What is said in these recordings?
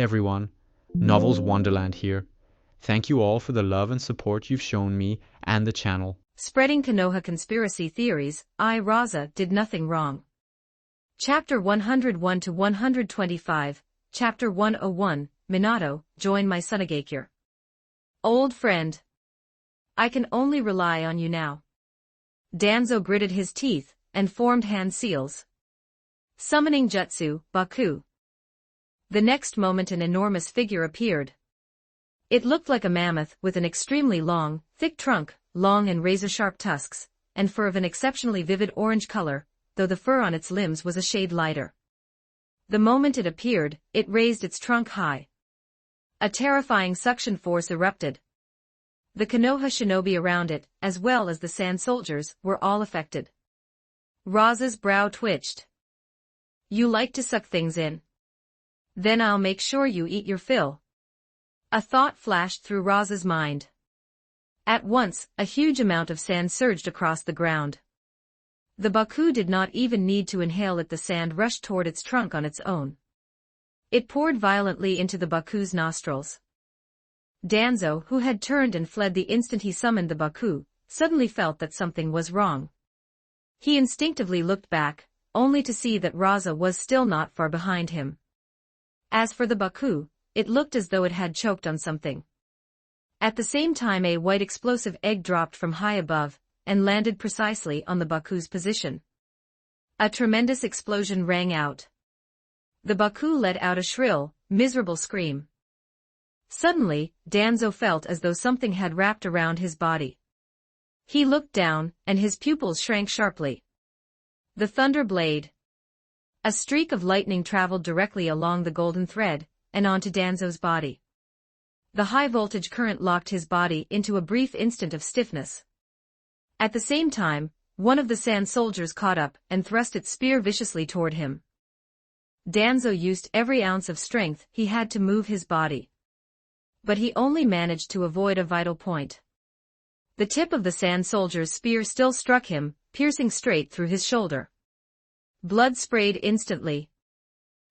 everyone, Novels Wonderland here. Thank you all for the love and support you've shown me and the channel. Spreading Konoha conspiracy theories, Rasa did nothing wrong. Chapter 101 to 125, Chapter 101, Minato, join my Sunagakure. Old friend. I can only rely on you now. Danzo gritted his teeth and formed hand seals. Summoning Jutsu, Baku. The next moment an enormous figure appeared. It looked like a mammoth with an extremely long, thick trunk, long and razor-sharp tusks, and fur of an exceptionally vivid orange color, though the fur on its limbs was a shade lighter. The moment it appeared, it raised its trunk high. A terrifying suction force erupted. The Konoha shinobi around it, as well as the sand soldiers, were all affected. Rasa's brow twitched. You like to suck things in. Then I'll make sure you eat your fill. A thought flashed through Rasa's mind. At once, a huge amount of sand surged across the ground. The Baku did not even need to inhale it, the sand rushed toward its trunk on its own. It poured violently into the Baku's nostrils. Danzo, who had turned and fled the instant he summoned the Baku, suddenly felt that something was wrong. He instinctively looked back, only to see that Rasa was still not far behind him. As for the Baku, it looked as though it had choked on something. At the same time a white explosive egg dropped from high above, and landed precisely on the Baku's position. A tremendous explosion rang out. The Baku let out a shrill, miserable scream. Suddenly, Danzo felt as though something had wrapped around his body. He looked down, and his pupils shrank sharply. The thunder blade. A streak of lightning traveled directly along the golden thread, and onto Danzo's body. The high-voltage current locked his body into a brief instant of stiffness. At the same time, one of the sand soldiers caught up and thrust its spear viciously toward him. Danzo used every ounce of strength he had to move his body. But he only managed to avoid a vital point. The tip of the sand soldier's spear still struck him, piercing straight through his shoulder. Blood sprayed instantly.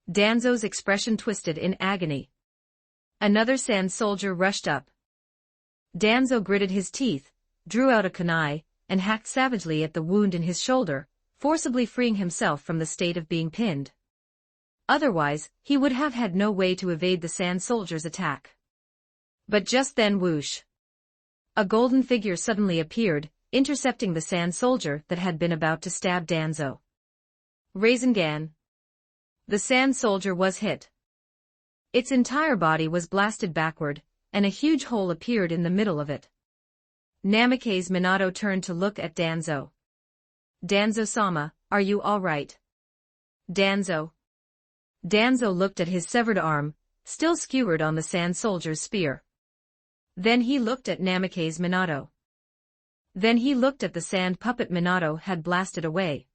Danzo's expression twisted in agony. Another sand soldier rushed up. Danzo gritted his teeth, drew out a kunai, and hacked savagely at the wound in his shoulder, forcibly freeing himself from the state of being pinned. Otherwise, he would have had no way to evade the sand soldier's attack. But just then whoosh! A golden figure suddenly appeared, intercepting the sand soldier that had been about to stab Danzo. Rasengan. The sand soldier was hit. Its entire body was blasted backward, and a huge hole appeared in the middle of it. Namikaze Minato turned to look at Danzo. Danzo-sama, are you all right? Danzo. Danzo looked at his severed arm, still skewered on the sand soldier's spear. Then he looked at Namikaze Minato. Then he looked at the sand puppet Minato had blasted away.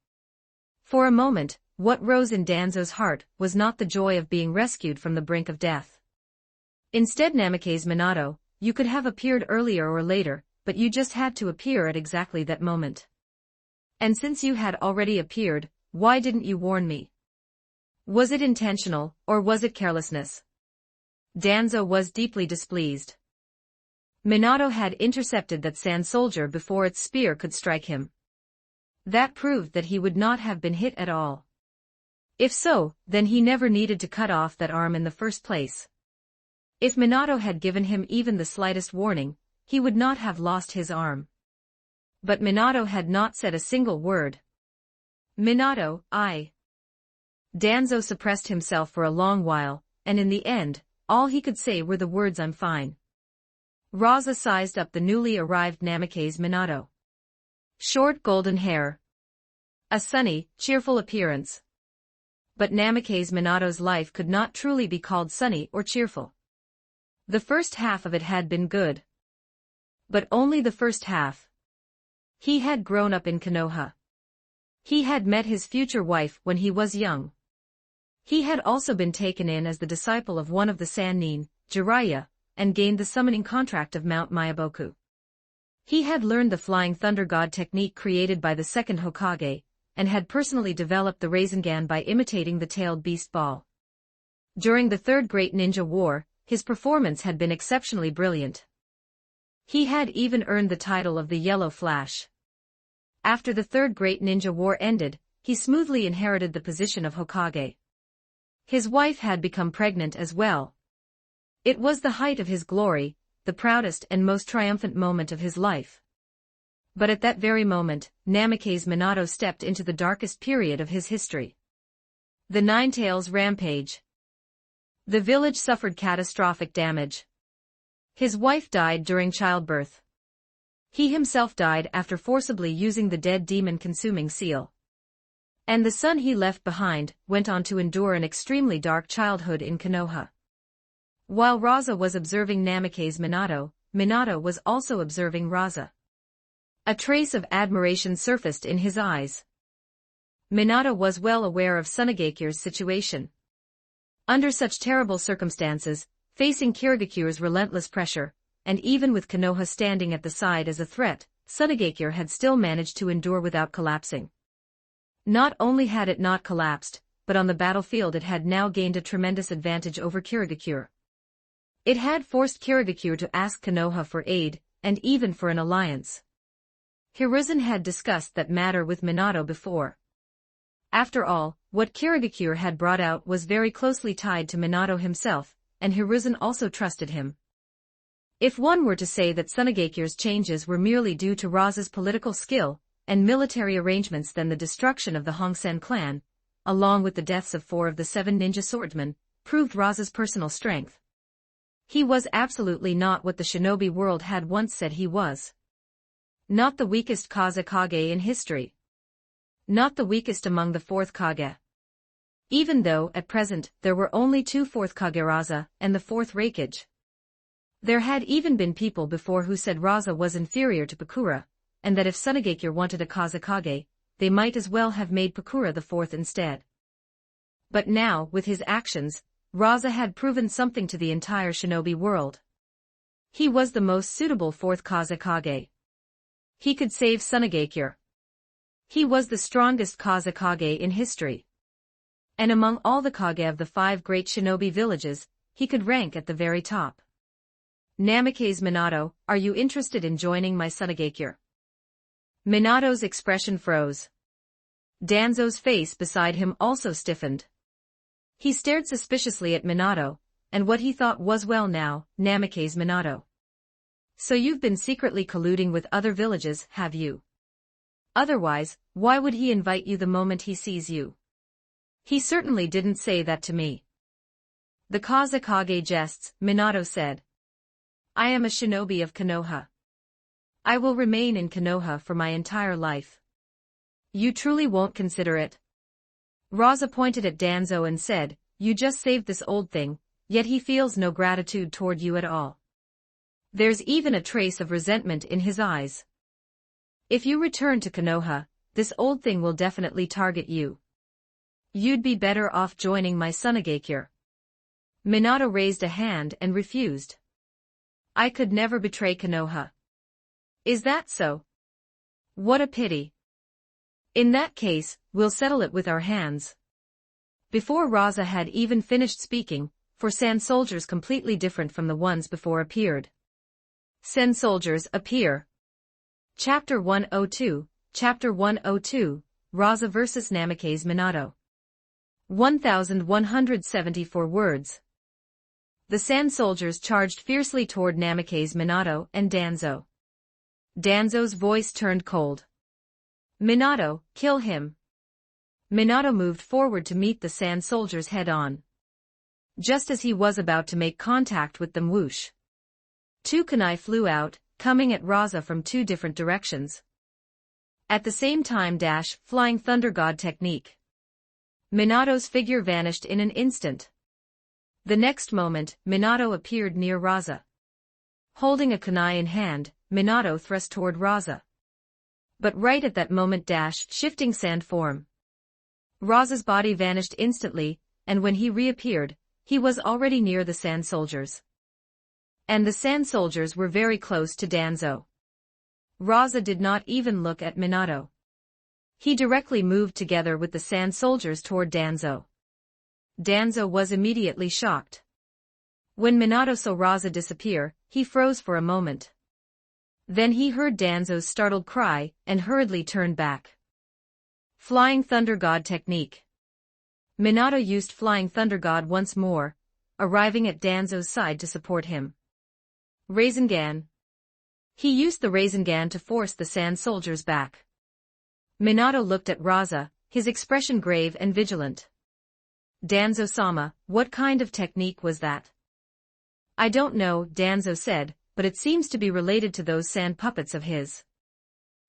For a moment, what rose in Danzo's heart was not the joy of being rescued from the brink of death. Instead, Namikaze Minato, you could have appeared earlier or later, but you just had to appear at exactly that moment. And since you had already appeared, why didn't you warn me? Was it intentional, or was it carelessness? Danzo was deeply displeased. Minato had intercepted that sand soldier before its spear could strike him. That proved that he would not have been hit at all. If so, then he never needed to cut off that arm in the first place. If Minato had given him even the slightest warning, he would not have lost his arm. But Minato had not said a single word. Minato, Danzo suppressed himself for a long while, and in the end, all he could say were the words I'm fine. Rasa sized up the newly arrived Namikaze Minato. Short golden hair. A sunny, cheerful appearance. But Namikaze Minato's life could not truly be called sunny or cheerful. The first half of it had been good. But only the first half. He had grown up in Konoha. He had met his future wife when he was young. He had also been taken in as the disciple of one of the Sannin, Jiraiya, and gained the summoning contract of Mount Myaboku. He had learned the Flying Thunder God technique created by the second Hokage, and had personally developed the Rasengan by imitating the tailed beast ball. During the Third Great Ninja War, his performance had been exceptionally brilliant. He had even earned the title of the Yellow Flash. After the Third Great Ninja War ended, he smoothly inherited the position of Hokage. His wife had become pregnant as well. It was the height of his glory, the proudest and most triumphant moment of his life. But at that very moment, Namikaze Minato stepped into the darkest period of his history. The Ninetales Rampage. The village suffered catastrophic damage. His wife died during childbirth. He himself died after forcibly using the dead demon-consuming seal. And the son he left behind went on to endure an extremely dark childhood in Konoha. While Rasa was observing Namikaze Minato, Minato was also observing Rasa. A trace of admiration surfaced in his eyes. Minato was well aware of Tsunagekyu's situation. Under such terrible circumstances, facing Kirigakure's relentless pressure, and even with Konoha standing at the side as a threat, Tsunagakure had still managed to endure without collapsing. Not only had it not collapsed, but on the battlefield it had now gained a tremendous advantage over Kirigakure. It had forced Kirigakure to ask Konoha for aid, and even for an alliance. Hiruzen had discussed that matter with Minato before. After all, what Kirigakure had brought out was very closely tied to Minato himself, and Hiruzen also trusted him. If one were to say that Tsunagakure's changes were merely due to Rasa's political skill and military arrangements, then the destruction of the Hongsen clan, along with the deaths of 4 of the 7 ninja swordsmen, proved Rasa's personal strength. He was absolutely not what the shinobi world had once said he was. Not the weakest Kazekage in history. Not the weakest among the 4th Kage. Even though, at present, there were only 2 4th Kage Rasa and the 4th Raikage. There had even been people before who said Rasa was inferior to Pakura, and that if Tsunagakure wanted a Kazekage, they might as well have made Pakura the 4th instead. But now, with his actions, Rasa had proven something to the entire shinobi world. He was the most suitable 4th Kazekage. He could save Tsunagakure. He was the strongest Kazekage in history. And among all the Kage of the 5 great shinobi villages, he could rank at the very top. Namikaze Minato, are you interested in joining my Tsunagakure? Minato's expression froze. Danzo's face beside him also stiffened. He stared suspiciously at Minato, and what he thought was, well now, Namikaze Minato. So you've been secretly colluding with other villages, have you? Otherwise, why would he invite you the moment he sees you? He certainly didn't say that to me. The Kazekage jests, Minato said. I am a shinobi of Konoha. I will remain in Konoha for my entire life. You truly won't consider it? Rasa pointed at Danzo and said, you just saved this old thing, yet he feels no gratitude toward you at all. There's even a trace of resentment in his eyes. If you return to Konoha, this old thing will definitely target you. You'd be better off joining my Tsunagakure. Minato raised a hand and refused. I could never betray Konoha. Is that so? What a pity. In that case, we'll settle it with our hands. Before Rasa had even finished speaking, 4 sand soldiers completely different from the ones before appeared. Sen soldiers appear. Chapter 102, Chapter 102, Rasa vs. Namikaze Minato. 1174 words. The sand soldiers charged fiercely toward Namikaze Minato and Danzo. Danzo's voice turned cold. Minato, kill him. Minato moved forward to meet the sand soldiers head-on. Just as he was about to make contact with them, whoosh. 2 kunai flew out, coming at Rasa from 2 different directions. At the same time, flying thunder god technique. Minato's figure vanished in an instant. The next moment, Minato appeared near Rasa. Holding a kunai in hand, Minato thrust toward Rasa. But right at that moment, shifting sand form. Rasa's body vanished instantly, and when he reappeared, he was already near the sand soldiers. And the sand soldiers were very close to Danzo. Rasa did not even look at Minato. He directly moved together with the sand soldiers toward Danzo. Danzo was immediately shocked. When Minato saw Rasa disappear, he froze for a moment. Then he heard Danzo's startled cry, and hurriedly turned back. Flying Thunder God technique. Minato used Flying Thunder God once more, arriving at Danzo's side to support him. Rasengan. He used the Rasengan to force the Sand Soldiers back. Minato looked at Rasa, his expression grave and vigilant. Danzo-sama, what kind of technique was that? I don't know, Danzo said, but it seems to be related to those sand puppets of his.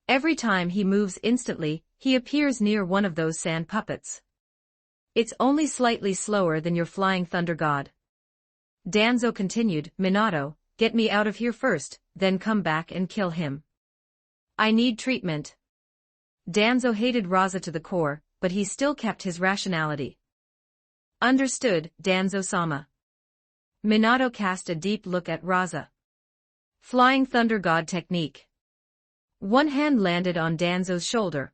Every time he moves instantly, he appears near one of those sand puppets. It's only slightly slower than your Flying Thunder God. Danzo continued, Minato, get me out of here first, then come back and kill him. I need treatment. Danzo hated Rasa to the core, but he still kept his rationality. Understood, Danzo-sama. Minato cast a deep look at Rasa. Flying Thunder God technique. One hand landed on Danzo's shoulder.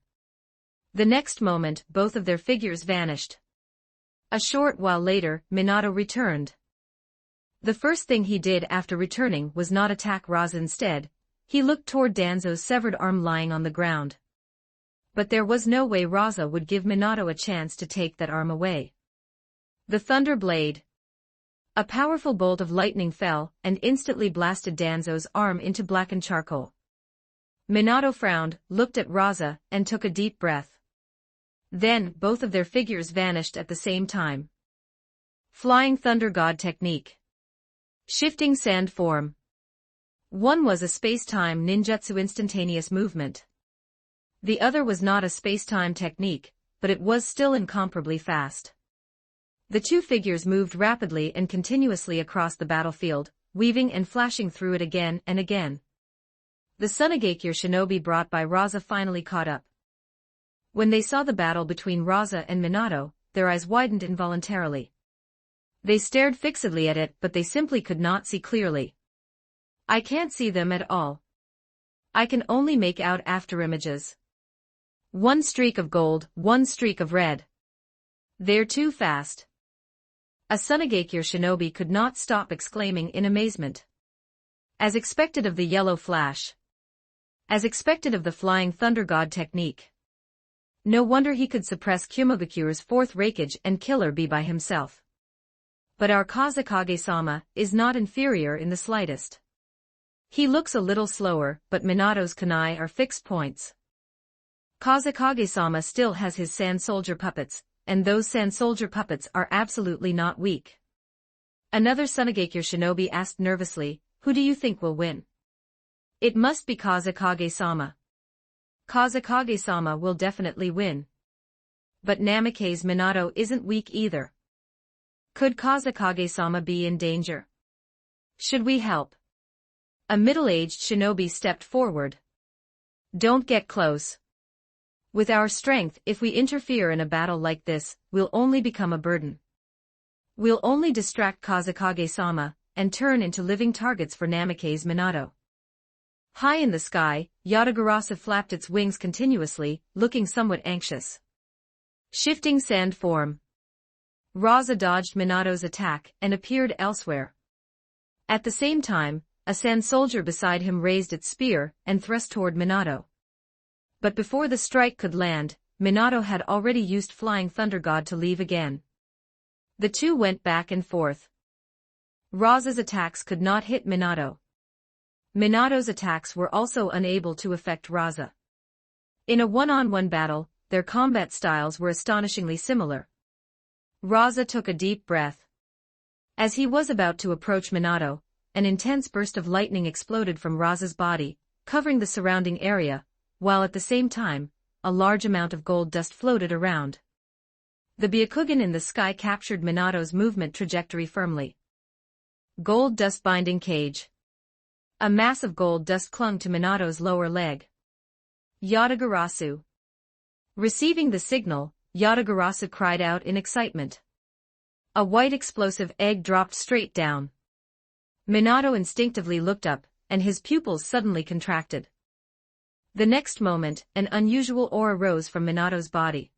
The next moment, both of their figures vanished. A short while later, Minato returned. The first thing he did after returning was not attack Rasa instead, he looked toward Danzo's severed arm lying on the ground. But there was no way Rasa would give Minato a chance to take that arm away. The Thunder Blade. A powerful bolt of lightning fell and instantly blasted Danzo's arm into blackened charcoal. Minato frowned, looked at Rasa, and took a deep breath. Then, both of their figures vanished at the same time. Flying Thunder God technique. Shifting sand form. One was a space-time ninjutsu instantaneous movement. The other was not a space-time technique, but it was still incomparably fast. The two figures moved rapidly and continuously across the battlefield, weaving and flashing through it again and again. The Sunagakure shinobi brought by Rasa finally caught up. When they saw the battle between Rasa and Minato, their eyes widened involuntarily. They stared fixedly at it, but they simply could not see clearly. I can't see them at all. I can only make out afterimages. One streak of gold, one streak of red. They're too fast. A Sunagakure shinobi could not stop exclaiming in amazement. As expected of the yellow flash. As expected of the Flying Thunder God technique. No wonder he could suppress Kumogakure's fourth Raikage and Killer Bee by himself. But our Kazekage-sama is not inferior in the slightest. He looks a little slower, but Minato's kunai are fixed points. Kazekage-sama still has his sand soldier puppets, and those sand soldier puppets are absolutely not weak. Another Sunagakure shinobi asked nervously, who do you think will win? It must be Kazekage-sama. Kazekage-sama will definitely win. But Namake's Minato isn't weak either. Could Kazekage-sama be in danger? Should we help? A middle-aged shinobi stepped forward. Don't get close. With our strength, if we interfere in a battle like this, we'll only become a burden. We'll only distract Kazekage-sama, and turn into living targets for Namake's Minato. High in the sky, Yatagarasu flapped its wings continuously, looking somewhat anxious. Shifting sand form. Rasa dodged Minato's attack and appeared elsewhere. At the same time, a sand soldier beside him raised its spear and thrust toward Minato. But before the strike could land, Minato had already used Flying Thunder God to leave again. The two went back and forth. Rasa's attacks could not hit Minato. Minato's attacks were also unable to affect Rasa. In a one-on-one battle, their combat styles were astonishingly similar. Rasa took a deep breath. As he was about to approach Minato, an intense burst of lightning exploded from Rasa's body, covering the surrounding area, while at the same time, a large amount of gold dust floated around. The Byakugan in the sky captured Minato's movement trajectory firmly. Gold dust binding cage. A mass of gold dust clung to Minato's lower leg. Yatagarasu. Receiving the signal, Yatagarasu cried out in excitement. A white explosive egg dropped straight down. Minato instinctively looked up, and his pupils suddenly contracted. The next moment, an unusual aura rose from Minato's body.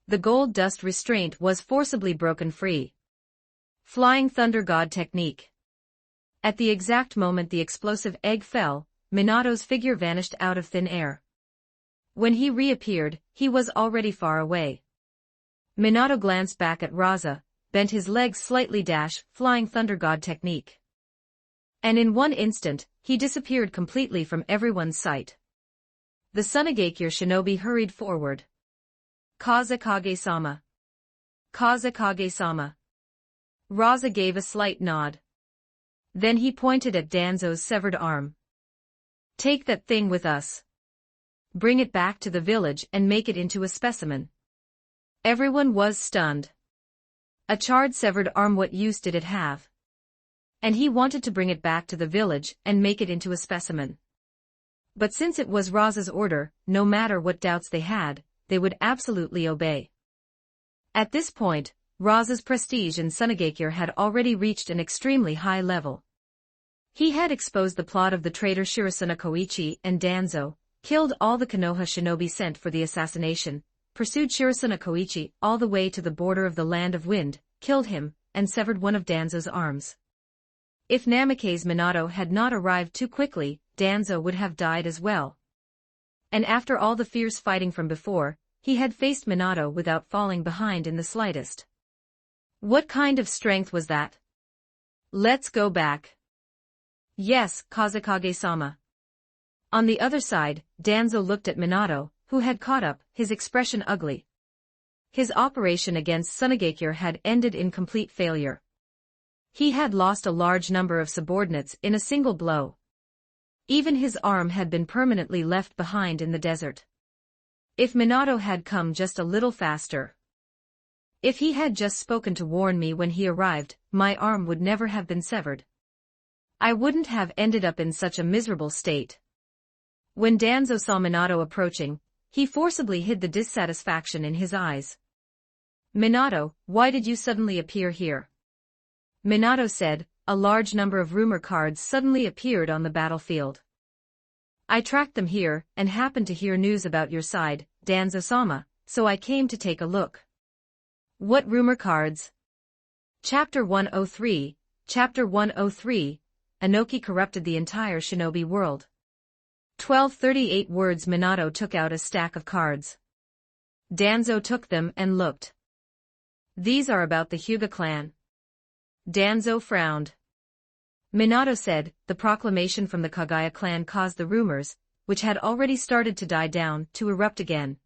The gold dust restraint was forcibly broken free. Flying Thunder God technique. At the exact moment the explosive egg fell, Minato's figure vanished out of thin air. When he reappeared, he was already far away. Minato glanced back at Rasa, bent his legs slightly Flying Thunder God technique. And in one instant, he disappeared completely from everyone's sight. The Tsunegakure shinobi hurried forward. Kazekage-sama. Kazekage-sama. Rasa gave a slight nod. Then he pointed at Danzo's severed arm. Take that thing with us. Bring it back to the village and make it into a specimen. Everyone was stunned. A charred severed arm, what use did it have? And he wanted to bring it back to the village and make it into a specimen. But since it was Rasa's order, no matter what doubts they had, they would absolutely obey. At this point, Rasa's prestige in Tsunegakure had already reached an extremely high level. He had exposed the plot of the traitor Shirasuna Koichi and Danzo, killed all the Konoha shinobi sent for the assassination, pursued Shirasuna Koichi all the way to the border of the Land of Wind, killed him, and severed one of Danzo's arms. If Namake's Minato had not arrived too quickly, Danzo would have died as well. And after all the fierce fighting from before, he had faced Minato without falling behind in the slightest. What kind of strength was that? Let's go back. Yes, Kazekage-sama. On the other side, Danzo looked at Minato, who had caught up, his expression ugly. His operation against Tsunegakure had ended in complete failure. He had lost a large number of subordinates in a single blow. Even his arm had been permanently left behind in the desert. If Minato had come just a little faster. If he had just spoken to warn me when he arrived, my arm would never have been severed. I wouldn't have ended up in such a miserable state. When Danzo saw Minato approaching, he forcibly hid the dissatisfaction in his eyes. Minato, why did you suddenly appear here? Minato said, a large number of rumor cards suddenly appeared on the battlefield. I tracked them here, and happened to hear news about your side, Danzo-sama, so I came to take a look. What rumor cards? Chapter 103, Chapter 103, Inoki corrupted the entire shinobi world. 1238 words. Minato took out a stack of cards. Danzo took them and looked. These are about the Hyuga clan. Danzo frowned. Minato said, the proclamation from the Kagaya clan caused the rumors, which had already started to die down, to erupt again.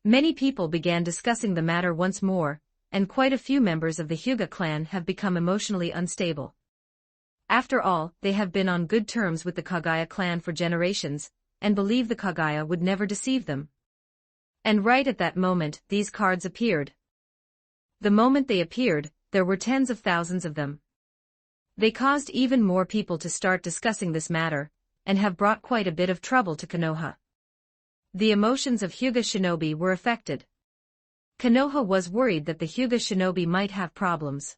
Many people began discussing the matter once more, and quite a few members of the Hyuga clan have become emotionally unstable. After all, they have been on good terms with the Kagaya clan for generations, and believe the Kagaya would never deceive them. And right at that moment, these cards appeared. The moment they appeared, there were tens of thousands of them. They caused even more people to start discussing this matter, and have brought quite a bit of trouble to Konoha. The emotions of Hyuga shinobi were affected. Konoha was worried that the Hyuga shinobi might have problems.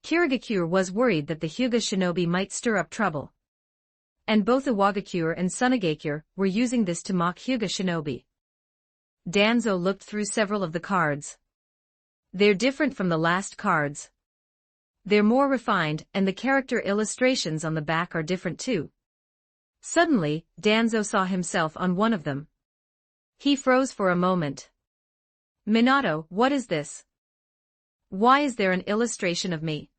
Kirigakure was worried that the Hyuga shinobi might stir up trouble. And both Iwagakure and Tsunegakure were using this to mock Hyuga shinobi. Danzo looked through several of the cards. They're different from the last cards. They're more refined, and the character illustrations on the back are different too. Suddenly, Danzo saw himself on one of them. He froze for a moment. Minato, what is this? Why is there an illustration of me?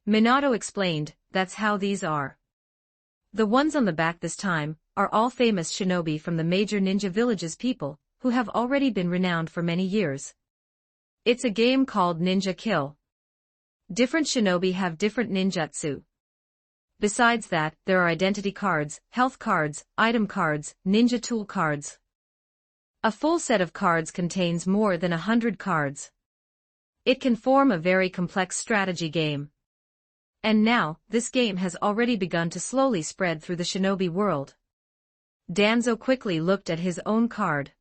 Minato explained, that's how these are. The ones on the back this time are all famous shinobi from the major ninja villages, people who have already been renowned for many years. It's a game called Ninja Kill. Different shinobi have different ninjutsu. Besides that, there are identity cards, health cards, item cards, ninja tool cards. A full set of cards contains more than 100 cards. It can form a very complex strategy game. And now, this game has already begun to slowly spread through the shinobi world. Danzo quickly looked at his own card.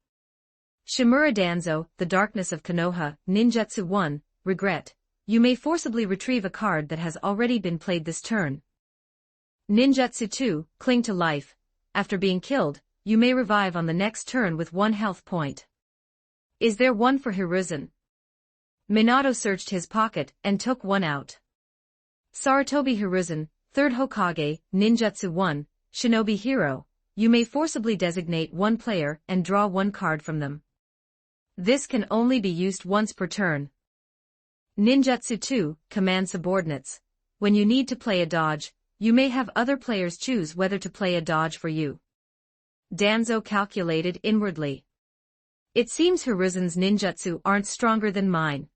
Shimura Danzo, the darkness of Konoha, Ninjutsu 1, regret. You may forcibly retrieve a card that has already been played this turn. Ninjutsu 2, cling to life. After being killed, you may revive on the next turn with 1 health point. Is there one for Hiruzen? Minato searched his pocket and took one out. Sarutobi Hiruzen, 3rd Hokage, Ninjutsu 1, Shinobi Hero. You may forcibly designate one player and draw one card from them. This can only be used once per turn. Ninjutsu 2, Command Subordinates. When you need to play a dodge, you may have other players choose whether to play a dodge for you. Danzo calculated inwardly. It seems Hiruzen's ninjutsu aren't stronger than mine.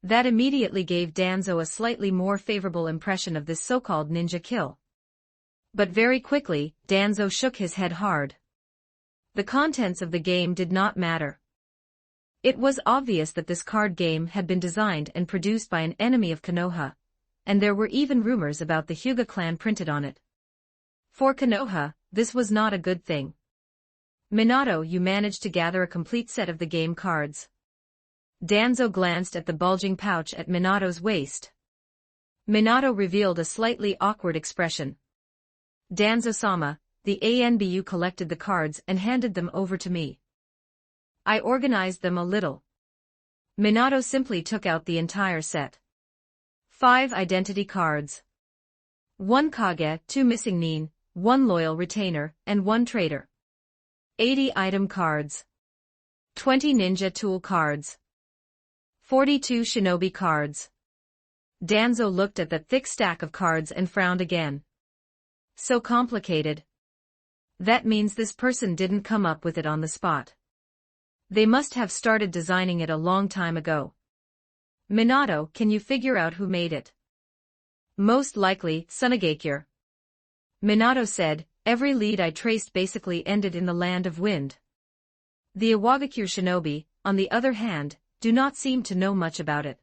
That immediately gave Danzo a slightly more favorable impression of this so-called ninja kill. But very quickly, Danzo shook his head hard. The contents of the game did not matter. It was obvious that this card game had been designed and produced by an enemy of Konoha, and there were even rumors about the Hyuga clan printed on it. For Konoha, this was not a good thing. Minato, you managed to gather a complete set of the game cards. Danzo glanced at the bulging pouch at Minato's waist. Minato revealed a slightly awkward expression. Danzo-sama, the ANBU collected the cards and handed them over to me. I organized them a little. Minato simply took out the entire set. 5 identity cards. 1 Kage, 2 missing Nin, 1 loyal retainer, and 1 traitor. 80 item cards. 20 ninja tool cards. 42 shinobi cards. Danzo looked at the thick stack of cards and frowned again. So complicated. That means this person didn't come up with it on the spot. They must have started designing it a long time ago. Minato, can you figure out who made it? Most likely, Tsunagakure. Minato said, every lead I traced basically ended in the land of wind. The Iwagakure shinobi, on the other hand, do not seem to know much about it.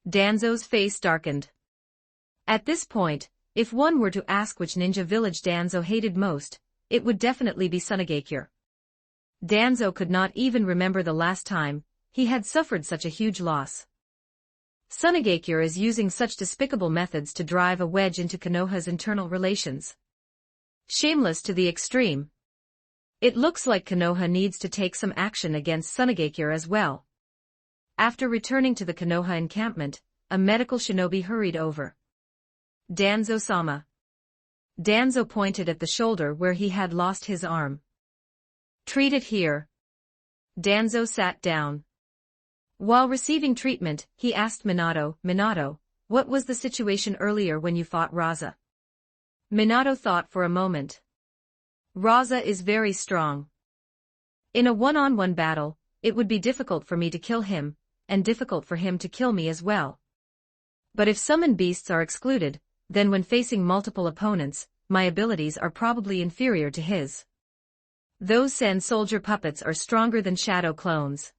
Danzo's face darkened. At this point, if one were to ask which ninja village Danzo hated most, it would definitely be Tsunagakure. Danzo could not even remember the last time he had suffered such a huge loss. Tsunagakure is using such despicable methods to drive a wedge into Konoha's internal relations. Shameless to the extreme. It looks like Konoha needs to take some action against Tsunagakure as well. After returning to the Konoha encampment, a medical shinobi hurried over. Danzo-sama. Danzo pointed at the shoulder where he had lost his arm. Treat it here. Danzo sat down. While receiving treatment, he asked Minato, what was the situation earlier when you fought Rasa? Minato thought for a moment. Rasa is very strong. In a one-on-one battle, it would be difficult for me to kill him, and difficult for him to kill me as well. But if summon beasts are excluded, then when facing multiple opponents, my abilities are probably inferior to his. Those Sen soldier puppets are stronger than shadow clones.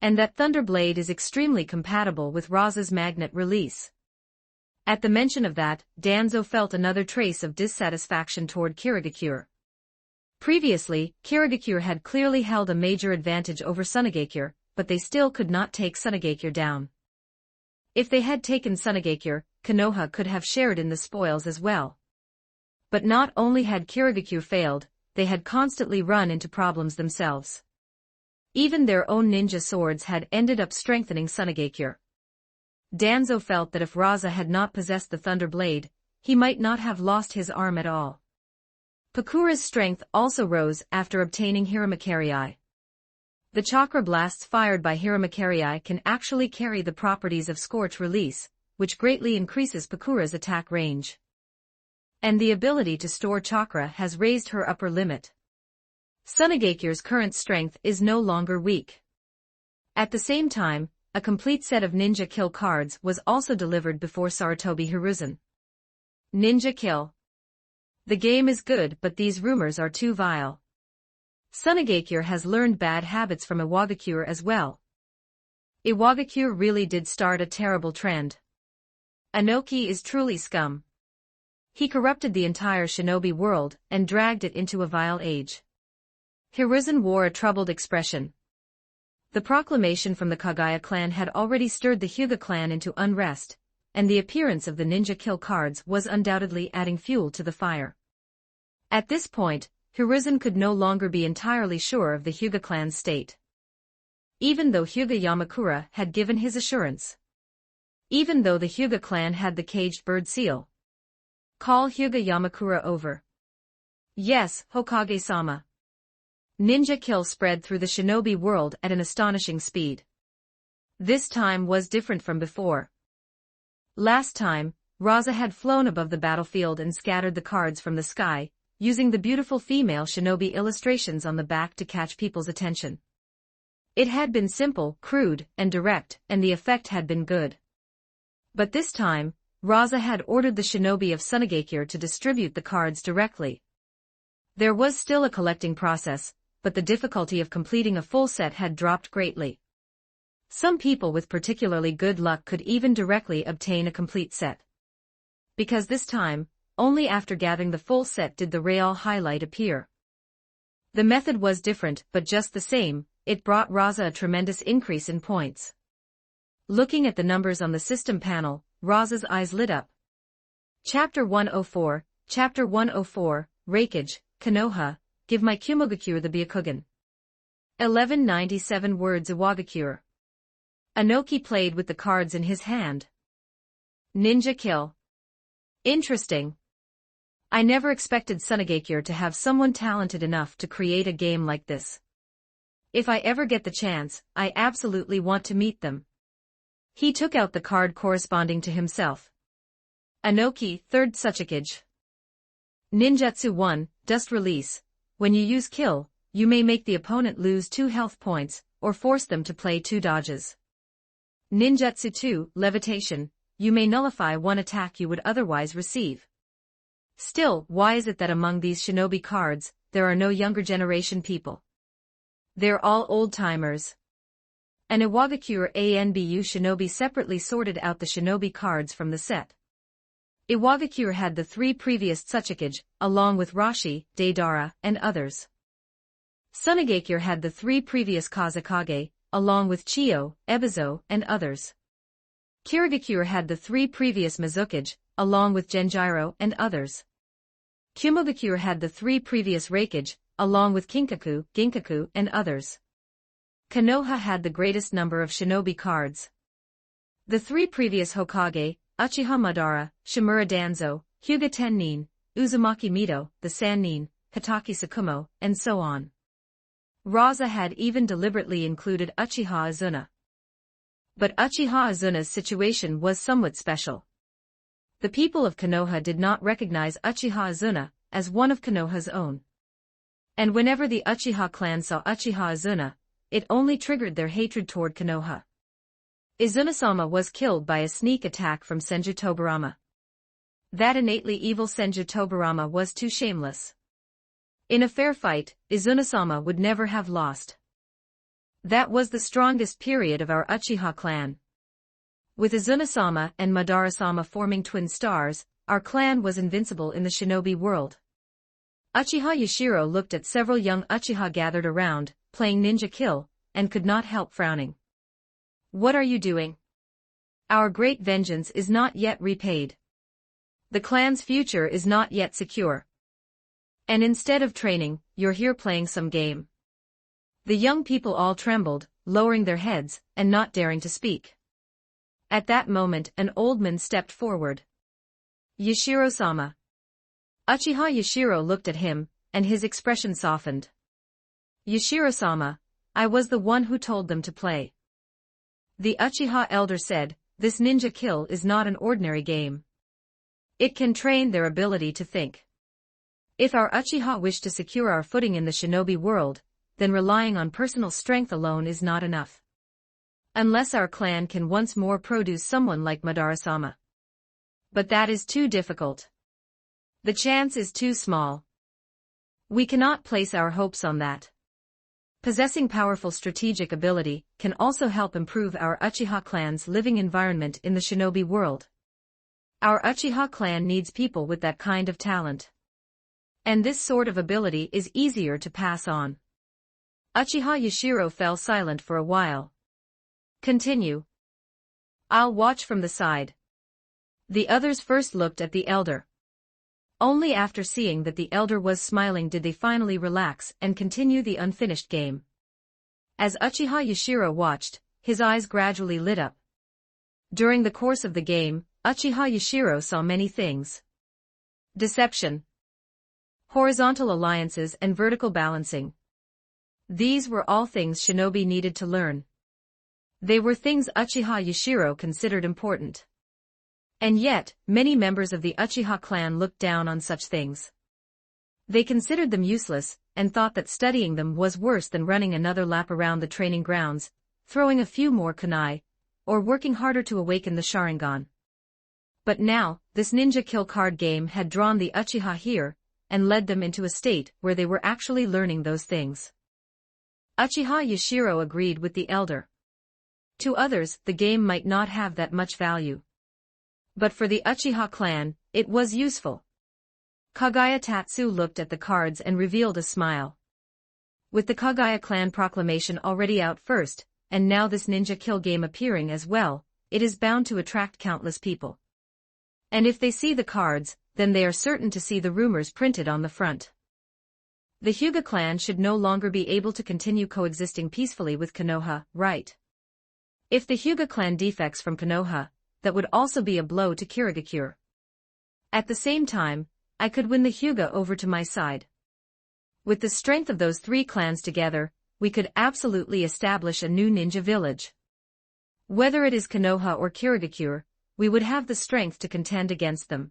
And that Thunder Blade is extremely compatible with Rasa's magnet release. At the mention of that, Danzo felt another trace of dissatisfaction toward Kirigakure. Previously, Kirigakure had clearly held a major advantage over Tsunagakure, but they still could not take Tsunagakure down. If they had taken Tsunagakure, Konoha could have shared in the spoils as well. But not only had Kirigakure failed, they had constantly run into problems themselves. Even their own ninja swords had ended up strengthening Tsunagakure. Danzo felt that if Rasa had not possessed the Thunder Blade, he might not have lost his arm at all. Pakura's strength also rose after obtaining Hiramakarei. The chakra blasts fired by Hiramakarei can actually carry the properties of Scorch Release, which greatly increases Pakura's attack range. And the ability to store chakra has raised her upper limit. Tsunagakure's current strength is no longer weak. At the same time, a complete set of ninja kill cards was also delivered before Sarutobi Hiruzen. Ninja kill. The game is good, but these rumors are too vile. Tsunagakure has learned bad habits from Iwagakure as well. Iwagakure really did start a terrible trend. Anoki is truly scum. He corrupted the entire shinobi world and dragged it into a vile age. Hiruzen wore a troubled expression. The proclamation from the Kagaya clan had already stirred the Hyuga clan into unrest, and the appearance of the ninja kill cards was undoubtedly adding fuel to the fire. At this point, Hiruzen could no longer be entirely sure of the Hyuga clan's state. even though Hyuga Yamakura had given his assurance. Even though the Hyuga clan had the caged bird seal. Call Hyuga Yamakura over. Yes, Hokage-sama. Ninja kill spread through the shinobi world at an astonishing speed. This time was different from before. Last time, Rasa had flown above the battlefield and scattered the cards from the sky, using the beautiful female shinobi illustrations on the back to catch people's attention. It had been simple, crude, and direct, and the effect had been good. But this time, Rasa had ordered the shinobi of Sunagakure to distribute the cards directly. There was still a collecting process, but the difficulty of completing a full set had dropped greatly. Some people with particularly good luck could even directly obtain a complete set. Because this time, only after gathering the full set did the real highlight appear. The method was different, but just the same, it brought Rasa a tremendous increase in points. Looking at the numbers on the system panel, Rasa's eyes lit up. Chapter 104, Chapter 104, Reikage, Konoha, give my Kumogakure the Byakugan. 1197 words Iwagakure. Anoki played with the cards in his hand. Ninja kill. Interesting. I never expected Sunagakure to have someone talented enough to create a game like this. If I ever get the chance, I absolutely want to meet them. He took out the card corresponding to himself. Anoki, 3rd Tsuchikage. Ninjutsu 1, Dust Release. When you use kill, you may make the opponent lose 2 health points, or force them to play 2 dodges. Ninjutsu 2, Levitation. You may nullify 1 attack you would otherwise receive. Still, why is it that among these shinobi cards, there are no younger generation people? They're all old-timers. An Iwagakure Anbu shinobi separately sorted out the shinobi cards from the set. Iwagakure had the 3 previous Tsuchikage, along with Rashi, Deidara, and others. Sunagakure had the 3 previous Kazekage, along with Chiyo, Ebizo, and others. Kirigakure had the 3 previous Mizukage, along with Genjiro and others. Kumogakure had the 3 previous Reikage, along with Kinkaku, Ginkaku, and others. Konoha had the greatest number of shinobi cards. The 3 previous Hokage, Uchiha Madara, Shimura Danzo, Hyuga Tennin, Uzumaki Mito, the Sannin, Hitaki Sakumo, and so on. Rasa had even deliberately included Uchiha Azuna. But Uchiha Azuna's situation was somewhat special. The people of Konoha did not recognize Uchiha Azuna as one of Konoha's own. And whenever the Uchiha clan saw Uchiha Azuna, it only triggered their hatred toward Konoha. Izuna-sama was killed by a sneak attack from Senju Tobarama. That innately evil Senju Tobarama was too shameless. In a fair fight, Izuna-sama would never have lost. That was the strongest period of our Uchiha clan. With Izuna-sama and Madara-sama forming twin stars, our clan was invincible in the shinobi world. Uchiha Yashiro looked at several young Uchiha gathered around, playing ninja kill, and could not help frowning. What are you doing? Our great vengeance is not yet repaid. The clan's future is not yet secure. And instead of training, you're here playing some game. The young people all trembled, lowering their heads, and not daring to speak. At that moment an old man stepped forward. Yashiro-sama. Uchiha Yashiro looked at him, and his expression softened. Yashiro-sama, I was the one who told them to play. The Uchiha elder said, this ninja kill is not an ordinary game. It can train their ability to think. If our Uchiha wish to secure our footing in the shinobi world, then relying on personal strength alone is not enough. Unless our clan can once more produce someone like Madara-sama. But that is too difficult. The chance is too small. We cannot place our hopes on that. Possessing powerful strategic ability can also help improve our Uchiha clan's living environment in the shinobi world. Our Uchiha clan needs people with that kind of talent. And this sort of ability is easier to pass on. Uchiha Yashiro fell silent for a while. Continue. I'll watch from the side. The others first looked at the elder. Only after seeing that the elder was smiling did they finally relax and continue the unfinished game. As Uchiha Yashiro watched, his eyes gradually lit up. During the course of the game, Uchiha Yashiro saw many things. Deception, horizontal alliances and vertical balancing. These were all things shinobi needed to learn. They were things Uchiha Yashiro considered important. And yet, many members of the Uchiha clan looked down on such things. They considered them useless, and thought that studying them was worse than running another lap around the training grounds, throwing a few more kunai, or working harder to awaken the Sharingan. But now, this ninja kill card game had drawn the Uchiha here, and led them into a state where they were actually learning those things. Uchiha Yashiro agreed with the elder. To others, the game might not have that much value. But for the Uchiha clan, it was useful. Kagaya Tatsu looked at the cards and revealed a smile. With the Kagaya clan proclamation already out first, and now this ninja kill game appearing as well, it is bound to attract countless people. And if they see the cards, then they are certain to see the rumors printed on the front. The Hyuga clan should no longer be able to continue coexisting peacefully with Konoha, right? If the Hyuga clan defects from Konoha, that would also be a blow to Kirigakure. At the same time, I could win the Hyuga over to my side. With the strength of those three clans together, we could absolutely establish a new ninja village. Whether it is Konoha or Kirigakure, we would have the strength to contend against them.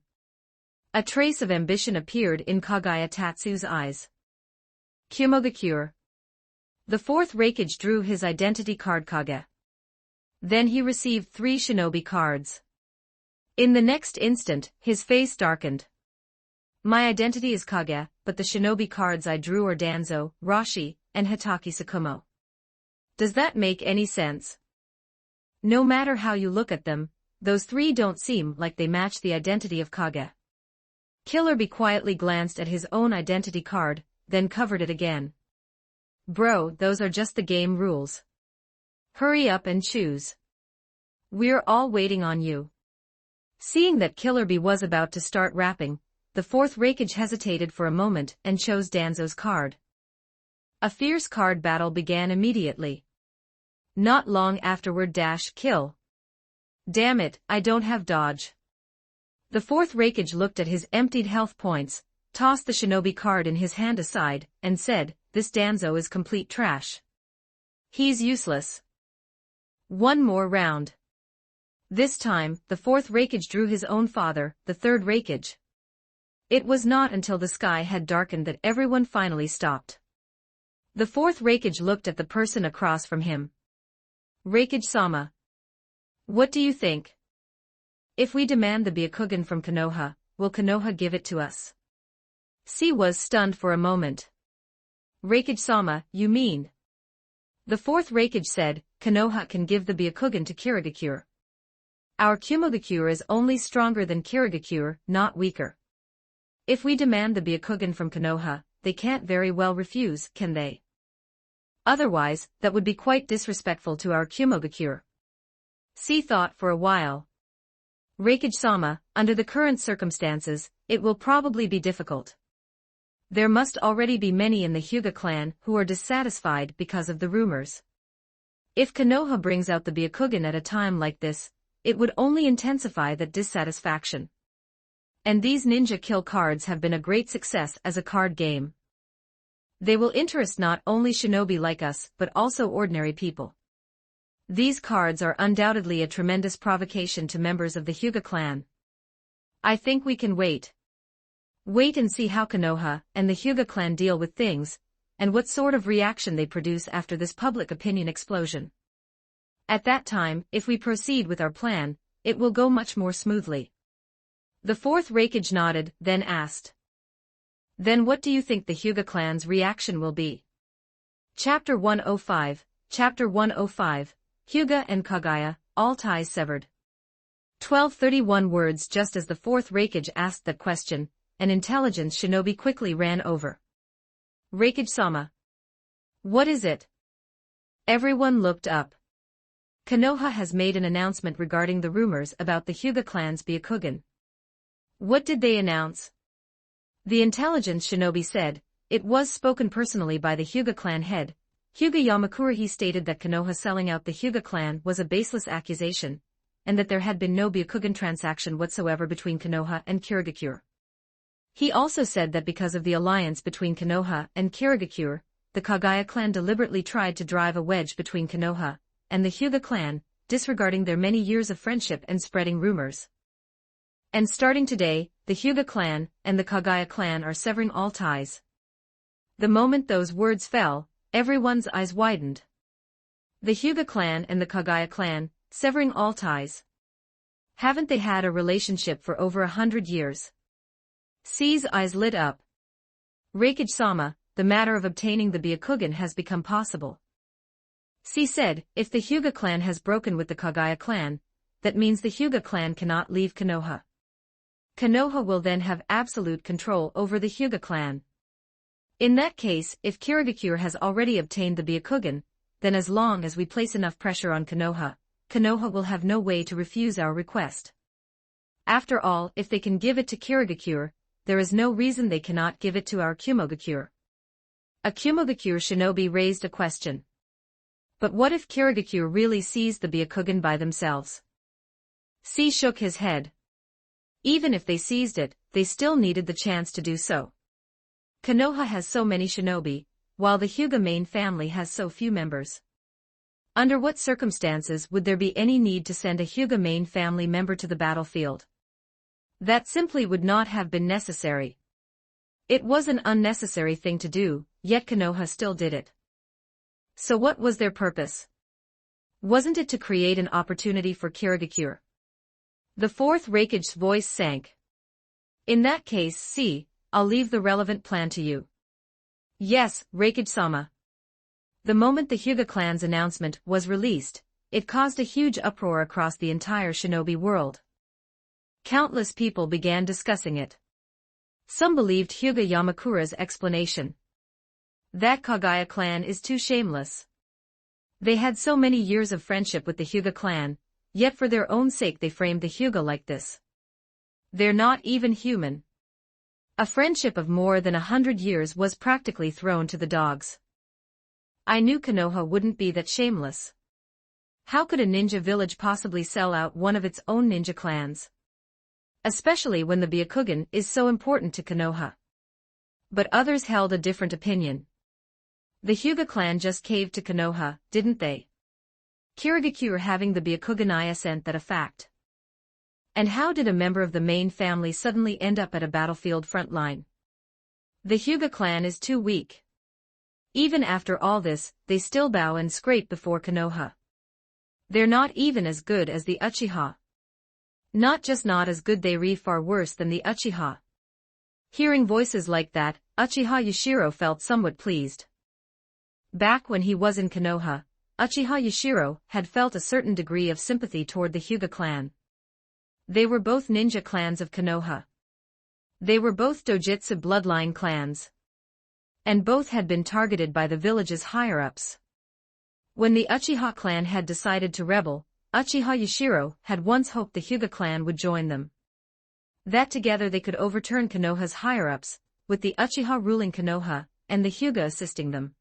A trace of ambition appeared in Kagaya Tatsu's eyes. Kumogakure. The fourth Reikage drew his identity card Kage. Then he received 3 shinobi cards. In the next instant, his face darkened. My identity is Kage, but the shinobi cards I drew are Danzo, Rashi, and Hitaki Sakumo. Does that make any sense? No matter how you look at them, those 3 don't seem like they match the identity of Kage. Killer Bee quietly glanced at his own identity card, then covered it again. Bro, those are just the game rules. Hurry up and choose. We're all waiting on you. Seeing that Killer Bee was about to start rapping, the fourth Reikage hesitated for a moment and chose Danzo's card. A fierce card battle began immediately. Not long afterward kill. Damn it, I don't have dodge. The fourth Reikage looked at his emptied health points, tossed the shinobi card in his hand aside, and said, this Danzo is complete trash. He's useless. One more round. This time, the fourth Reikage drew his own father, the third Reikage. It was not until the sky had darkened that everyone finally stopped. The fourth Reikage looked at the person across from him. Reikage-sama. What do you think? If we demand the Byakugan from Konoha, will Konoha give it to us? C was stunned for a moment. Reikage-sama, you mean? The fourth Reikage said, Konoha can give the Byakugan to Kirigakure. Our Kumogakure is only stronger than Kirigakure, not weaker. If we demand the Byakugan from Konoha, they can't very well refuse, can they? Otherwise, that would be quite disrespectful to our Kumogakure. C thought for a while. Reikage-sama, under the current circumstances, it will probably be difficult. There must already be many in the Hyuga clan who are dissatisfied because of the rumors. If Konoha brings out the Byakugan at a time like this, it would only intensify that dissatisfaction. And these ninja kill cards have been a great success as a card game. They will interest not only shinobi like us but also ordinary people. These cards are undoubtedly a tremendous provocation to members of the Hyuga clan. I think we can wait. Wait and see how Konoha and the Hyuga clan deal with things, and what sort of reaction they produce after this public opinion explosion. At that time, if we proceed with our plan, it will go much more smoothly. The fourth Reikage nodded, then asked. Then what do you think the Hyuga clan's reaction will be? Chapter 105, Chapter 105, Hyuga and Kagaya, all ties severed. 1231 words. Just as the fourth Reikage asked that question, an intelligence shinobi quickly ran over. Reikage-sama. What is it? Everyone looked up. Konoha has made an announcement regarding the rumors about the Hyuga clan's Byakugan. What did they announce? The intelligence shinobi said, it was spoken personally by the Hyuga clan head, Hyuga Yamakura stated that Konoha selling out the Hyuga clan was a baseless accusation, and that there had been no Byakugan transaction whatsoever between Konoha and Kirigakure. He also said that because of the alliance between Konoha and Kirigakure, the Kagaya clan deliberately tried to drive a wedge between Konoha and the Hyuga clan, disregarding their many years of friendship and spreading rumors. And starting today, the Hyuga clan and the Kagaya clan are severing all ties. The moment those words fell, everyone's eyes widened. The Hyuga clan and the Kagaya clan, severing all ties. Haven't they had a relationship for over 100 years? C's eyes lit up. Reikage-sama, the matter of obtaining the Byakugan has become possible. C said, if the Hyuga clan has broken with the Kagaya clan, that means the Hyuga clan cannot leave Konoha. Konoha will then have absolute control over the Hyuga clan. In that case, if Kirigakure has already obtained the Byakugan, then as long as we place enough pressure on Konoha, Konoha will have no way to refuse our request. After all, if they can give it to Kirigakure, there is no reason they cannot give it to our Kumogakure. A Kumogakure shinobi raised a question. But what if Kirigakure really seized the Byakugan by themselves? C shook his head. Even if they seized it, they still needed the chance to do so. Konoha has so many shinobi, while the Hyuga main family has so few members. Under what circumstances would there be any need to send a Hyuga main family member to the battlefield? That simply would not have been necessary. It was an unnecessary thing to do, yet Konoha still did it. So what was their purpose? Wasn't it to create an opportunity for Kirigakure? The fourth Reikage's voice sank. In that case, see, I'll leave the relevant plan to you. Yes, Reikage-sama. The moment the Hyuga clan's announcement was released, it caused a huge uproar across the entire shinobi world. Countless people began discussing it. Some believed Hyuga Yamakura's explanation. That Kagaya clan is too shameless. They had so many years of friendship with the Hyuga clan, yet for their own sake they framed the Hyuga like this. They're not even human. A friendship of more than 100 years was practically thrown to the dogs. I knew Konoha wouldn't be that shameless. How could a ninja village possibly sell out one of its own ninja clans? Especially when the Byakugan is so important to Konoha. But others held a different opinion. The Hyuga clan just caved to Konoha, didn't they? Kirigakure having the Byakugan isn't that a fact? And how did a member of the main family suddenly end up at a battlefield front line? The Hyuga clan is too weak. Even after all this, they still bow and scrape before Konoha. They're not even as good as the Uchiha. Not just not as good, they are far worse than the Uchiha. Hearing voices like that, Uchiha Yashiro felt somewhat pleased. Back when he was in Konoha, Uchiha Yashiro had felt a certain degree of sympathy toward the Hyuga clan. They were both ninja clans of Konoha. They were both dojutsu bloodline clans. And both had been targeted by the village's higher-ups. When the Uchiha clan had decided to rebel, Uchiha Yashiro had once hoped the Hyuga clan would join them. That together they could overturn Konoha's higher-ups, with the Uchiha ruling Konoha, and the Hyuga assisting them.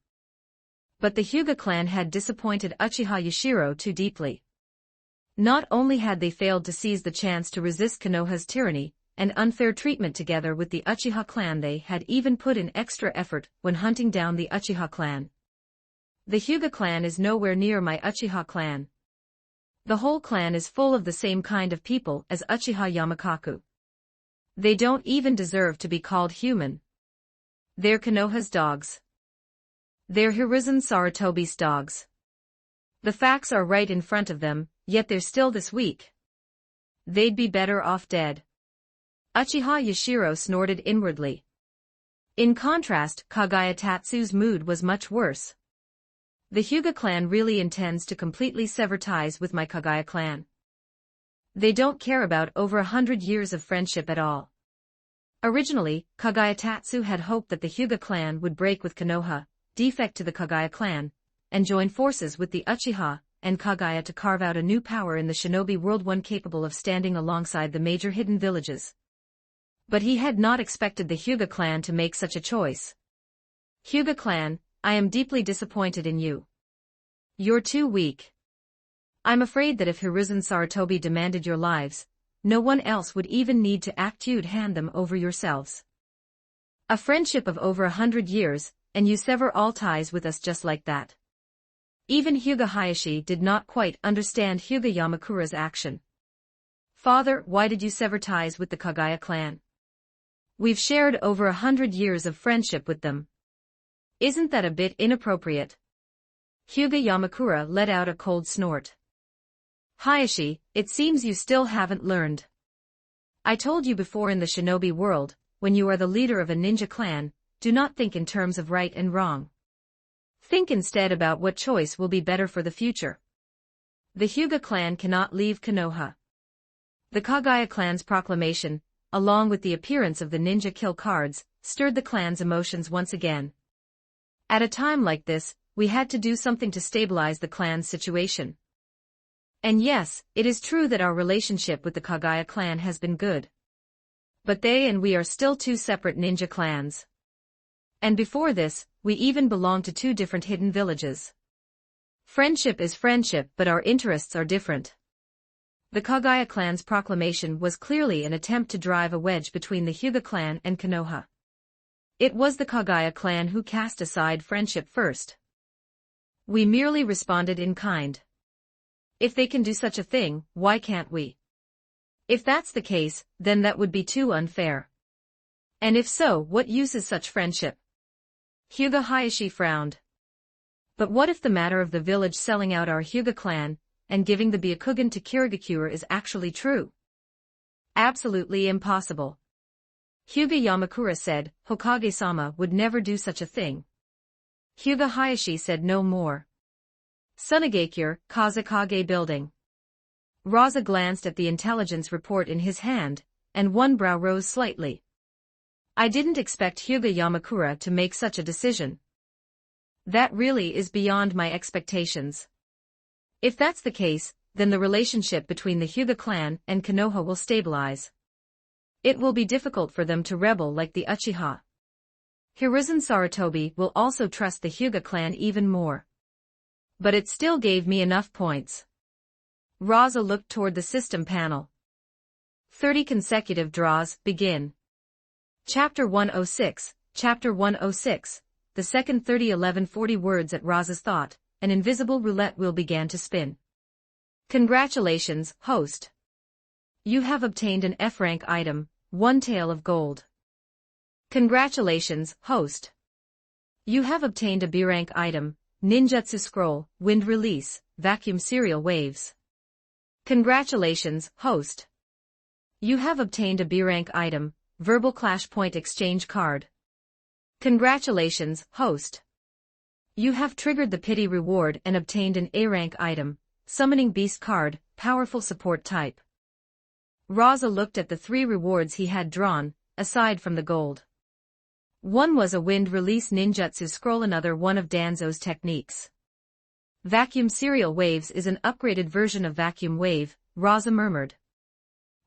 But the Hyuga clan had disappointed Uchiha Yashiro too deeply. Not only had they failed to seize the chance to resist Konoha's tyranny and unfair treatment together with the Uchiha clan, they had even put in extra effort when hunting down the Uchiha clan. The Hyuga clan is nowhere near my Uchiha clan. The whole clan is full of the same kind of people as Uchiha Yamakaku. They don't even deserve to be called human. They're Konoha's dogs. They're Hiruzen Sarutobi's dogs. The facts are right in front of them, yet they're still this weak. They'd be better off dead. Uchiha Yashiro snorted inwardly. In contrast, Kagaya Tatsu's mood was much worse. The Hyuga clan really intends to completely sever ties with my Kagaya clan. They don't care about over 100 years of friendship at all. Originally, Kagaya Tatsu had hoped that the Hyuga clan would break with Konoha, defect to the Kagaya clan, and join forces with the Uchiha and Kagaya to carve out a new power in the shinobi world, one capable of standing alongside the major hidden villages. But he had not expected the Hyuga clan to make such a choice. Hyuga clan, I am deeply disappointed in you. You're too weak. I'm afraid that if Hiruzen Sarutobi demanded your lives, no one else would even need to act. You'd hand them over yourselves. A friendship of over 100 years, and you sever all ties with us just like that. Even Hyuga Hayashi did not quite understand Hyuga Yamakura's action. Father, why did you sever ties with the Kagaya clan? We've shared over 100 years of friendship with them. Isn't that a bit inappropriate? Hyuga Yamakura let out a cold snort. Hayashi, it seems you still haven't learned. I told you before, in the shinobi world, when you are the leader of a ninja clan, do not think in terms of right and wrong. Think instead about what choice will be better for the future. The Hyuga clan cannot leave Konoha. The Kagaya clan's proclamation, along with the appearance of the ninja kill cards, stirred the clan's emotions once again. At a time like this, we had to do something to stabilize the clan's situation. And yes, it is true that our relationship with the Kagaya clan has been good. But they and we are still two separate ninja clans. And before this, we even belonged to two different hidden villages. Friendship is friendship, but our interests are different. The Kagaya clan's proclamation was clearly an attempt to drive a wedge between the Hyuga clan and Konoha. It was the Kagaya clan who cast aside friendship first. We merely responded in kind. If they can do such a thing, why can't we? If that's the case, then that would be too unfair. And if so, what use is such friendship? Hyuga Hayashi frowned. But what if the matter of the village selling out our Hyuga clan, and giving the Byakugan to Kirigakure is actually true? Absolutely impossible. Hyuga Yamakura said, Hokage-sama would never do such a thing. Hyuga Hayashi said no more. Sunagakure, Kazekage Building. Rasa glanced at the intelligence report in his hand, and one brow rose slightly. I didn't expect Hyuga Yamakura to make such a decision. That really is beyond my expectations. If that's the case, then the relationship between the Hyuga clan and Konoha will stabilize. It will be difficult for them to rebel like the Uchiha. Hiruzen Sarutobi will also trust the Hyuga clan even more. But it still gave me enough points. Rasa looked toward the system panel. 30 consecutive draws, begin. Chapter 106, Chapter 106, the second 30-11-40 words at Rasa's thought, an invisible roulette wheel began to spin. Congratulations, host. You have obtained an F-rank item, 1 tael of gold. Congratulations, host. You have obtained a B-rank item, Ninjutsu Scroll, Wind Release, Vacuum Serial Waves. Congratulations, host. You have obtained a B-rank item, Verbal Clash Point Exchange Card. Congratulations, host. You have triggered the pity reward and obtained an A-rank item, Summoning Beast Card, Powerful Support Type. Rasa looked at the 3 rewards he had drawn, aside from the gold. One was a Wind Release Ninjutsu Scroll, another one of Danzo's techniques. Vacuum Serial Waves is an upgraded version of Vacuum Wave, Rasa murmured.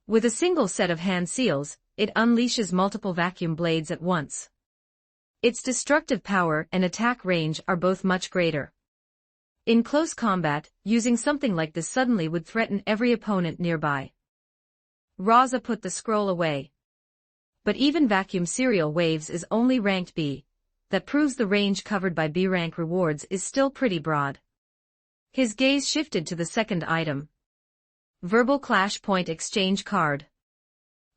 With a single set of hand seals, it unleashes multiple vacuum blades at once. Its destructive power and attack range are both much greater. In close combat, using something like this suddenly would threaten every opponent nearby. Rasa put the scroll away. But even Vacuum Serial Waves is only ranked B. That proves the range covered by B-rank rewards is still pretty broad. His gaze shifted to the second item. Verbal Clash Point Exchange Card.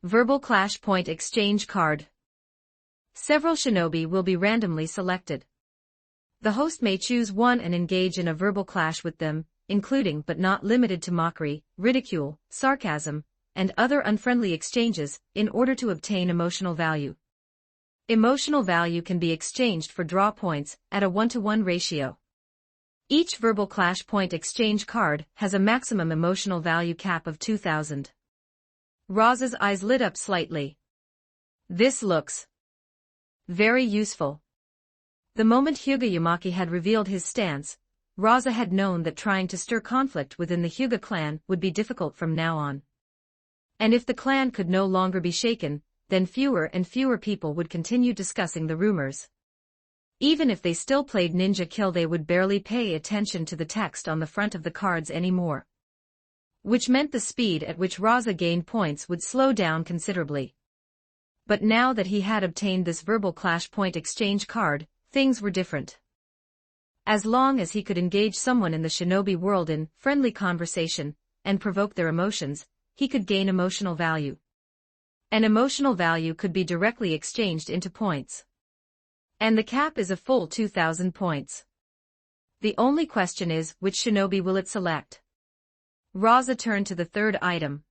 Verbal Clash Point Exchange Card. Several shinobi will be randomly selected. The host may choose one and engage in a verbal clash with them, including but not limited to mockery, ridicule, sarcasm, and other unfriendly exchanges, in order to obtain emotional value. Emotional value can be exchanged for draw points at a 1-to-1 ratio. Each verbal clash point exchange card has a maximum emotional value cap of 2,000. Rasa's eyes lit up slightly. This looks very useful. The moment Hyuga Yamaki had revealed his stance, Rasa had known that trying to stir conflict within the Hyuga clan would be difficult from now on. And if the clan could no longer be shaken, then fewer and fewer people would continue discussing the rumors. Even if they still played Ninja Kill, they would barely pay attention to the text on the front of the cards anymore. Which meant the speed at which Rasa gained points would slow down considerably. But now that he had obtained this verbal clash point exchange card, things were different. As long as he could engage someone in the shinobi world in friendly conversation, and provoke their emotions, he could gain emotional value. And emotional value could be directly exchanged into points. And the cap is a full 2,000 points. The only question is, which shinobi will it select? Rasa turned to the third item.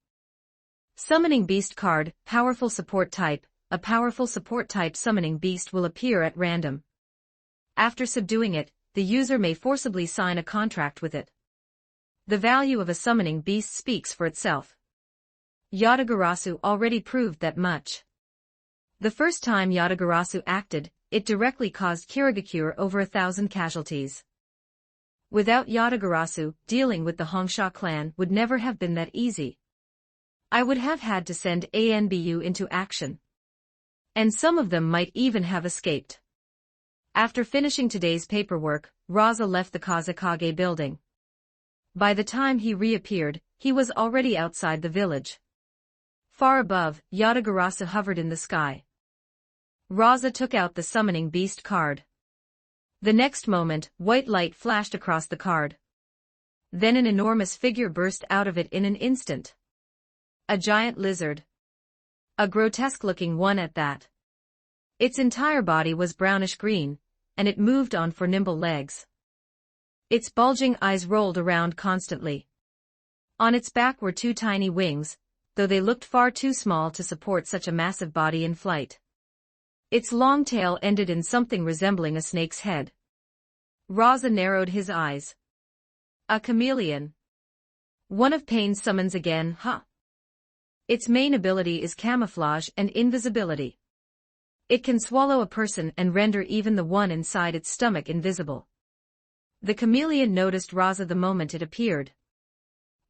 Summoning Beast card, powerful support type. A powerful support type summoning beast will appear at random. After subduing it, the user may forcibly sign a contract with it. The value of a summoning beast speaks for itself. Yatagarasu already proved that much. The first time Yatagarasu acted, it directly caused Kirigakure over 1,000 casualties. Without Yatagarasu, dealing with the Hongsha clan would never have been that easy. I would have had to send Anbu into action. And some of them might even have escaped. After finishing today's paperwork, Rasa left the Kazekage building. By the time he reappeared, he was already outside the village. Far above, Yatagarasu hovered in the sky. Rasa took out the summoning beast card. The next moment, white light flashed across the card. Then an enormous figure burst out of it in an instant. A giant lizard. A grotesque-looking one at that. Its entire body was brownish-green, and it moved on four nimble legs. Its bulging eyes rolled around constantly. On its back were two tiny wings, though they looked far too small to support such a massive body in flight. Its long tail ended in something resembling a snake's head. Rasa narrowed his eyes. A chameleon. One of Pain's summons again, huh? Its main ability is camouflage and invisibility. It can swallow a person and render even the one inside its stomach invisible. The chameleon noticed Rasa the moment it appeared.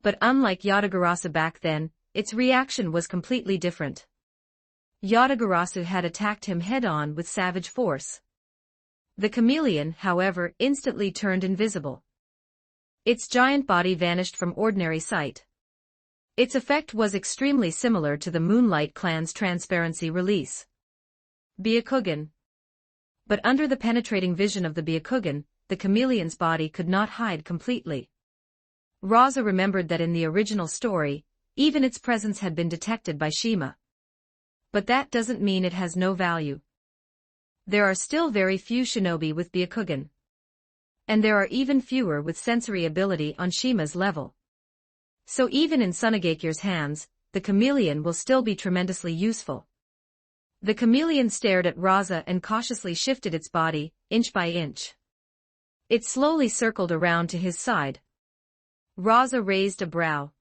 But unlike Yatagarasu back then, its reaction was completely different. Yatagarasu had attacked him head-on with savage force. The chameleon, however, instantly turned invisible. Its giant body vanished from ordinary sight. Its effect was extremely similar to the Moonlight Clan's transparency release. Byakugan. But under the penetrating vision of the Byakugan, the chameleon's body could not hide completely. Rasa remembered that in the original story, even its presence had been detected by Shima. But that doesn't mean it has no value. There are still very few shinobi with Byakugan. And there are even fewer with sensory ability on Shima's level. So even in Sunagekyure's hands, the chameleon will still be tremendously useful. The chameleon stared at Rasa and cautiously shifted its body, inch by inch. It slowly circled around to his side. Rasa raised a brow.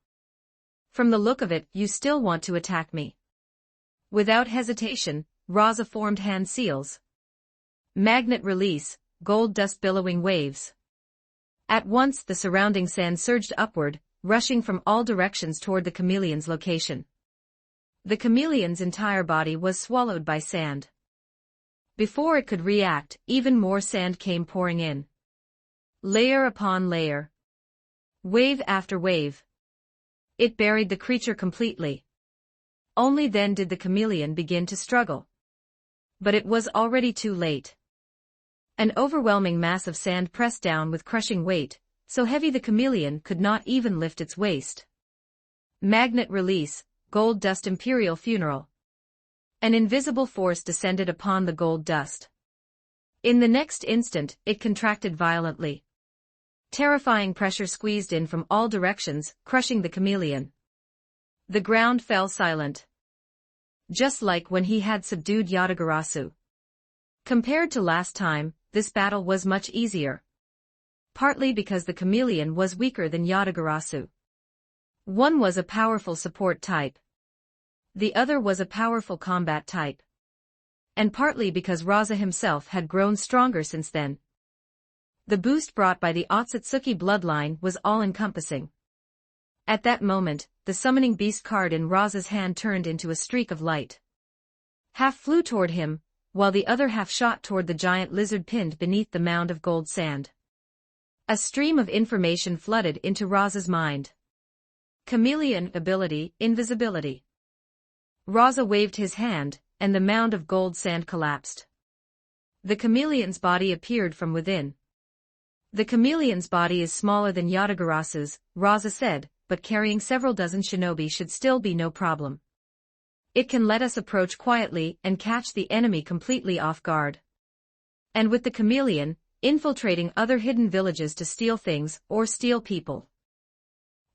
From the look of it, you still want to attack me. Without hesitation, Rasa formed hand seals. Magnet release, gold dust billowing waves. At once the surrounding sand surged upward, rushing from all directions toward the chameleon's location. The chameleon's entire body was swallowed by sand. Before it could react, even more sand came pouring in. Layer upon layer. Wave after wave. It buried the creature completely. Only then did the chameleon begin to struggle. But it was already too late. An overwhelming mass of sand pressed down with crushing weight, so heavy the chameleon could not even lift its waist. Magnet release, gold dust imperial funeral. An invisible force descended upon the gold dust. In the next instant, it contracted violently. Terrifying pressure squeezed in from all directions, crushing the chameleon. The ground fell silent. Just like when he had subdued Yatagarasu. Compared to last time, this battle was much easier. Partly because the chameleon was weaker than Yatagarasu. One was a powerful support type. The other was a powerful combat type. And partly because Rasa himself had grown stronger since then. The boost brought by the Otsutsuki bloodline was all-encompassing. At that moment, the summoning beast card in Rasa's hand turned into a streak of light. Half flew toward him, while the other half shot toward the giant lizard pinned beneath the mound of gold sand. A stream of information flooded into Rasa's mind. Chameleon ability, invisibility. Rasa waved his hand, and the mound of gold sand collapsed. The chameleon's body appeared from within. The chameleon's body is smaller than Yatagarasa's, Rasa said, but carrying several dozen shinobi should still be no problem. It can let us approach quietly and catch the enemy completely off guard. And with the chameleon, infiltrating other hidden villages to steal things or steal people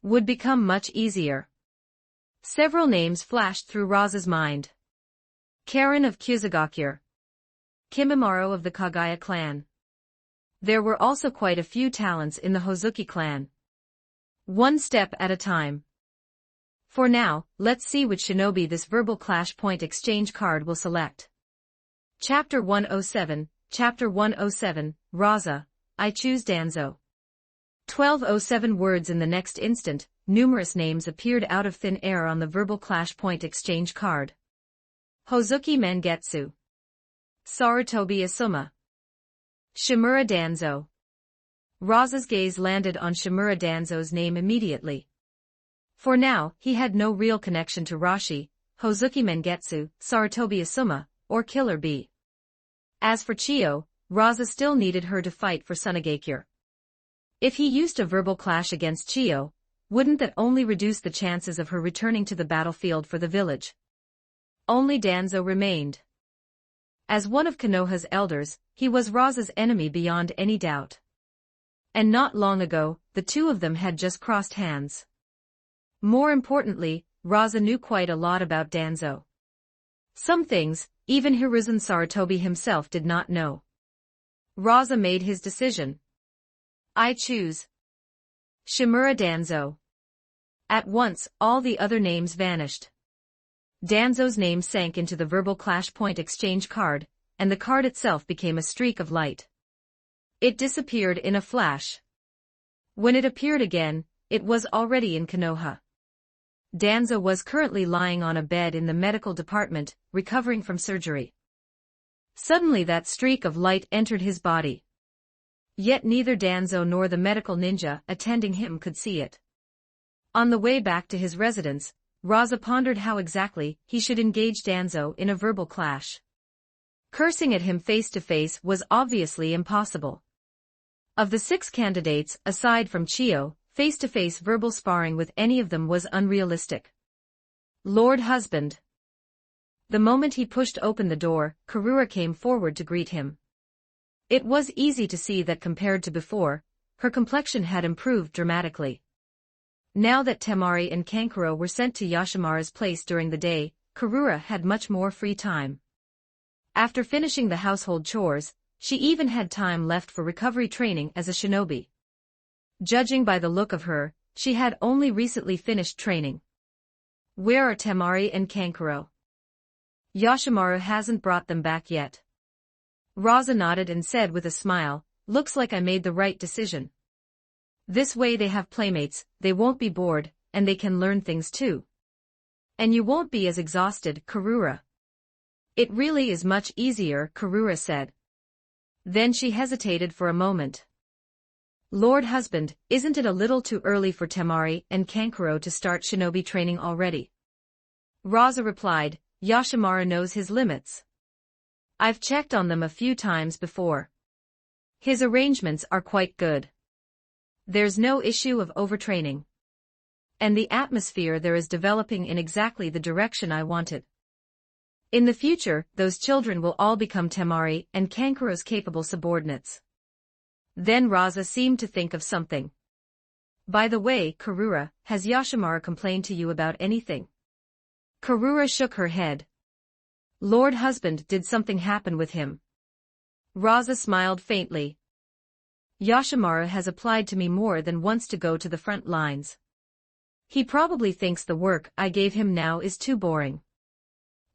would become much easier. Several names flashed through Rasa's mind. Karen of Kyuzugakure. Kimimaro of the Kagaya clan. There were also quite a few talents in the Hozuki clan. One step at a time. For now, let's see which shinobi this verbal clash point exchange card will select. Chapter 107, Chapter 107, Rasa, I choose Danzo. 1207 words in the next instant, numerous names appeared out of thin air on the verbal clash point exchange card. Hozuki Mangetsu. Sarutobi Asuma. Shimura Danzo. Rasa's gaze landed on Shimura Danzo's name immediately. For now, he had no real connection to Rashi, Hozuki Mangetsu, Sarutobi Asuma, or Killer Bee. As for Chiyo, Rasa still needed her to fight for Sunagakure. If he used a verbal clash against Chiyo, wouldn't that only reduce the chances of her returning to the battlefield for the village? Only Danzo remained. As one of Konoha's elders, he was Rasa's enemy beyond any doubt. And not long ago, the two of them had just crossed hands. More importantly, Rasa knew quite a lot about Danzo. Some things, even Hiruzen Sarutobi himself did not know. Rasa made his decision. I choose Shimura Danzo. At once, all the other names vanished. Danzo's name sank into the verbal clash point exchange card, and the card itself became a streak of light. It disappeared in a flash. When it appeared again, it was already in Konoha. Danzo was currently lying on a bed in the medical department, recovering from surgery. Suddenly that streak of light entered his body. Yet neither Danzo nor the medical ninja attending him could see it. On the way back to his residence, Rasa pondered how exactly he should engage Danzo in a verbal clash. Cursing at him face to face was obviously impossible. Of the 6 candidates, aside from Chiyo, face-to-face verbal sparring with any of them was unrealistic. Lord Husband. The moment he pushed open the door, Karura came forward to greet him. It was easy to see that compared to before, her complexion had improved dramatically. Now that Temari and Kankuro were sent to Yashimara's place during the day, Karura had much more free time. After finishing the household chores, she even had time left for recovery training as a shinobi. Judging by the look of her, she had only recently finished training. Where are Temari and Kankuro? Yashimaru hasn't brought them back yet. Rasa nodded and said with a smile, looks like I made the right decision. This way they have playmates, they won't be bored, and they can learn things too. And you won't be as exhausted, Karura. It really is much easier, Karura said. Then she hesitated for a moment. Lord Husband, isn't it a little too early for Temari and Kankuro to start shinobi training already? Rasa replied, Yashimaru knows his limits. I've checked on them a few times before. His arrangements are quite good. There's no issue of overtraining. And the atmosphere there is developing in exactly the direction I wanted. In the future, those children will all become Temari and Kankuro's capable subordinates. Then Rasa seemed to think of something. By the way, Karura, has Yashimaru complained to you about anything? Karura shook her head. Lord Husband, did something happen with him? Rasa smiled faintly. Yashimaru has applied to me more than once to go to the front lines. He probably thinks the work I gave him now is too boring.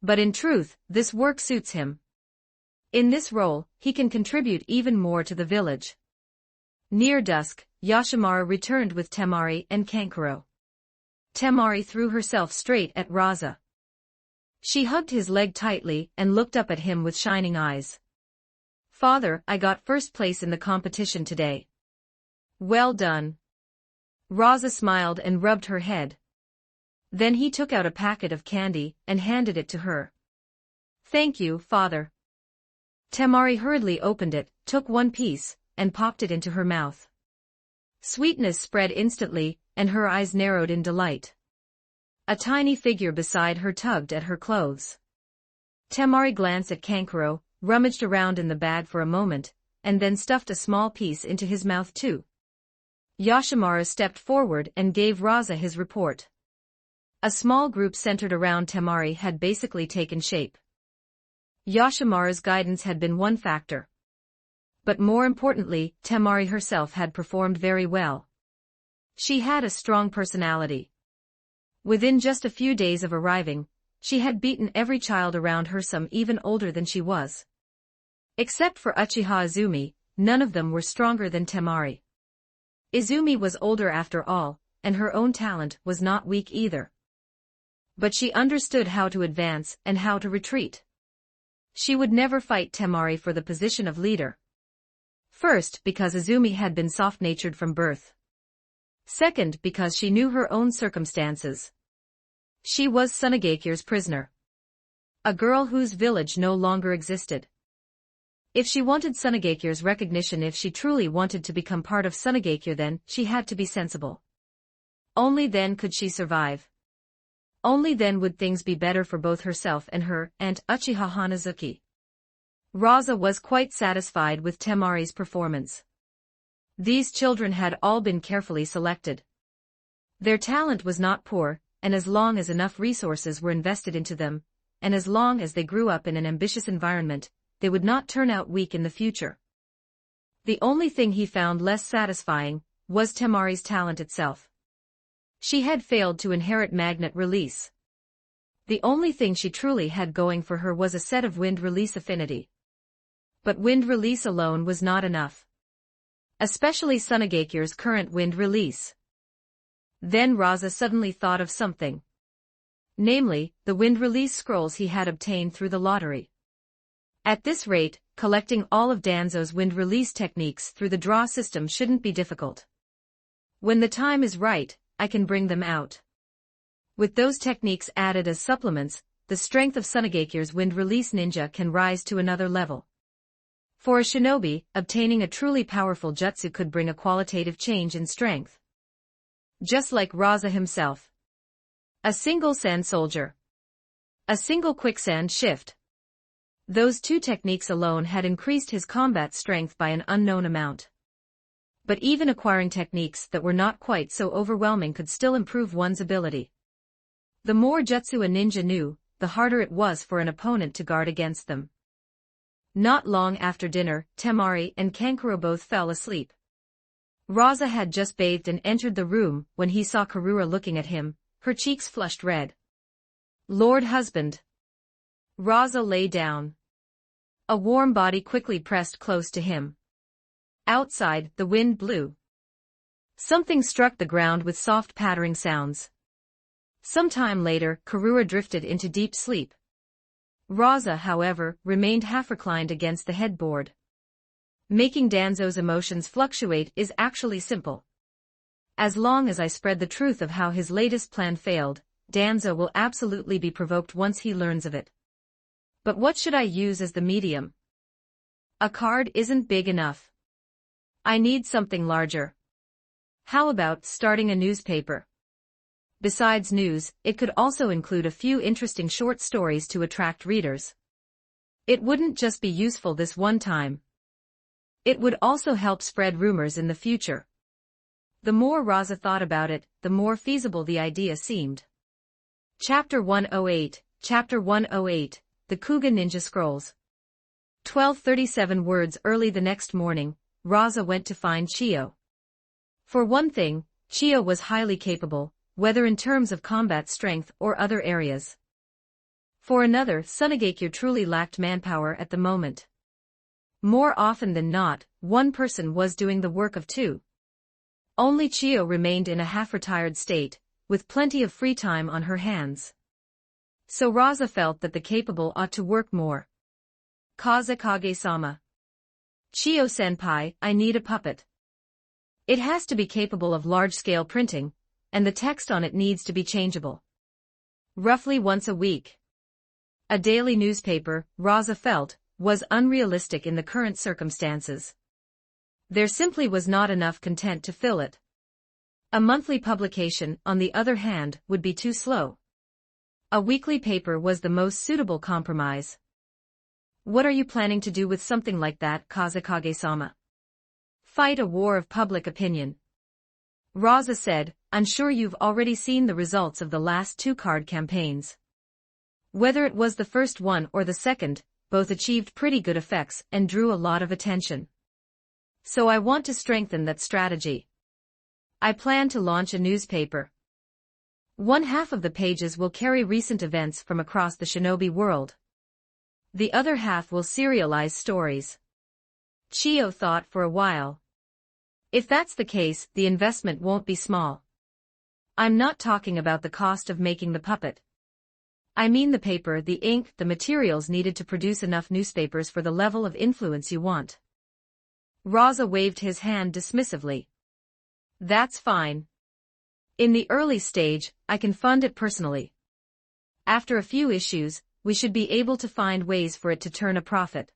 But in truth, this work suits him. In this role, he can contribute even more to the village. Near dusk, Yashimaru returned with Temari and Kankuro. Temari threw herself straight at Rasa. She hugged his leg tightly and looked up at him with shining eyes. "Father, I got first place in the competition today." "Well done." Rasa smiled and rubbed her head. Then he took out a packet of candy and handed it to her. "Thank you, father." Temari hurriedly opened it, took one piece, and popped it into her mouth. Sweetness spread instantly, and her eyes narrowed in delight. A tiny figure beside her tugged at her clothes. Temari glanced at Kankuro, rummaged around in the bag for a moment, and then stuffed a small piece into his mouth too. Yoshimaru stepped forward and gave Rasa his report. A small group centered around Temari had basically taken shape. Yoshimaru's guidance had been one factor. But more importantly, Temari herself had performed very well. She had a strong personality. Within just a few days of arriving, she had beaten every child around her, some even older than she was. Except for Uchiha Izumi, none of them were stronger than Temari. Izumi was older after all, and her own talent was not weak either. But she understood how to advance and how to retreat. She would never fight Temari for the position of leader. First, because Izumi had been soft-natured from birth. Second, because she knew her own circumstances. She was Sunagakyo's prisoner. A girl whose village no longer existed. If she wanted Sunagakyo's recognition, if she truly wanted to become part of Sunagakyo, then she had to be sensible. Only then could she survive. Only then would things be better for both herself and her aunt Uchiha Hanazuki. Rasa was quite satisfied with Temari's performance. These children had all been carefully selected. Their talent was not poor, and as long as enough resources were invested into them, and as long as they grew up in an ambitious environment, they would not turn out weak in the future. The only thing he found less satisfying was Temari's talent itself. She had failed to inherit magnet release. The only thing she truly had going for her was a set of wind release affinity. But wind release alone was not enough. Especially Sunagakyo's current wind release. Then Rasa suddenly thought of something. Namely, the wind release scrolls he had obtained through the lottery. At this rate, collecting all of Danzo's wind release techniques through the draw system shouldn't be difficult. When the time is right, I can bring them out. With those techniques added as supplements, the strength of Sunagakyo's wind release ninja can rise to another level. For a shinobi, obtaining a truly powerful jutsu could bring a qualitative change in strength. Just like Rasa himself. A single sand soldier. A single quicksand shift. Those two techniques alone had increased his combat strength by an unknown amount. But even acquiring techniques that were not quite so overwhelming could still improve one's ability. The more jutsu a ninja knew, the harder it was for an opponent to guard against them. Not long after dinner, Temari and Kankuro both fell asleep. Rasa had just bathed and entered the room when he saw Karura looking at him, her cheeks flushed red. "Lord husband." Rasa lay down. A warm body quickly pressed close to him. Outside, the wind blew. Something struck the ground with soft pattering sounds. Some time later, Karura drifted into deep sleep. Rasa, however, remained half-reclined against the headboard. Making Danzo's emotions fluctuate is actually simple. As long as I spread the truth of how his latest plan failed, Danzo will absolutely be provoked once he learns of it. But what should I use as the medium? A card isn't big enough. I need something larger. How about starting a newspaper? Besides news, it could also include a few interesting short stories to attract readers. It wouldn't just be useful this one time. It would also help spread rumors in the future. The more Rasa thought about it, the more feasible the idea seemed. Chapter 108, Chapter 108, The Kuga Ninja Scrolls. 12:37 words early the next morning, Rasa went to find Chiyo. For one thing, Chiyo was highly capable, whether in terms of combat strength or other areas. For another, Sunagakyo truly lacked manpower at the moment. More often than not, one person was doing the work of two. Only Chiyo remained in a half-retired state, with plenty of free time on her hands. So Rasa felt that the capable ought to work more. Kazekage-sama. Chiyo-senpai, I need a puppet. It has to be capable of large-scale printing, and the text on it needs to be changeable. Roughly once a week. A daily newspaper, Rasa felt, was unrealistic in the current circumstances. There simply was not enough content to fill it. A monthly publication, on the other hand, would be too slow. A weekly paper was the most suitable compromise. What are you planning to do with something like that, Kazekage-sama? Fight a war of public opinion. Rasa said, I'm sure you've already seen the results of the last 2 card campaigns. Whether it was the first one or the second, both achieved pretty good effects and drew a lot of attention. So I want to strengthen that strategy. I plan to launch a newspaper. One half of the pages will carry recent events from across the shinobi world. The other half will serialize stories. Chiyo thought for a while. If that's the case, the investment won't be small. I'm not talking about the cost of making the puppet. I mean the paper, the ink, the materials needed to produce enough newspapers for the level of influence you want. Rasa waved his hand dismissively. That's fine. In the early stage, I can fund it personally. After a few issues, we should be able to find ways for it to turn a profit.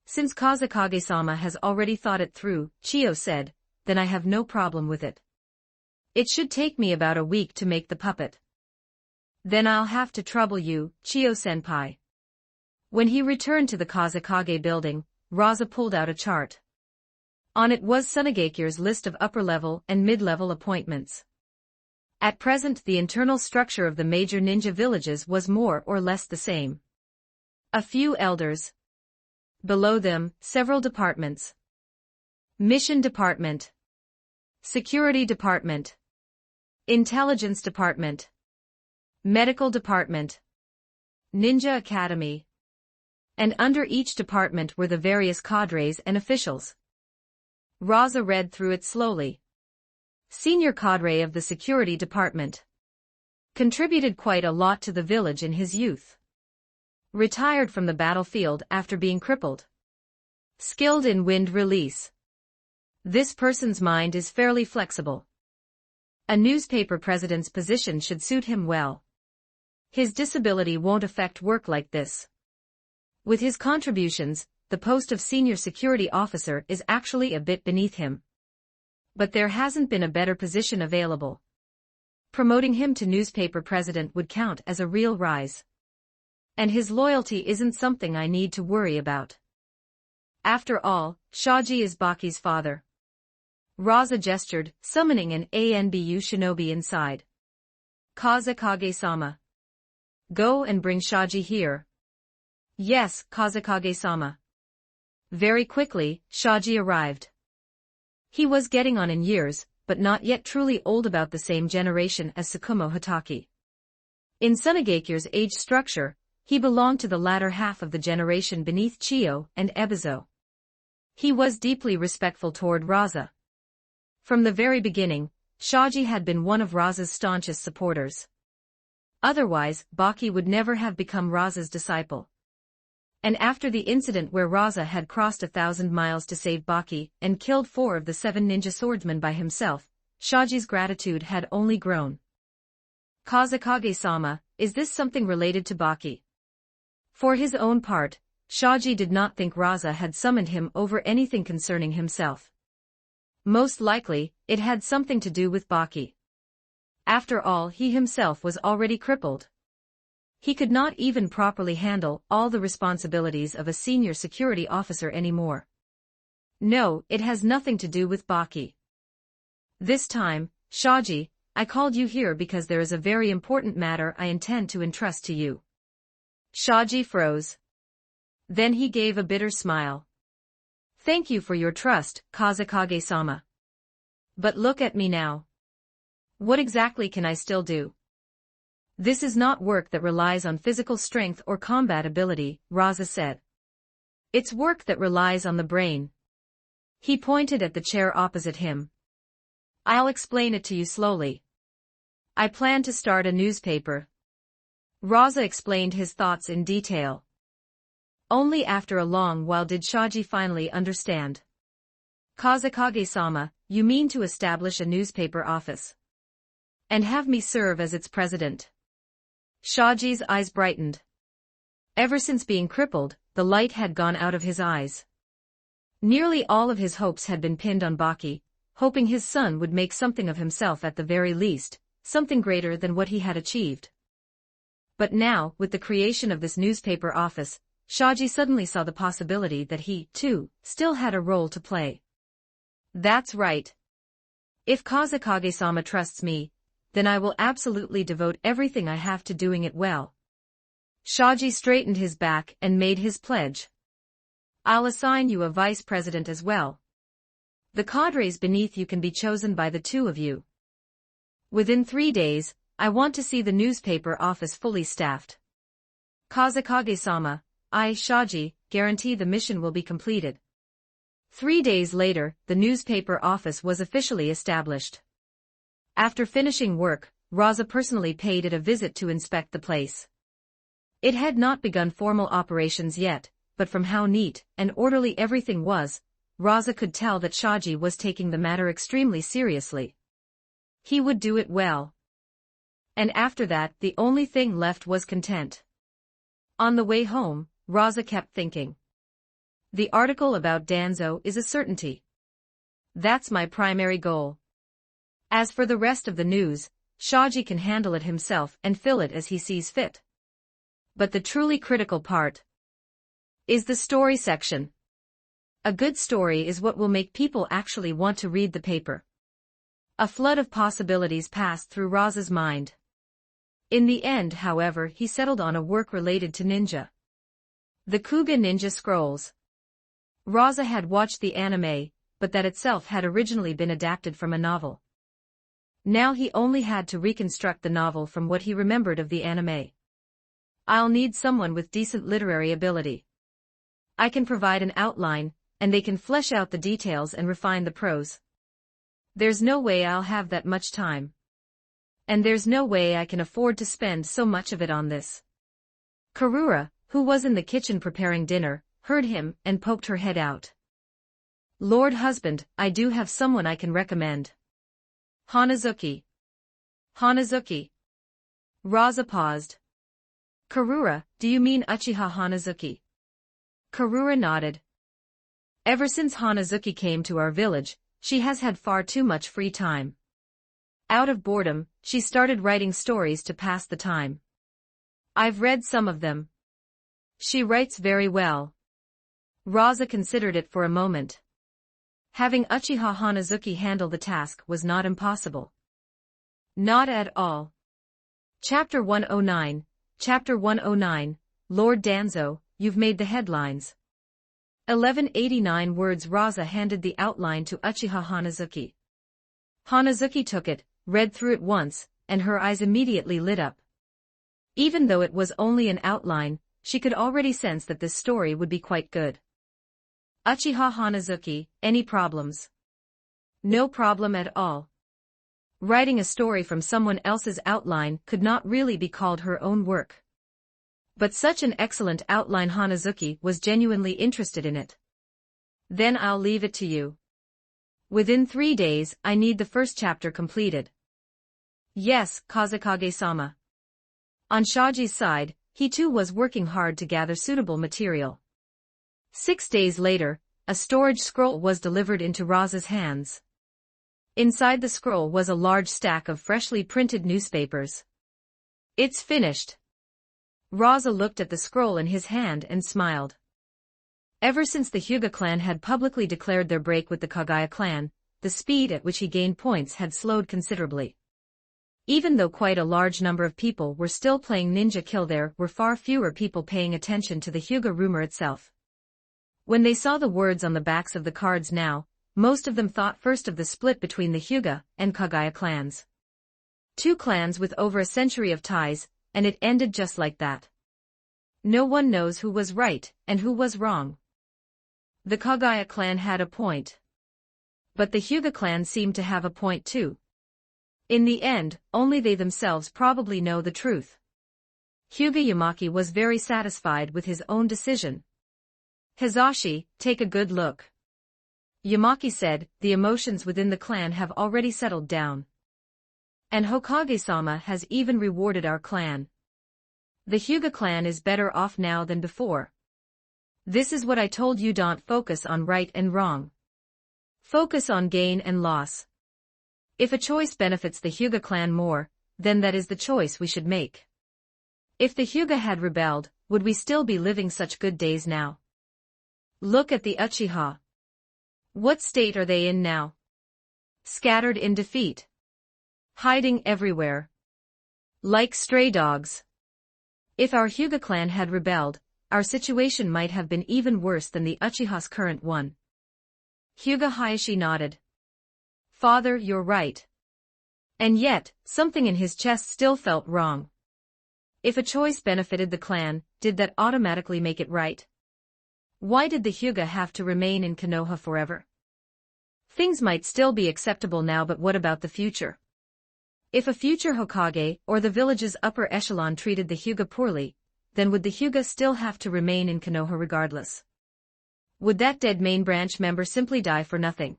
Since Kazekage-sama has already thought it through, Chiyo said, then I have no problem with it. It should take me about a week to make the puppet. Then I'll have to trouble you, Chiyo-senpai. When he returned to the Kazekage building, Rasa pulled out a chart. On it was Sunagakir's list of upper-level and mid-level appointments. At present, the internal structure of the major ninja villages was more or less the same. A few elders. Below them, several departments. Mission Department. Security Department. Intelligence Department. Medical Department. Ninja Academy. And under each department were the various cadres and officials. Rasa read through it slowly. Senior cadre of the Security Department. Contributed quite a lot to the village in his youth. Retired from the battlefield after being crippled. Skilled in wind release. This person's mind is fairly flexible. A newspaper president's position should suit him well. His disability won't affect work like this. With his contributions, the post of senior security officer is actually a bit beneath him. But there hasn't been a better position available. Promoting him to newspaper president would count as a real rise. And his loyalty isn't something I need to worry about. After all, Shaji is Baki's father. Rasa gestured, summoning an ANBU shinobi inside. Kazekage-sama. Go and bring Shaji here. Yes, Kazekage-sama. Very quickly, Shaji arrived. He was getting on in years, but not yet truly old, about the same generation as Tsukumo Hitaki. In Sunagakir's age structure, he belonged to the latter half of the generation beneath Chiyo and Ebizo. He was deeply respectful toward Rasa. From the very beginning, Shaji had been one of Rasa's staunchest supporters. Otherwise, Baki would never have become Rasa's disciple. And after the incident where Rasa had crossed 1,000 miles to save Baki and killed 4 of the 7 ninja swordsmen by himself, Shaji's gratitude had only grown. Kazekage-sama, is this something related to Baki? For his own part, Shaji did not think Rasa had summoned him over anything concerning himself. Most likely, it had something to do with Baki. After all, he himself was already crippled. He could not even properly handle all the responsibilities of a senior security officer anymore. No, it has nothing to do with Baki. This time, Shaji, I called you here because there is a very important matter I intend to entrust to you. Shaji froze. Then he gave a bitter smile. Thank you for your trust, Kazekage-sama. But look at me now. What exactly can I still do? This is not work that relies on physical strength or combat ability, Rasa said. It's work that relies on the brain. He pointed at the chair opposite him. I'll explain it to you slowly. I plan to start a newspaper. Rasa explained his thoughts in detail. Only after a long while did Shaji finally understand. Kazekage-sama, you mean to establish a newspaper office? And have me serve as its president? Shaji's eyes brightened. Ever since being crippled, the light had gone out of his eyes. Nearly all of his hopes had been pinned on Baki, hoping his son would make something of himself at the very least, something greater than what he had achieved. But now, with the creation of this newspaper office, Shaji suddenly saw the possibility that he, too, still had a role to play. That's right. If Kazekage-sama trusts me, then I will absolutely devote everything I have to doing it well. Shaji straightened his back and made his pledge. I'll assign you a vice president as well. The cadres beneath you can be chosen by the two of you. Within 3 days, I want to see the newspaper office fully staffed. Kazekage-sama, I, Shaji, guarantee the mission will be completed. 3 days later, the newspaper office was officially established. After finishing work, Rasa personally paid it a visit to inspect the place. It had not begun formal operations yet, but from how neat and orderly everything was, Rasa could tell that Shaji was taking the matter extremely seriously. He would do it well. And after that, the only thing left was content. On the way home, Rasa kept thinking. The article about Danzo is a certainty. That's my primary goal. As for the rest of the news, Shaji can handle it himself and fill it as he sees fit. But the truly critical part is the story section. A good story is what will make people actually want to read the paper. A flood of possibilities passed through Rasa's mind. In the end, however, he settled on a work related to ninja. The Kuga Ninja Scrolls. Rasa had watched the anime, but that itself had originally been adapted from a novel. Now he only had to reconstruct the novel from what he remembered of the anime. I'll need someone with decent literary ability. I can provide an outline, and they can flesh out the details and refine the prose. There's no way I'll have that much time. And there's no way I can afford to spend so much of it on this. Karura, who was in the kitchen preparing dinner, heard him and poked her head out. Lord husband, I do have someone I can recommend. Hanazuki. Hanazuki. Rasa paused. Karura, do you mean Uchiha Hanazuki? Karura nodded. Ever since Hanazuki came to our village, she has had far too much free time. Out of boredom, she started writing stories to pass the time. I've read some of them. She writes very well. Rasa considered it for a moment. Having Uchiha Hanazuki handle the task was not impossible. Not at all. Chapter 109, Chapter 109, Lord Danzo, you've made the headlines. 1189 words. Rasa handed the outline to Uchiha Hanazuki. Hanazuki took it, read through it once, and her eyes immediately lit up. Even though it was only an outline, she could already sense that this story would be quite good. Uchiha Hanazuki, any problems? No problem at all. Writing a story from someone else's outline could not really be called her own work. But such an excellent outline, Hanazuki was genuinely interested in it. Then I'll leave it to you. Within 3 days, I need the first chapter completed. Yes, Kazekage-sama. On Shaji's side, he too was working hard to gather suitable material. 6 days later, a storage scroll was delivered into Rasa's hands. Inside the scroll was a large stack of freshly printed newspapers. It's finished. Rasa looked at the scroll in his hand and smiled. Ever since the Hyuga clan had publicly declared their break with the Kagaya clan, the speed at which he gained points had slowed considerably. Even though quite a large number of people were still playing Ninja Kill, there were far fewer people paying attention to the Hyuga rumor itself. When they saw the words on the backs of the cards now, most of them thought first of the split between the Hyuga and Kagaya clans. 2 clans with over a century of ties, and it ended just like that. No one knows who was right and who was wrong. The Kagaya clan had a point. But the Hyuga clan seemed to have a point too. In the end, only they themselves probably know the truth. Hyuga Yamaki was very satisfied with his own decision. Hizashi, take a good look. Yamaki said, the emotions within the clan have already settled down. And Hokage-sama has even rewarded our clan. The Hyuga clan is better off now than before. This is what I told you, don't focus on right and wrong. Focus on gain and loss. If a choice benefits the Hyuga clan more, then that is the choice we should make. If the Hyuga had rebelled, would we still be living such good days now? Look at the Uchiha. What state are they in now? Scattered in defeat. Hiding everywhere. Like stray dogs. If our Hyuga clan had rebelled, our situation might have been even worse than the Uchiha's current one. Hyuga Hayashi nodded. Father, you're right. And yet, something in his chest still felt wrong. If a choice benefited the clan, did that automatically make it right? Why did the Hyuga have to remain in Konoha forever? Things might still be acceptable now, but what about the future? If a future Hokage or the village's upper echelon treated the Hyuga poorly, then would the Hyuga still have to remain in Konoha regardless? Would that dead main branch member simply die for nothing?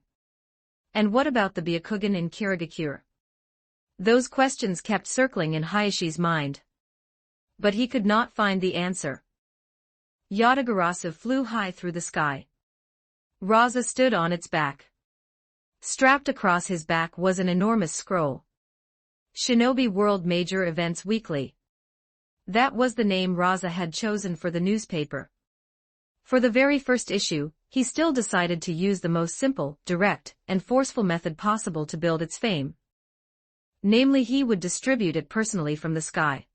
And what about the Byakugan in Kirigakure? Those questions kept circling in Hayashi's mind. But he could not find the answer. Yatagarasu flew high through the sky. Rasa stood on its back. Strapped across his back was an enormous scroll. Shinobi World Major Events Weekly. That was the name Rasa had chosen for the newspaper. For the very first issue, he still decided to use the most simple, direct, and forceful method possible to build its fame. Namely, he would distribute it personally from the sky.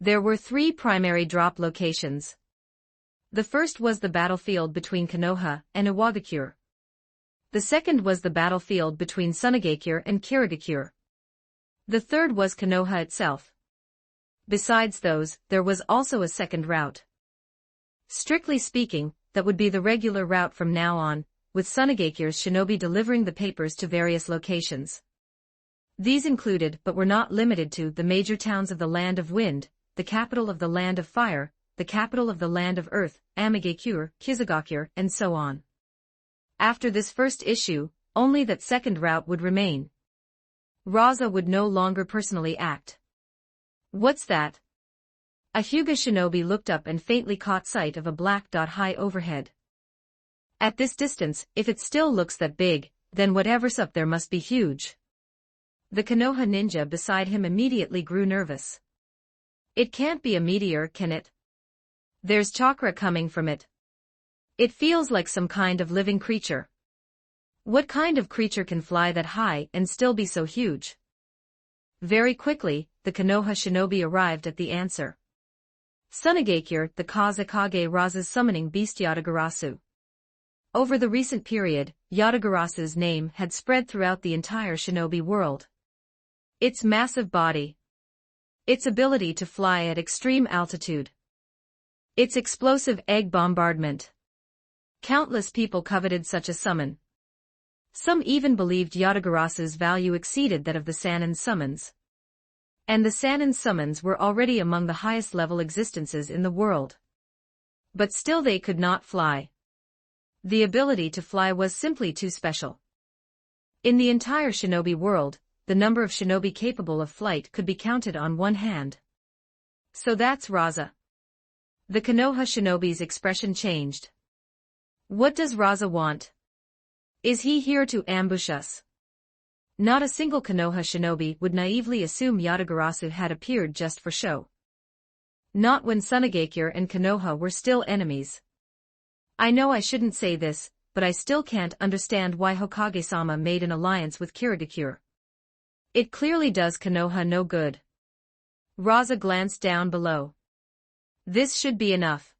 There were 3 primary drop locations. The first was the battlefield between Konoha and Iwagakure. The second was the battlefield between Sunagakure and Kirigakure. The third was Konoha itself. Besides those, there was also a second route. Strictly speaking, that would be the regular route from now on, with Sunagakure's shinobi delivering the papers to various locations. These included but were not limited to the major towns of the Land of Wind, the capital of the Land of Fire, the capital of the Land of Earth, Amigakure, Kizugakure, and so on. After this first issue, only that second route would remain. Rasa would no longer personally act. What's that? A Hyuga shinobi looked up and faintly caught sight of a black dot high overhead. At this distance, if it still looks that big, then whatever's up there must be huge. The Konoha ninja beside him immediately grew nervous. It can't be a meteor, can it? There's chakra coming from it. It feels like some kind of living creature. What kind of creature can fly that high and still be so huge? Very quickly, the Konoha shinobi arrived at the answer. Sunagakure, the Kazekage Rasa's summoning beast Yatagarasu. Over the recent period, Yatagarasu's name had spread throughout the entire shinobi world. Its massive body. Its ability to fly at extreme altitude. Its explosive egg bombardment. Countless people coveted such a summon. Some even believed Yatagarasu's value exceeded that of the Sannin summons. And the Sannin summons were already among the highest level existences in the world. But still they could not fly. The ability to fly was simply too special. In the entire shinobi world, the number of shinobi capable of flight could be counted on one hand. So that's Rasa. The Konoha shinobi's expression changed. What does Rasa want? Is he here to ambush us? Not a single Konoha shinobi would naively assume Yatagarasu had appeared just for show. Not when Sunagakure and Konoha were still enemies. I know I shouldn't say this, but I still can't understand why Hokage-sama made an alliance with Kirigakure. It clearly does Konoha no good. Rasa glanced down below. This should be enough.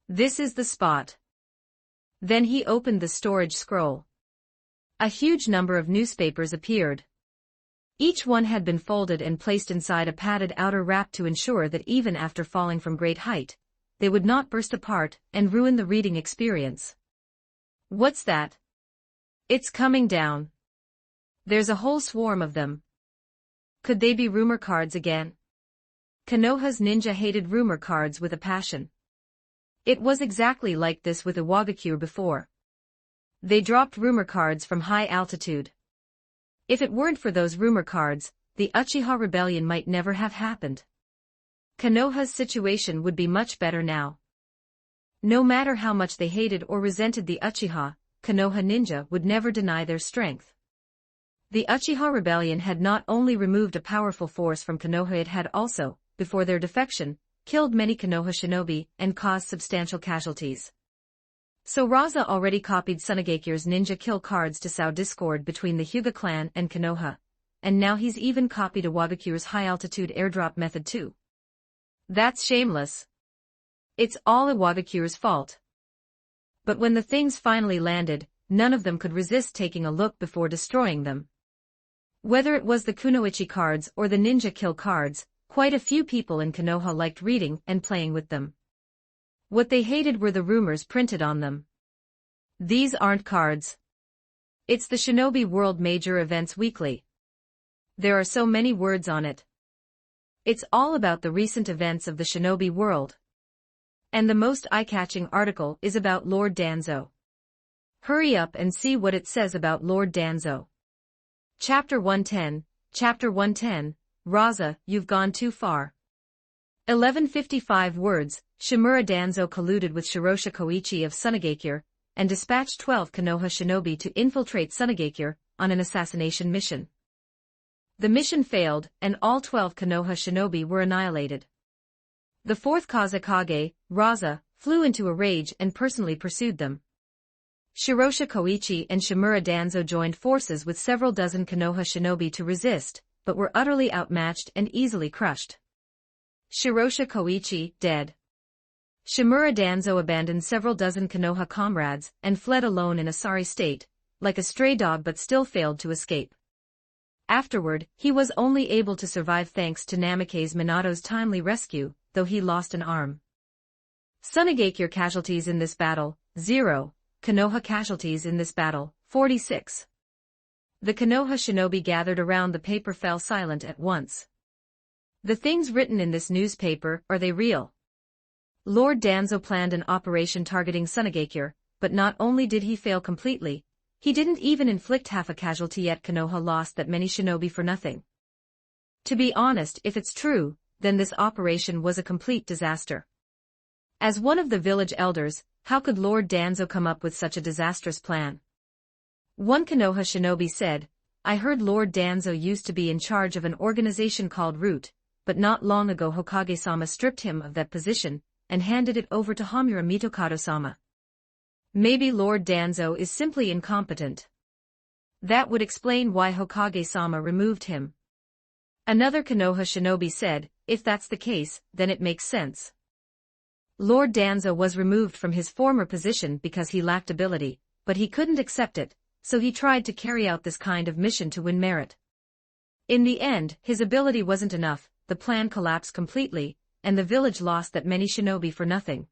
This is the spot. Then he opened the storage scroll. A huge number of newspapers appeared. Each one had been folded and placed inside a padded outer wrap to ensure that even after falling from great height, they would not burst apart and ruin the reading experience. What's that? It's coming down. There's a whole swarm of them. Could they be rumor cards again? Konoha's ninja hated rumor cards with a passion. It was exactly like this with Iwagakure before. They dropped rumor cards from high altitude. If it weren't for those rumor cards, the Uchiha rebellion might never have happened. Konoha's situation would be much better now. No matter how much they hated or resented the Uchiha, Konoha ninja would never deny their strength. The Uchiha rebellion had not only removed a powerful force from Konoha, it had also, before their defection, killed many Konoha shinobi and caused substantial casualties. So Rasa already copied Tsunagekyure's ninja kill cards to sow discord between the Hyuga clan and Konoha, and now he's even copied Iwagakure's high-altitude airdrop method too. That's shameless. It's all Iwagakure's fault. But when the things finally landed, none of them could resist taking a look before destroying them. Whether it was the Kunoichi cards or the ninja kill cards, quite a few people in Konoha liked reading and playing with them. What they hated were the rumors printed on them. These aren't cards. It's the Shinobi World Major Events Weekly. There are so many words on it. It's all about the recent events of the Shinobi world. And the most eye-catching article is about Lord Danzo. Hurry up and see what it says about Lord Danzo. Chapter 110, Rasa, you've gone too far. 1155 words, Shimura Danzo colluded with Shirosha Koichi of Tsunagekyure, and dispatched 12 Konoha shinobi to infiltrate Tsunagekyure, on an assassination mission. The mission failed, and all 12 Konoha shinobi were annihilated. The fourth Kazekage, Rasa, flew into a rage and personally pursued them. Shirosha Koichi and Shimura Danzo joined forces with several dozen Konoha shinobi to resist, but were utterly outmatched and easily crushed. Shirosha Koichi, dead. Shimura Danzo abandoned several dozen Konoha comrades and fled alone in a sorry state, like a stray dog, but still failed to escape. Afterward, he was only able to survive thanks to Namikaze Minato's timely rescue, though he lost an arm. Tsunagekyure casualties in this battle, 0. Konoha casualties in this battle, 46. The Konoha shinobi gathered around the paper fell silent at once. The things written in this newspaper, are they real? Lord Danzo planned an operation targeting Tsunagekyure, but not only did he fail completely, he didn't even inflict half a casualty, yet Konoha lost that many shinobi for nothing. To be honest, if it's true, then this operation was a complete disaster. As one of the village elders, how could Lord Danzo come up with such a disastrous plan? One Konoha shinobi said, I heard Lord Danzo used to be in charge of an organization called Root, but not long ago Hokage-sama stripped him of that position, and handed it over to Homura Mitokado-sama. Maybe Lord Danzo is simply incompetent. That would explain why Hokage-sama removed him. Another Konoha shinobi said, if that's the case, then it makes sense. Lord Danzo was removed from his former position because he lacked ability, but he couldn't accept it, so he tried to carry out this kind of mission to win merit. In the end, his ability wasn't enough, the plan collapsed completely, and the village lost that many shinobi for nothing.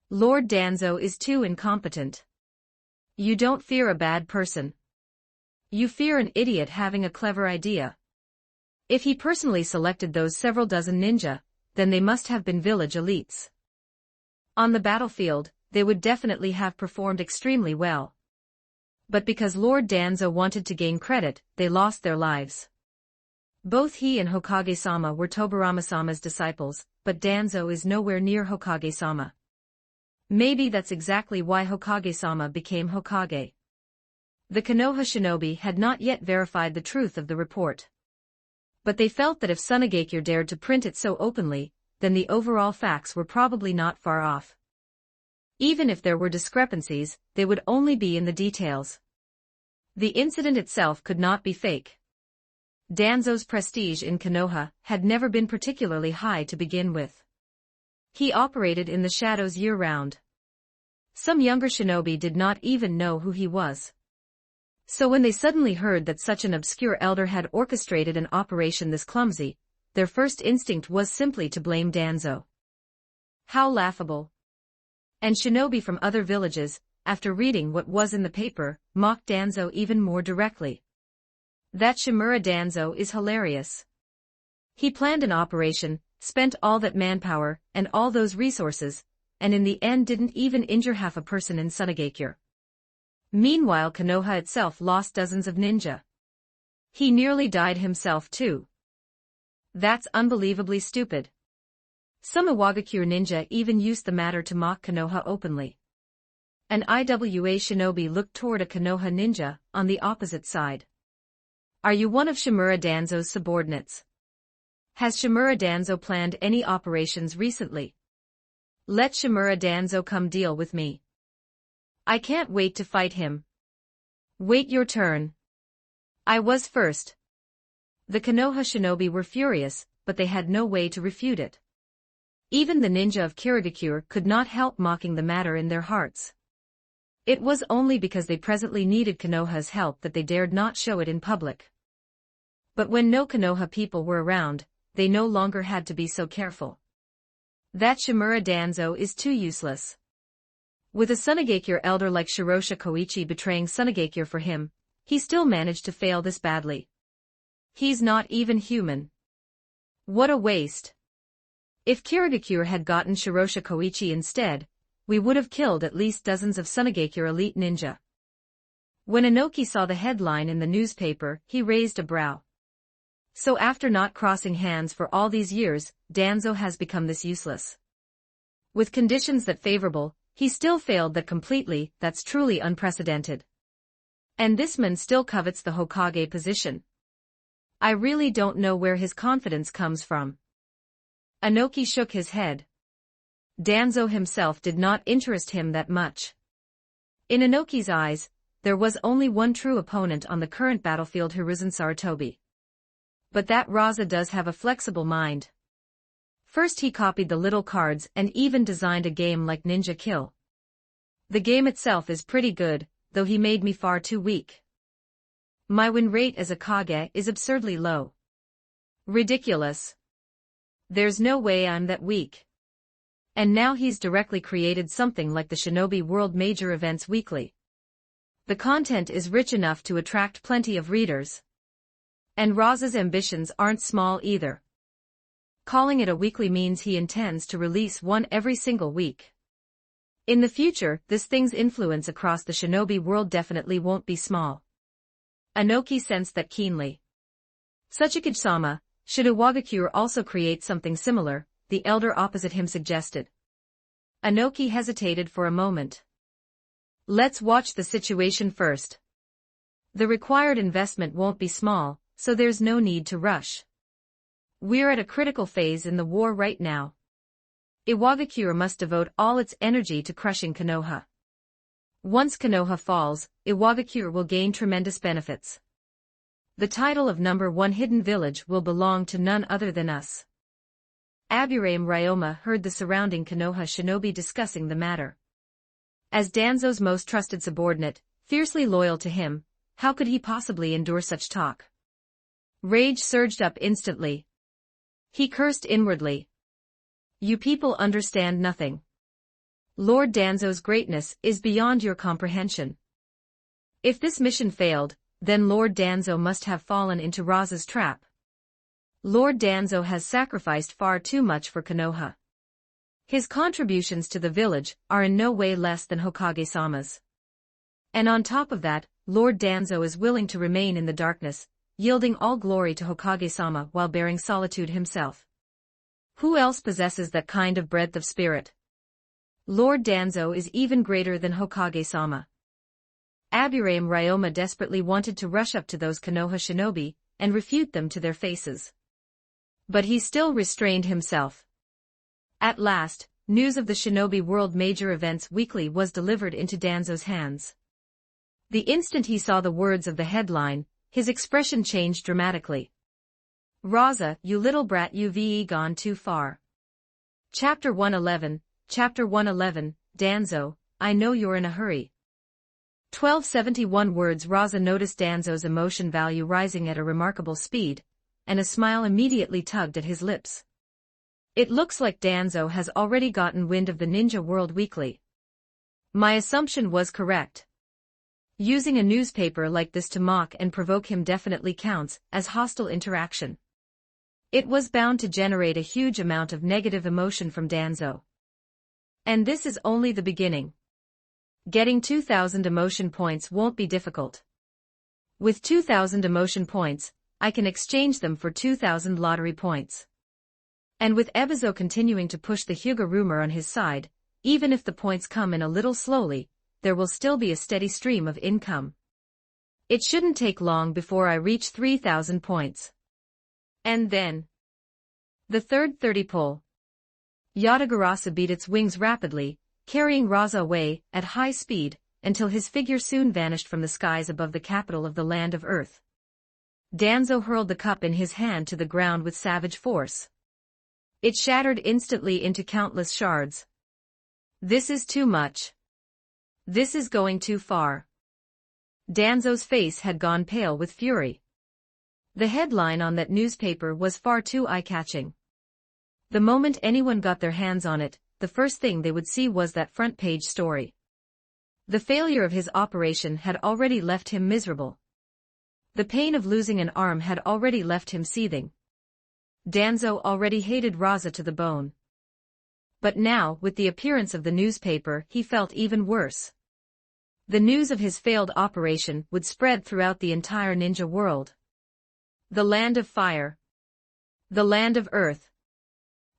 Lord Danzo is too incompetent. You don't fear a bad person. You fear an idiot having a clever idea. If he personally selected those several dozen ninja, then they must have been village elites. On the battlefield, they would definitely have performed extremely well. But because Lord Danzo wanted to gain credit, they lost their lives. Both he and Hokage-sama were Tobirama-sama's disciples, but Danzo is nowhere near Hokage-sama. Maybe that's exactly why Hokage-sama became Hokage. The Konoha shinobi had not yet verified the truth of the report. But they felt that if Tsunagekyure dared to print it so openly, then the overall facts were probably not far off. Even if there were discrepancies, they would only be in the details. The incident itself could not be fake. Danzo's prestige in Konoha had never been particularly high to begin with. He operated in the shadows year-round. Some younger shinobi did not even know who he was. So when they suddenly heard that such an obscure elder had orchestrated an operation this clumsy, their first instinct was simply to blame Danzo. How laughable. And shinobi from other villages, after reading what was in the paper, mocked Danzo even more directly. That Shimura Danzo is hilarious. He planned an operation, spent all that manpower and all those resources, and in the end didn't even injure half a person in Sunagakure. Meanwhile, Konoha itself lost dozens of ninja. He nearly died himself too. That's unbelievably stupid. Some Iwagakure ninja even used the matter to mock Konoha openly. An IWA shinobi looked toward a Konoha ninja on the opposite side. Are you one of Shimura Danzo's subordinates? Has Shimura Danzo planned any operations recently? Let Shimura Danzo come deal with me. I can't wait to fight him. Wait your turn. I was first. The Konoha shinobi were furious, but they had no way to refute it. Even the ninja of Kirigakure could not help mocking the matter in their hearts. It was only because they presently needed Konoha's help that they dared not show it in public. But when no Konoha people were around, they no longer had to be so careful. That Shimura Danzo is too useless. With a Sunagakure elder like Shirosha Koichi betraying Sunagakure for him, he still managed to fail this badly. He's not even human. What a waste. If Kirigakure had gotten Shirosha Koichi instead, we would have killed at least dozens of Sunagakure elite ninja. When Inoki saw the headline in the newspaper, he raised a brow. So after not crossing hands for all these years, Danzo has become this useless. With conditions that favorable, he still failed that completely. That's truly unprecedented. And this man still covets the Hokage position. I really don't know where his confidence comes from. Inoki shook his head. Danzo himself did not interest him that much. In Inoki's eyes, there was only one true opponent on the current battlefield, Hiruzen Sarutobi. But that Rasa does have a flexible mind. First he copied the little cards and even designed a game like Ninja Kill. The game itself is pretty good, though he made me far too weak. My win rate as a Kage is absurdly low. Ridiculous. There's no way I'm that weak. And now he's directly created something like the Shinobi World Major Events Weekly. The content is rich enough to attract plenty of readers. And Rasa's ambitions aren't small either. Calling it a weekly means he intends to release one every single week. In the future, this thing's influence across the Shinobi world definitely won't be small. Inoki sensed that keenly. Tsuchikage-sama, should Iwagakure also create something similar, the elder opposite him suggested. Inoki hesitated for a moment. Let's watch the situation first. The required investment won't be small, so there's no need to rush. We're at a critical phase in the war right now. Iwagakure must devote all its energy to crushing Konoha. Once Konoha falls, Iwagakure will gain tremendous benefits. The title of #1 hidden village will belong to none other than us. Aburame Ryoma heard the surrounding Konoha shinobi discussing the matter. As Danzo's most trusted subordinate, fiercely loyal to him, how could he possibly endure such talk? Rage surged up instantly. He cursed inwardly. You people understand nothing. Lord Danzo's greatness is beyond your comprehension. If this mission failed, then Lord Danzo must have fallen into Rasa's trap. Lord Danzo has sacrificed far too much for Konoha. His contributions to the village are in no way less than Hokage-sama's. And on top of that, Lord Danzo is willing to remain in the darkness, yielding all glory to Hokage-sama while bearing solitude himself. Who else possesses that kind of breadth of spirit? Lord Danzo is even greater than Hokage-sama. Aburame Ryoma desperately wanted to rush up to those Konoha shinobi and refute them to their faces. But he still restrained himself. At last, news of the Shinobi World Major Events Weekly was delivered into Danzo's hands. The instant he saw the words of the headline, his expression changed dramatically. Rasa, you little brat, you've gone too far. Chapter 111, Danzo, I know you're in a hurry. 1271 words. Rasa noticed Danzo's emotion value rising at a remarkable speed, and a smile immediately tugged at his lips. It looks like Danzo has already gotten wind of the Ninja World Weekly. My assumption was correct. Using a newspaper like this to mock and provoke him definitely counts as hostile interaction. It was bound to generate a huge amount of negative emotion from Danzo. And this is only the beginning. Getting 2,000 emotion points won't be difficult. With 2,000 emotion points, I can exchange them for 2,000 lottery points. And with Ebizo continuing to push the Hyuga rumor on his side, even if the points come in a little slowly, there will still be a steady stream of income. It shouldn't take long before I reach 3,000 points. And then, the third 30 pull. Rasa beat its wings rapidly, carrying Rasa away at high speed, until his figure soon vanished from the skies above the capital of the land of Earth. Danzo hurled the cup in his hand to the ground with savage force. It shattered instantly into countless shards. This is too much. This is going too far. Danzo's face had gone pale with fury. The headline on that newspaper was far too eye-catching. The moment anyone got their hands on it, the first thing they would see was that front-page story. The failure of his operation had already left him miserable. The pain of losing an arm had already left him seething. Danzo already hated Rasa to the bone. But now, with the appearance of the newspaper, he felt even worse. The news of his failed operation would spread throughout the entire ninja world. The land of fire. The land of earth.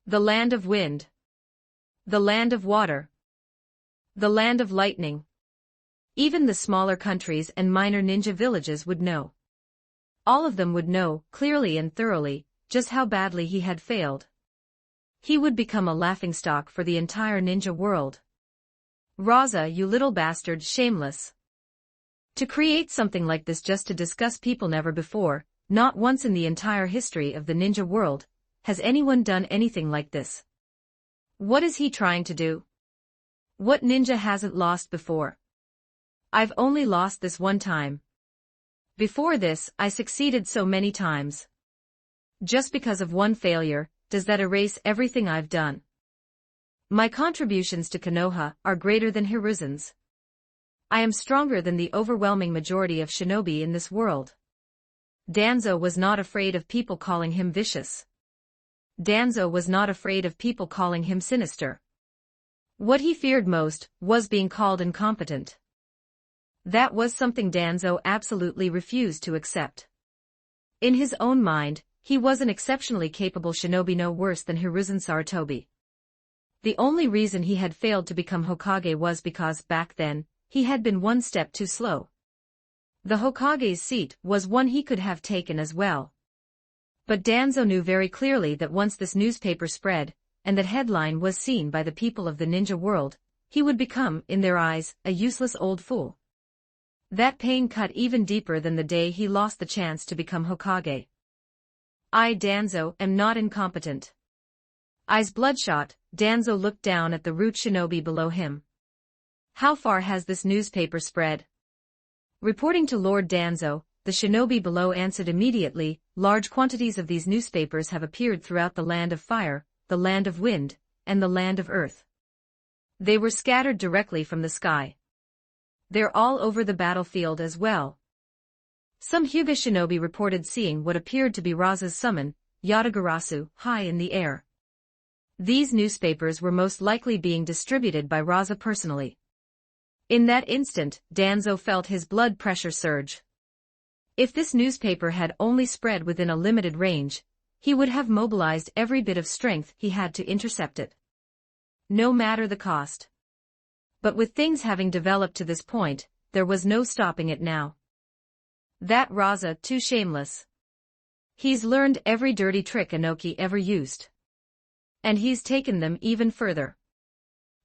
The land of wind. The land of water. The land of lightning. Even the smaller countries and minor ninja villages would know. All of them would know, clearly and thoroughly, just how badly he had failed. He would become a laughingstock for the entire ninja world. Rasa, you little bastard, shameless. To create something like this just to discuss people never before, not once in the entire history of the ninja world, has anyone done anything like this. What is he trying to do? What ninja hasn't lost before? I've only lost this one time. Before this, I succeeded so many times. Just because of one failure, does that erase everything I've done? My contributions to Konoha are greater than Hiruzen's. I am stronger than the overwhelming majority of shinobi in this world. Danzo was not afraid of people calling him vicious. Danzo was not afraid of people calling him sinister. What he feared most was being called incompetent. That was something Danzo absolutely refused to accept. In his own mind, he was an exceptionally capable shinobi, no worse than Hiruzen Sarutobi. The only reason he had failed to become Hokage was because, back then, he had been one step too slow. The Hokage's seat was one he could have taken as well. But Danzo knew very clearly that once this newspaper spread, and that headline was seen by the people of the ninja world, he would become, in their eyes, a useless old fool. That pain cut even deeper than the day he lost the chance to become Hokage. I, Danzo, am not incompetent. Eyes bloodshot, Danzo looked down at the root shinobi below him. How far has this newspaper spread? Reporting to Lord Danzo, the shinobi below answered immediately, large quantities of these newspapers have appeared throughout the land of fire, the land of wind, and the land of earth. They were scattered directly from the sky. They're all over the battlefield as well. Some Hyuga shinobi reported seeing what appeared to be Rasa's summon, Yatagarasu, high in the air. These newspapers were most likely being distributed by Rasa personally. In that instant, Danzo felt his blood pressure surge. If this newspaper had only spread within a limited range, he would have mobilized every bit of strength he had to intercept it. No matter the cost. But with things having developed to this point, there was no stopping it now. That Rasa, too shameless. He's learned every dirty trick Inoki ever used. And he's taken them even further.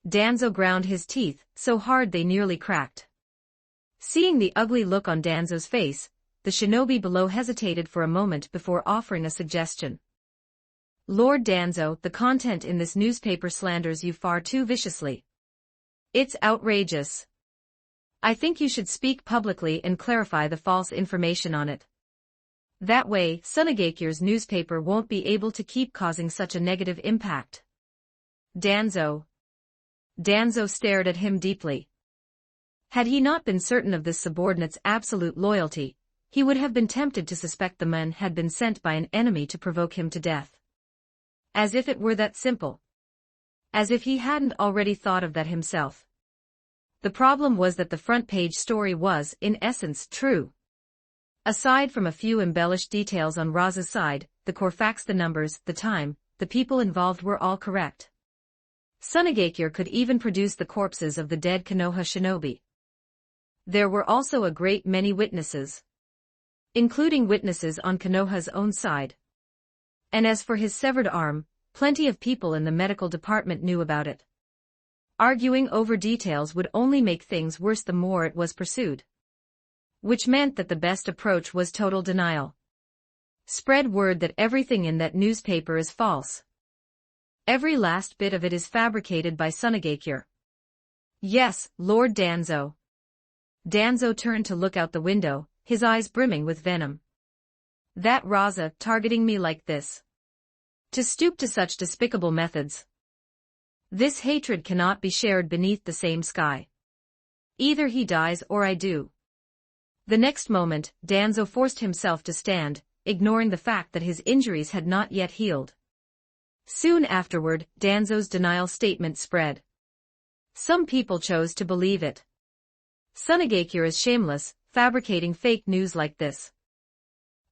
Danzo ground his teeth so hard they nearly cracked. Seeing the ugly look on Danzo's face, the shinobi below hesitated for a moment before offering a suggestion. Lord Danzo, the content in this newspaper slanders you far too viciously. It's outrageous. I think you should speak publicly and clarify the false information on it. That way, Sunagakir's newspaper won't be able to keep causing such a negative impact. Danzo. Danzo stared at him deeply. Had he not been certain of this subordinate's absolute loyalty, he would have been tempted to suspect the man had been sent by an enemy to provoke him to death. As if it were that simple. As if he hadn't already thought of that himself. The problem was that the front-page story was, in essence, true. Aside from a few embellished details on Rasa's side, the core facts, the numbers, the time, the people involved were all correct. Sunagakure could even produce the corpses of the dead Konoha shinobi. There were also a great many witnesses, including witnesses on Konoha's own side. And as for his severed arm, plenty of people in the medical department knew about it. Arguing over details would only make things worse the more it was pursued. Which meant that the best approach was total denial. Spread word that everything in that newspaper is false. Every last bit of it is fabricated by Sunagakure. Yes, Lord Danzo. Danzo turned to look out the window, his eyes brimming with venom. That Rasa targeting me like this. To stoop to such despicable methods. This hatred cannot be shared beneath the same sky. Either he dies or I do. The next moment, Danzo forced himself to stand, ignoring the fact that his injuries had not yet healed. Soon afterward, Danzo's denial statement spread. Some people chose to believe it. Sunagakure is shameless, fabricating fake news like this.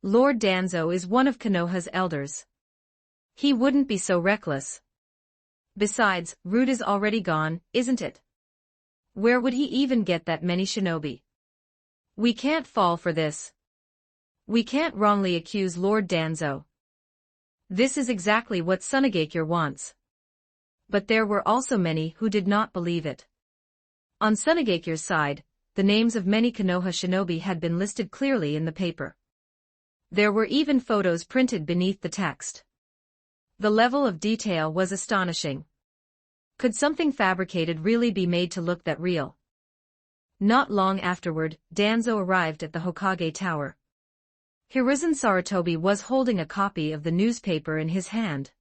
Lord Danzo is one of Konoha's elders. He wouldn't be so reckless. Besides, Root is already gone, isn't it? Where would he even get that many shinobi? We can't fall for this. We can't wrongly accuse Lord Danzo. This is exactly what Sunagakure wants. But there were also many who did not believe it. On Sunagakure's side, the names of many Konoha shinobi had been listed clearly in the paper. There were even photos printed beneath the text. The level of detail was astonishing. Could something fabricated really be made to look that real? Not long afterward, Danzo arrived at the Hokage Tower. Hiruzen Sarutobi was holding a copy of the newspaper in his hand.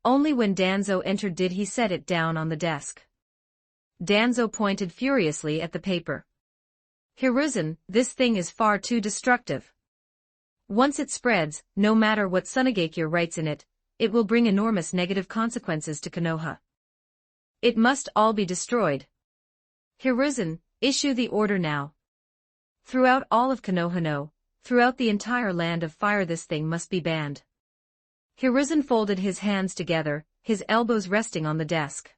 Only when Danzo entered did he set it down on the desk. Danzo pointed furiously at the paper. Hiruzen, this thing is far too destructive. Once it spreads, no matter what Sunagakure writes in it, it will bring enormous negative consequences to Konoha. It must all be destroyed. Hiruzen, issue the order now. Throughout all of Konoha, throughout the entire land of fire, this thing must be banned. Hiruzen folded his hands together, his elbows resting on the desk.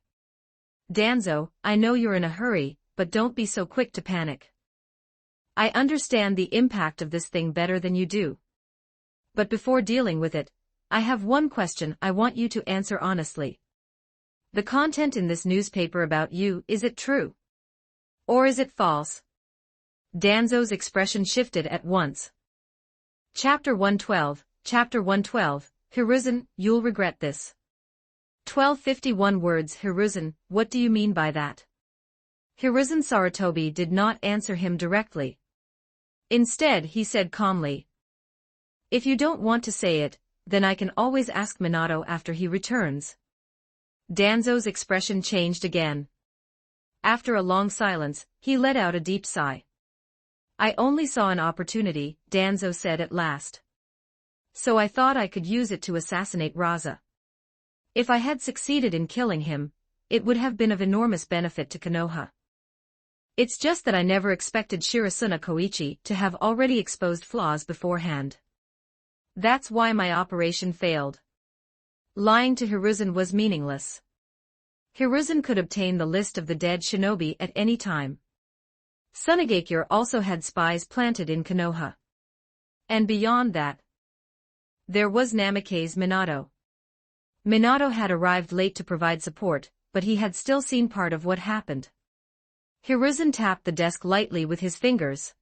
Danzo, I know you're in a hurry, but don't be so quick to panic. I understand the impact of this thing better than you do. But before dealing with it, I have one question I want you to answer honestly. The content in this newspaper about you, is it true? Or is it false? Danzo's expression shifted at once. Chapter 112, Hiruzen, you'll regret this. 1251 words. Hiruzen, what do you mean by that? Hiruzen Sarutobi did not answer him directly. Instead, he said calmly. If you don't want to say it, then I can always ask Minato after he returns. Danzo's expression changed again. After a long silence, he let out a deep sigh. I only saw an opportunity, Danzo said at last. So I thought I could use it to assassinate Rasa. If I had succeeded in killing him, it would have been of enormous benefit to Konoha. It's just that I never expected Shirasuna Koichi to have already exposed flaws beforehand. That's why my operation failed. Lying to Hiruzen was meaningless. Hiruzen could obtain the list of the dead shinobi at any time. Sunagakure also had spies planted in Konoha. And beyond that, there was Namikaze Minato. Minato had arrived late to provide support, but he had still seen part of what happened. Hiruzen tapped the desk lightly with his fingers.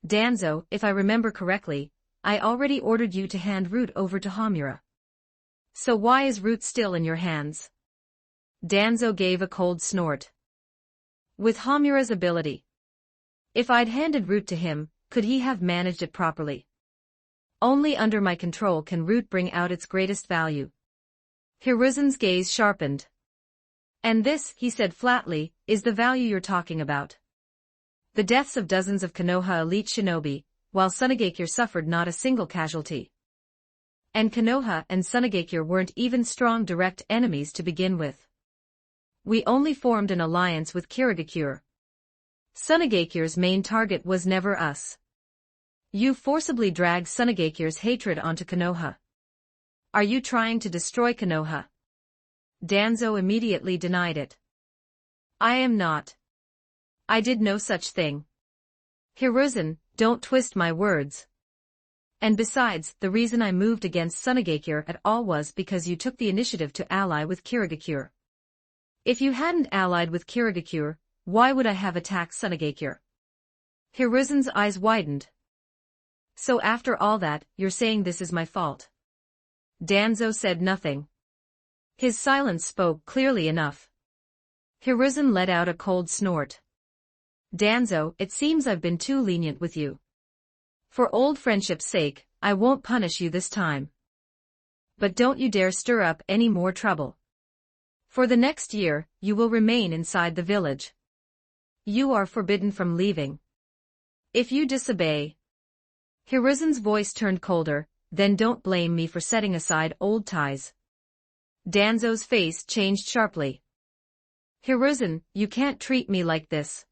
Danzo, if I remember correctly, I already ordered you to hand Root over to Homura. So why is Root still in your hands? Danzo gave a cold snort. With Homura's ability. If I'd handed Root to him, could he have managed it properly? Only under my control can Root bring out its greatest value. Hiruzen's gaze sharpened. And this, he said flatly, is the value you're talking about. The deaths of dozens of Konoha elite shinobi, while Sunagakure suffered not a single casualty. And Konoha and Sunagakure weren't even strong direct enemies to begin with. We only formed an alliance with Kirigakure. Sunagakure's main target was never us. You forcibly dragged Sunagakure's hatred onto Konoha. Are you trying to destroy Konoha? Danzo immediately denied it. I am not. I did no such thing. Hiruzen, don't twist my words. And besides, the reason I moved against Sunagakure at all was because you took the initiative to ally with Kirigakure. If you hadn't allied with Kirigakure, why would I have attacked Sunagakure? Hiruzen's eyes widened. So after all that, you're saying this is my fault? Danzo said nothing. His silence spoke clearly enough. Hiruzen let out a cold snort. Danzo, it seems I've been too lenient with you. For old friendship's sake, I won't punish you this time. But don't you dare stir up any more trouble. For the next year, you will remain inside the village. You are forbidden from leaving. If you disobey... Hiruzen's voice turned colder, then don't blame me for setting aside old ties. Danzo's face changed sharply. Hiruzen, you can't treat me like this.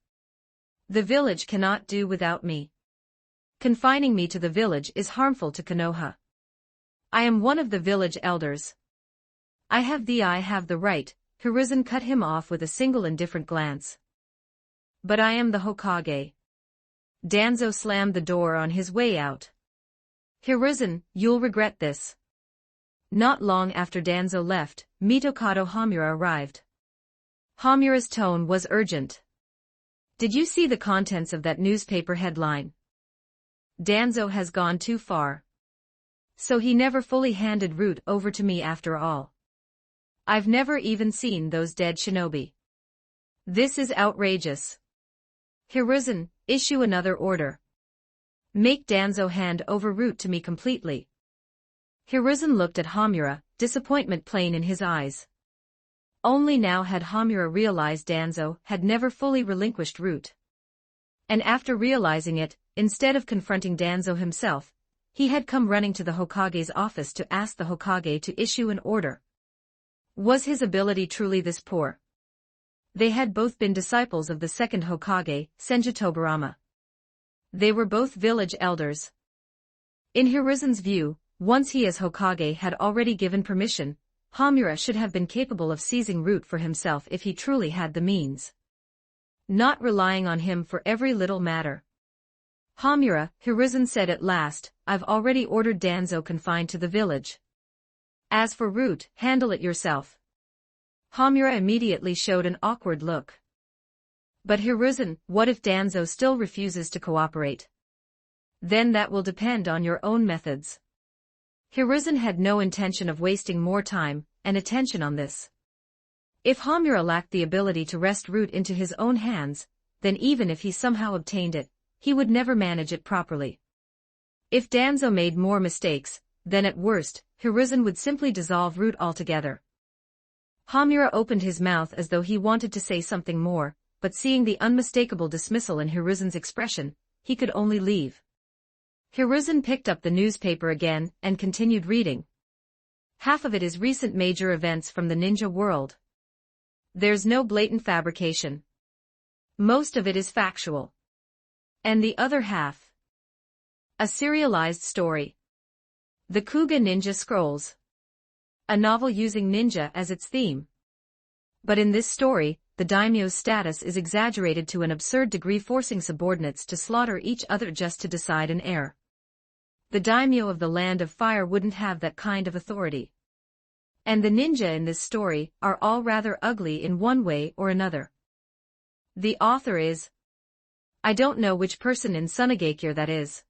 The village cannot do without me. Confining me to the village is harmful to Konoha. I am one of the village elders. I have the right. Hiruzen cut him off with a single indifferent glance. But I am the Hokage. Danzo slammed the door on his way out. Hiruzen, you'll regret this. Not long after Danzo left, Mitokado Hamura arrived. Hamura's tone was urgent. Did you see the contents of that newspaper headline? Danzo has gone too far. So he never fully handed Root over to me after all. I've never even seen those dead shinobi. This is outrageous. Hiruzen, issue another order. Make Danzo hand over Root to me completely. Hiruzen looked at Hamura, disappointment plain in his eyes. Only now had Hamura realized Danzo had never fully relinquished Root. And after realizing it, instead of confronting Danzo himself, he had come running to the Hokage's office to ask the Hokage to issue an order. Was his ability truly this poor? They had both been disciples of the second Hokage, Senju Tobirama. They were both village elders. In Hiruzen's view, once he as Hokage had already given permission, Hamura should have been capable of seizing Root for himself if he truly had the means. Not relying on him for every little matter. Hamura, Hiruzen said at last, I've already ordered Danzo confined to the village. As for Root, handle it yourself. Hamura immediately showed an awkward look. But Hiruzen, what if Danzo still refuses to cooperate? Then that will depend on your own methods. Hiruzen had no intention of wasting more time and attention on this. If Hamura lacked the ability to wrest Root into his own hands, then even if he somehow obtained it, he would never manage it properly. If Danzo made more mistakes, then at worst, Hiruzen would simply dissolve Root altogether. Hamura opened his mouth as though he wanted to say something more, but seeing the unmistakable dismissal in Hiruzen's expression, he could only leave. Hiruzen picked up the newspaper again and continued reading. Half of it is recent major events from the ninja world. There's no blatant fabrication. Most of it is factual. And the other half? A serialized story. The Kuga Ninja Scrolls. A novel using ninja as its theme. But in this story, the daimyo's status is exaggerated to an absurd degree, forcing subordinates to slaughter each other just to decide an heir. The daimyo of the Land of Fire wouldn't have that kind of authority. And the ninja in this story are all rather ugly in one way or another. The author is... I don't know which person in Sunagakure that is.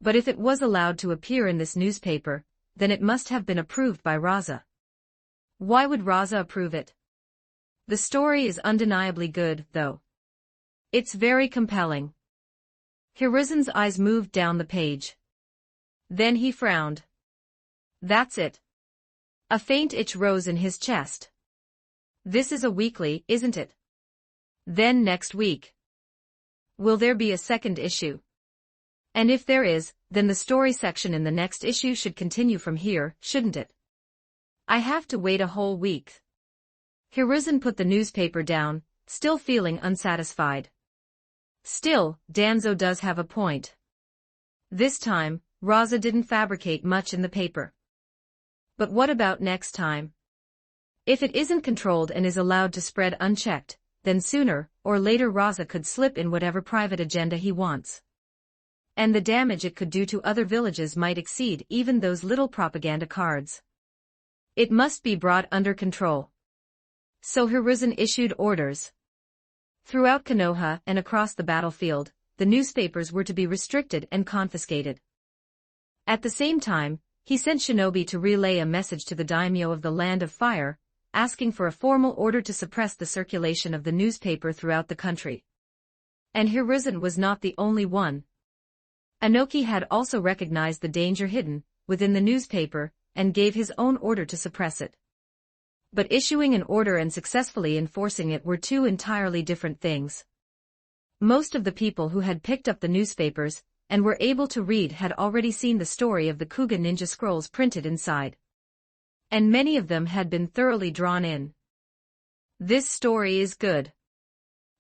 But if it was allowed to appear in this newspaper, then it must have been approved by Rasa. Why would Rasa approve it? The story is undeniably good, though. It's very compelling. Hiruzen's eyes moved down the page. Then he frowned. That's it. A faint itch rose in his chest. This is a weekly, isn't it? Then next week. Will there be a second issue? And if there is, then the story section in the next issue should continue from here, shouldn't it? I have to wait a whole week. Hiruzen put the newspaper down, still feeling unsatisfied. Still, Danzo does have a point. This time, Rasa didn't fabricate much in the paper. But what about next time? If it isn't controlled and is allowed to spread unchecked, then sooner or later Rasa could slip in whatever private agenda he wants. And the damage it could do to other villages might exceed even those little propaganda cards. It must be brought under control. So Hiruzen issued orders. Throughout Konoha and across the battlefield, the newspapers were to be restricted and confiscated. At the same time, he sent shinobi to relay a message to the daimyo of the Land of Fire, asking for a formal order to suppress the circulation of the newspaper throughout the country. And Hiruzen was not the only one. Inoki had also recognized the danger hidden within the newspaper and gave his own order to suppress it. But issuing an order and successfully enforcing it were two entirely different things. Most of the people who had picked up the newspapers and were able to read had already seen the story of the Kuga ninja scrolls printed inside. And many of them had been thoroughly drawn in. This story is good.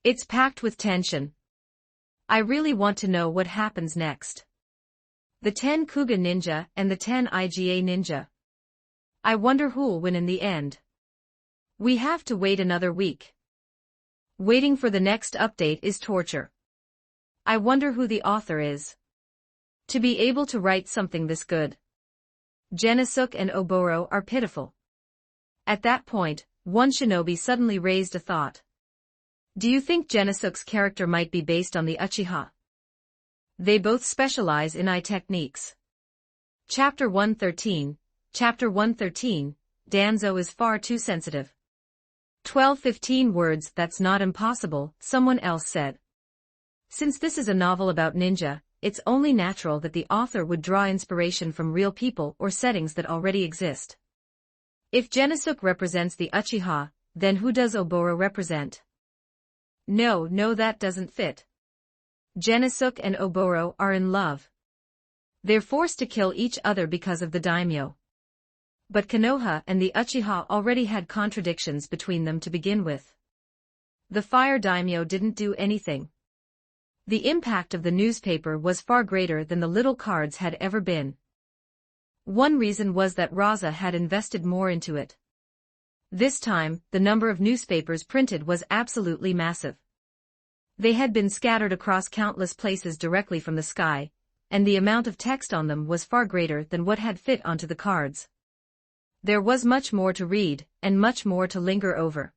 It's packed with tension. I really want to know what happens next. The 10 Kuga ninja and the 10 IGA ninja. I wonder who'll win in the end. We have to wait another week. Waiting for the next update is torture. I wonder who the author is. To be able to write something this good. Genosuke and Oboro are pitiful. At that point, one shinobi suddenly raised a thought. Do you think Genosuke's character might be based on the Uchiha? They both specialize in eye techniques. Chapter 113, Danzo is far too sensitive. 12-15 words, that's not impossible, someone else said. Since this is a novel about ninja, it's only natural that the author would draw inspiration from real people or settings that already exist. If Genosuke represents the Uchiha, then who does Oboro represent? No, that doesn't fit. Genosuke and Oboro are in love. They're forced to kill each other because of the daimyo. But Konoha and the Uchiha already had contradictions between them to begin with. The fire daimyo didn't do anything. The impact of the newspaper was far greater than the little cards had ever been. One reason was that Rasa had invested more into it. This time, the number of newspapers printed was absolutely massive. They had been scattered across countless places directly from the sky, and the amount of text on them was far greater than what had fit onto the cards. There was much more to read, and much more to linger over.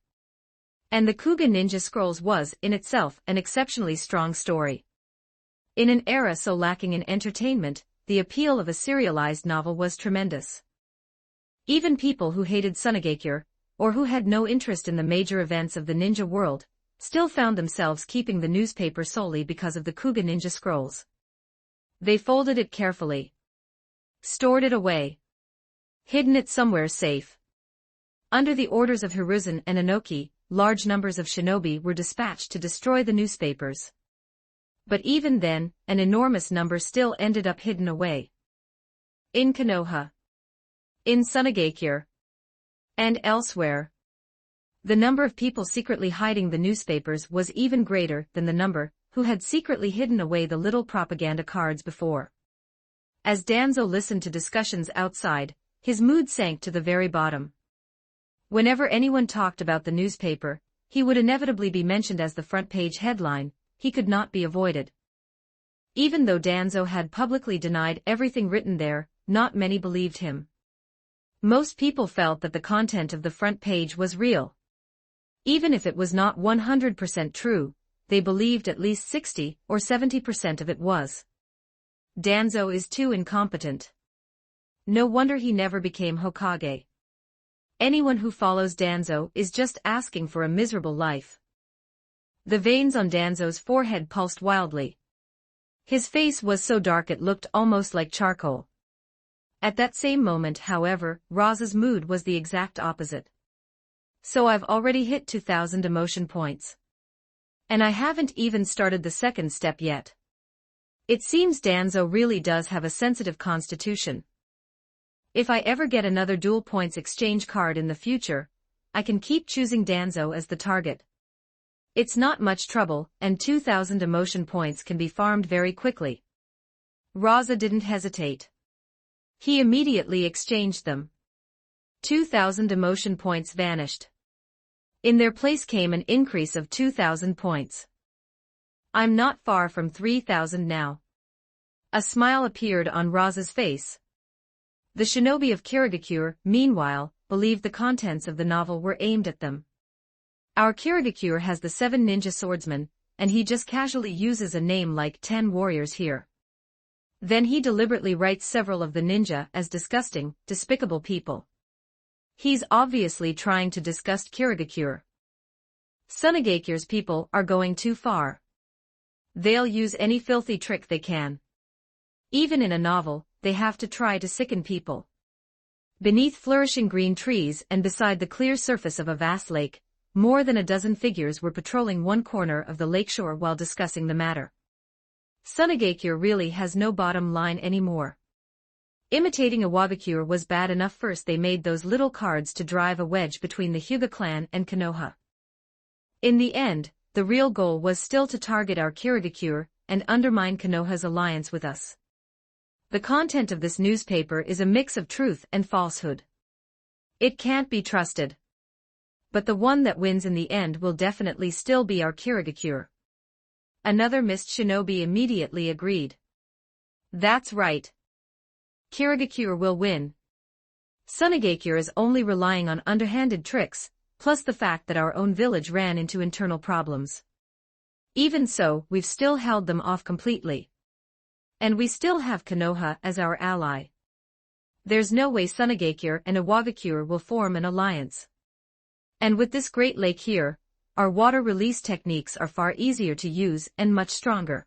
And the Kuga Ninja Scrolls was, in itself, an exceptionally strong story. In an era so lacking in entertainment, the appeal of a serialized novel was tremendous. Even people who hated Sunagakure, or who had no interest in the major events of the ninja world, still found themselves keeping the newspaper solely because of the Kuga Ninja Scrolls. They folded it carefully. Stored it away. Hidden it somewhere safe. Under the orders of Hiruzen and Inoki, large numbers of shinobi were dispatched to destroy the newspapers. But even then, an enormous number still ended up hidden away. In Konoha. In Sunagakure. And elsewhere. The number of people secretly hiding the newspapers was even greater than the number who had secretly hidden away the little propaganda cards before. As Danzo listened to discussions outside, his mood sank to the very bottom. Whenever anyone talked about the newspaper, he would inevitably be mentioned as the front-page headline. He could not be avoided. Even though Danzo had publicly denied everything written there, not many believed him. Most people felt that the content of the front page was real. Even if it was not 100% true, they believed at least 60 or 70% of it was. Danzo is too incompetent. No wonder he never became Hokage. Anyone who follows Danzo is just asking for a miserable life. The veins on Danzo's forehead pulsed wildly. His face was so dark it looked almost like charcoal. At that same moment, however, Rasa's mood was the exact opposite. So I've already hit 2,000 emotion points. And I haven't even started the second step yet. It seems Danzo really does have a sensitive constitution. If I ever get another dual points exchange card in the future, I can keep choosing Danzo as the target. It's not much trouble, and 2,000 emotion points can be farmed very quickly. Rasa didn't hesitate. He immediately exchanged them. 2,000 emotion points vanished. In their place came an increase of 2,000 points. I'm not far from 3,000 now. A smile appeared on Rasa's face. The shinobi of Kirigakure, meanwhile, believed the contents of the novel were aimed at them. Our Kirigakure has the 7 ninja swordsmen, and he just casually uses a name like 10 warriors here. Then he deliberately writes several of the ninja as disgusting, despicable people. He's obviously trying to disgust Kirigakure. Sunegakure's people are going too far. They'll use any filthy trick they can. Even in a novel, they have to try to sicken people. Beneath flourishing green trees and beside the clear surface of a vast lake, more than a dozen figures were patrolling one corner of the lakeshore while discussing the matter. Sunegakure really has no bottom line anymore. Imitating Iwagakure was bad enough. First they made those little cards to drive a wedge between the Hyuga clan and Konoha. In the end, the real goal was still to target our Kirigakure and undermine Konoha's alliance with us. The content of this newspaper is a mix of truth and falsehood. It can't be trusted. But the one that wins in the end will definitely still be our Kirigakure. Another mist shinobi immediately agreed. That's right. Kirigakure will win. Sunegakure is only relying on underhanded tricks, plus the fact that our own village ran into internal problems. Even so, we've still held them off completely. And we still have Konoha as our ally. There's no way Sunegakure and Iwagakure will form an alliance. And with this great lake here, our water release techniques are far easier to use and much stronger.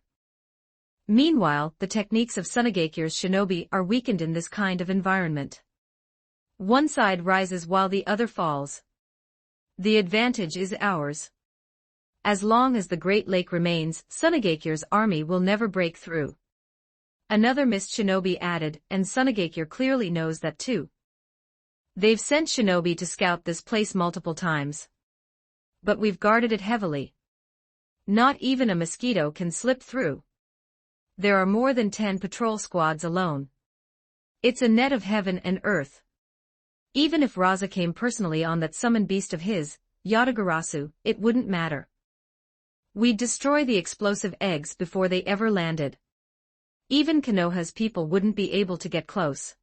Meanwhile, the techniques of Sunegakure's shinobi are weakened in this kind of environment. One side rises while the other falls. The advantage is ours. As long as the Great Lake remains, Sunegakure's army will never break through. Another mist shinobi added, and Sunegakure clearly knows that too. They've sent shinobi to scout this place multiple times. But we've guarded it heavily. Not even a mosquito can slip through. There are more than 10 patrol squads alone. It's a net of heaven and earth. Even if Rasa came personally on that summoned beast of his, Yatagarasu, it wouldn't matter. We'd destroy the explosive eggs before they ever landed. Even Konoha's people wouldn't be able to get close.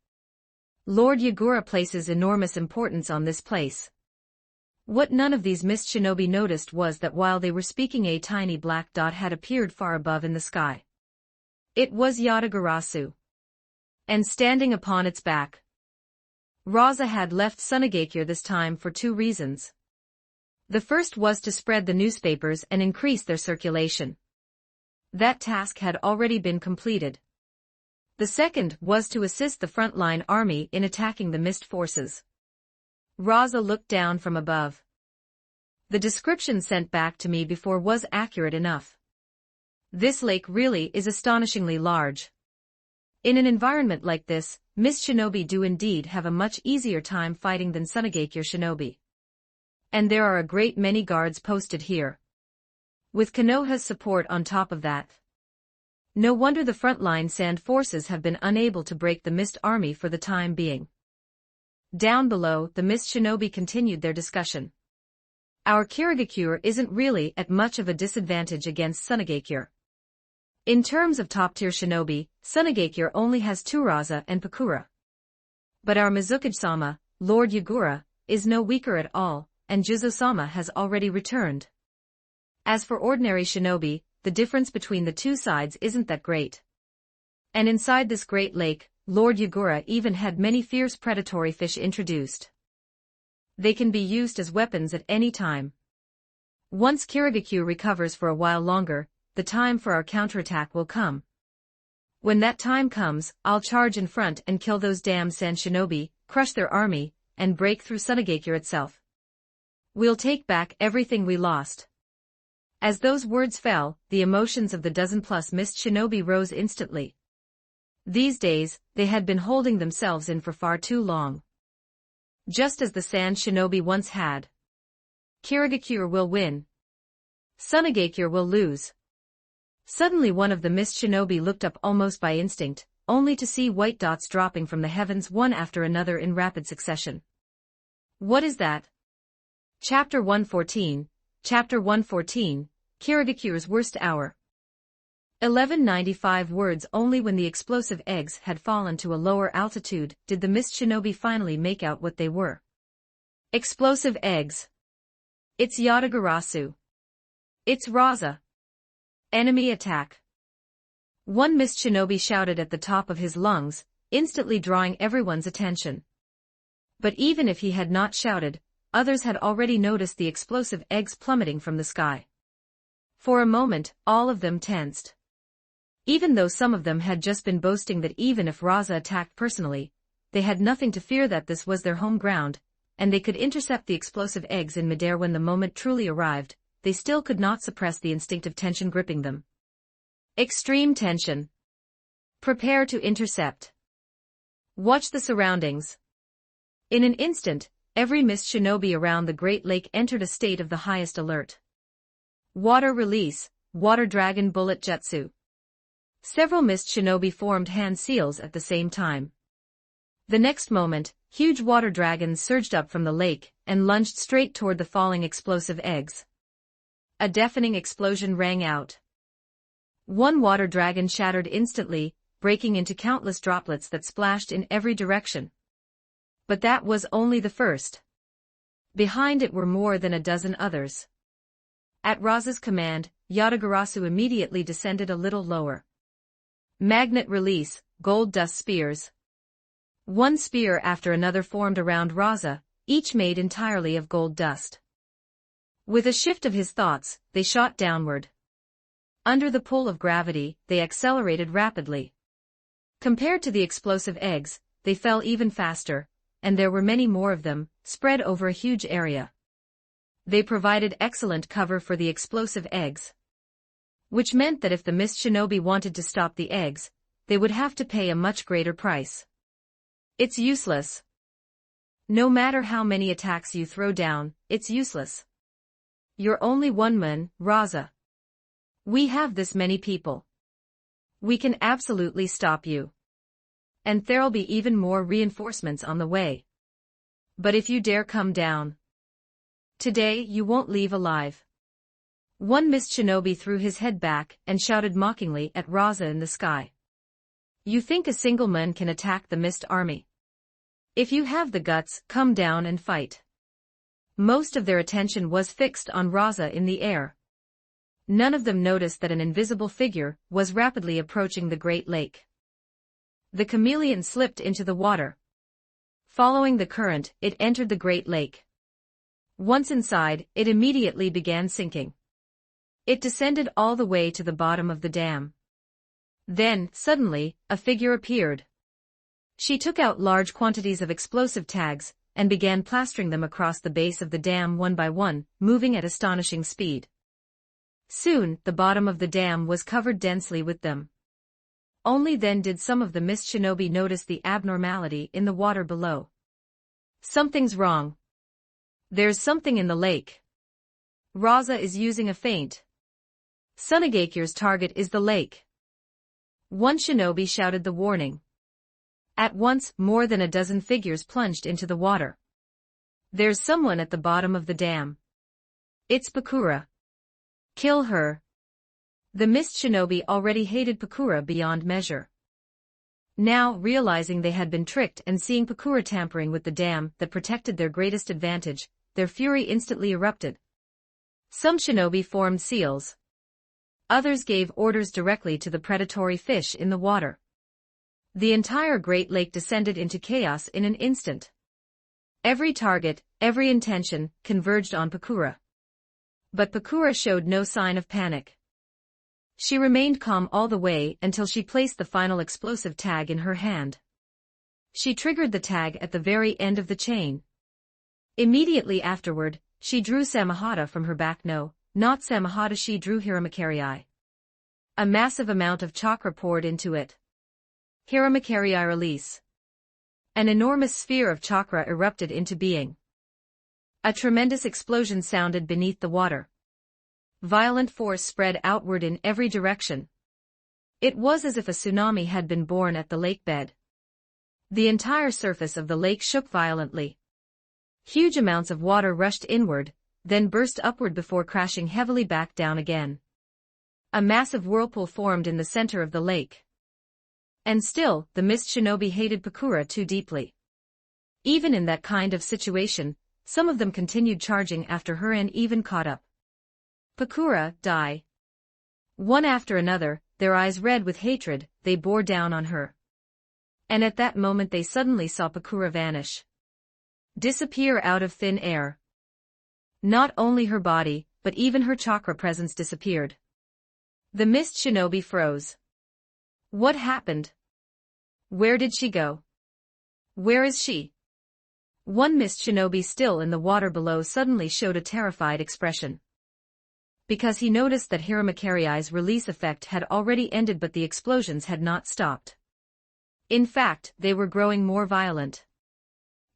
Lord Yagura places enormous importance on this place. What none of these mist shinobi noticed was that while they were speaking a tiny black dot had appeared far above in the sky. It was Yatagarasu. And standing upon its back. Rasa had left Sunegakure this time for 2 reasons. The first was to spread the newspapers and increase their circulation. That task had already been completed. The second was to assist the frontline army in attacking the mist forces. Rasa looked down from above. The description sent back to me before was accurate enough. This lake really is astonishingly large. In an environment like this, mist shinobi do indeed have a much easier time fighting than Sunegakure shinobi. And there are a great many guards posted here. With Konoha's support on top of that. No wonder the frontline sand forces have been unable to break the mist army for the time being. Down below, the mist shinobi continued their discussion. Our Kirigakure isn't really at much of a disadvantage against Sunegakure. In terms of top-tier shinobi, Sunegakure only has Turaza and Pakura. But our Mizukage-sama, Lord Yagura, is no weaker at all, and Juzo-sama has already returned. As for ordinary shinobi, the difference between the two sides isn't that great. And inside this great lake, Lord Yagura even had many fierce predatory fish introduced. They can be used as weapons at any time. Once Kirigakure recovers for a while longer, the time for our counterattack will come. When that time comes, I'll charge in front and kill those damn sand shinobi, crush their army, and break through Sunegakure itself. We'll take back everything we lost. As those words fell, the emotions of the dozen-plus mist shinobi rose instantly. These days, they had been holding themselves in for far too long. Just as the sand shinobi once had. Kirigakure will win. Sunagakure will lose. Suddenly one of the mist shinobi looked up almost by instinct, only to see white dots dropping from the heavens one after another in rapid succession. What is that? Chapter 114, Chapter 114, Kirigakure's Worst Hour. 1195 words. Only when the explosive eggs had fallen to a lower altitude did the mist shinobi finally make out what they were. Explosive eggs. It's Yatagarasu. It's Rasa. Enemy attack. One mist shinobi shouted at the top of his lungs, instantly drawing everyone's attention. But even if he had not shouted, others had already noticed the explosive eggs plummeting from the sky. For a moment, all of them tensed. Even though some of them had just been boasting that even if Rasa attacked personally, they had nothing to fear, that this was their home ground, and they could intercept the explosive eggs in midair when the moment truly arrived, they still could not suppress the instinctive tension gripping them. Extreme tension. Prepare to intercept. Watch the surroundings. In an instant, every mist shinobi around the Great Lake entered a state of the highest alert. Water release, water dragon bullet jutsu. Several mist shinobi formed hand seals at the same time. The next moment, huge water dragons surged up from the lake and lunged straight toward the falling explosive eggs. A deafening explosion rang out. One water dragon shattered instantly, breaking into countless droplets that splashed in every direction. But that was only the first. Behind it were more than a dozen others. At Rasa's command, Yatagarasu immediately descended a little lower. Magnet release, gold dust spears. One spear after another formed around Rasa, each made entirely of gold dust. With a shift of his thoughts, they shot downward. Under the pull of gravity, they accelerated rapidly. Compared to the explosive eggs, they fell even faster, and there were many more of them, spread over a huge area. They provided excellent cover for the explosive eggs. Which meant that if the mist shinobi wanted to stop the eggs, they would have to pay a much greater price. It's useless. No matter how many attacks you throw down, it's useless. You're only one man, Rasa. We have this many people. We can absolutely stop you. And there'll be even more reinforcements on the way. But if you dare come down today, you won't leave alive. One mist shinobi threw his head back and shouted mockingly at Rasa in the sky. You think a single man can attack the mist army? If you have the guts, come down and fight. Most of their attention was fixed on Rasa in the air. None of them noticed that an invisible figure was rapidly approaching the Great Lake. The chameleon slipped into the water. Following the current, it entered the Great Lake. Once inside, it immediately began sinking. It descended all the way to the bottom of the dam. Then, suddenly, a figure appeared. She took out large quantities of explosive tags and began plastering them across the base of the dam one by one, moving at astonishing speed. Soon, the bottom of the dam was covered densely with them. Only then did some of the mist shinobi notice the abnormality in the water below. Something's wrong. There's something in the lake. Rasa is using a feint. Sunagakure's target is the lake. One shinobi shouted the warning. At once, more than a dozen figures plunged into the water. There's someone at the bottom of the dam. It's Pakura. Kill her. The mist shinobi already hated Pakura beyond measure. Now, realizing they had been tricked and seeing Pakura tampering with the dam that protected their greatest advantage, their fury instantly erupted. Some shinobi formed seals. Others gave orders directly to the predatory fish in the water. The entire Great Lake descended into chaos in an instant. Every target, every intention, converged on Pakura. But Pakura showed no sign of panic. She remained calm all the way until she placed the final explosive tag in her hand. She triggered the tag at the very end of the chain. Immediately afterward, she drew Samahata from her back. No, not Samahadashi drew Hiramakari. A massive amount of chakra poured into it. Hiramakari release. An enormous sphere of chakra erupted into being. A tremendous explosion sounded beneath the water. Violent force spread outward in every direction. It was as if a tsunami had been born at the lake bed. The entire surface of the lake shook violently. Huge amounts of water rushed inward, then burst upward before crashing heavily back down again. A massive whirlpool formed in the center of the lake. And still, the mist shinobi hated Pakura too deeply. Even in that kind of situation, some of them continued charging after her and even caught up. Pakura, die. One after another, their eyes red with hatred, they bore down on her. And at that moment they suddenly saw Pakura vanish. Disappear out of thin air. Not only her body, but even her chakra presence disappeared. The mist shinobi froze. What happened? Where did she go? Where is she? One mist shinobi still in the water below suddenly showed a terrified expression. Because he noticed that Hiramakari's release effect had already ended but the explosions had not stopped. In fact, they were growing more violent.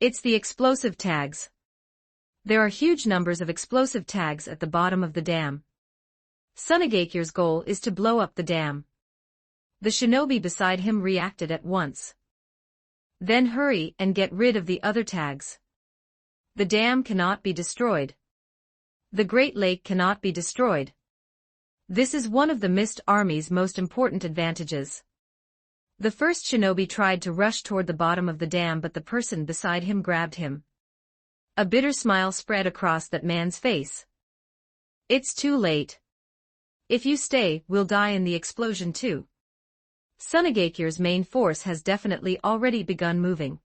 It's the explosive tags. There are huge numbers of explosive tags at the bottom of the dam. Sunagakir's goal is to blow up the dam. The shinobi beside him reacted at once. Then hurry and get rid of the other tags. The dam cannot be destroyed. The Great Lake cannot be destroyed. This is one of the Mist Army's most important advantages. The first shinobi tried to rush toward the bottom of the dam but the person beside him grabbed him. A bitter smile spread across that man's face. It's too late. If you stay, we'll die in the explosion too. Sunagakir's main force has definitely already begun moving.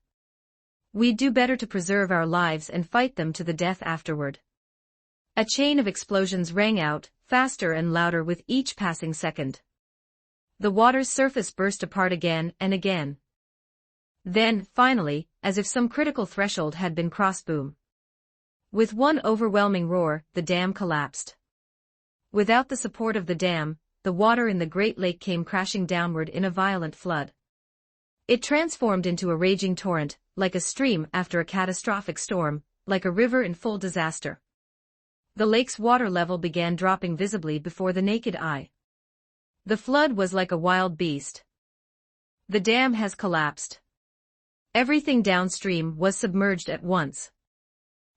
We'd do better to preserve our lives and fight them to the death afterward. A chain of explosions rang out, faster and louder with each passing second. The water's surface burst apart again and again. Then, finally, as if some critical threshold had been crossed, boom. With one overwhelming roar, the dam collapsed. Without the support of the dam, the water in the Great Lake came crashing downward in a violent flood. It transformed into a raging torrent, like a stream after a catastrophic storm, like a river in full disaster. The lake's water level began dropping visibly before the naked eye. The flood was like a wild beast. The dam has collapsed. Everything downstream was submerged at once.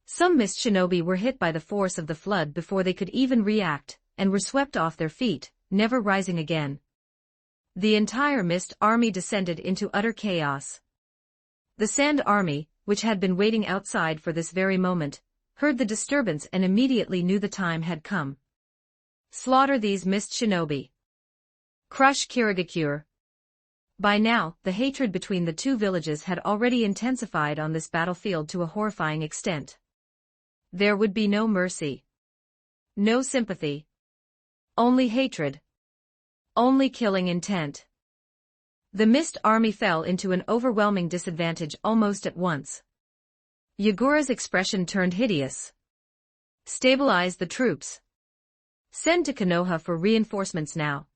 Some mist shinobi were hit by the force of the flood before they could even react, and were swept off their feet, never rising again. The entire mist army descended into utter chaos. The sand army, which had been waiting outside for this very moment, heard the disturbance and immediately knew the time had come. Slaughter these mist shinobi. Crush Kirigakure. By now, the hatred between the two villages had already intensified on this battlefield to a horrifying extent. There would be no mercy. No sympathy. Only hatred. Only killing intent. The mist army fell into an overwhelming disadvantage almost at once. Yagura's expression turned hideous. Stabilize the troops. Send to Konoha for reinforcements now.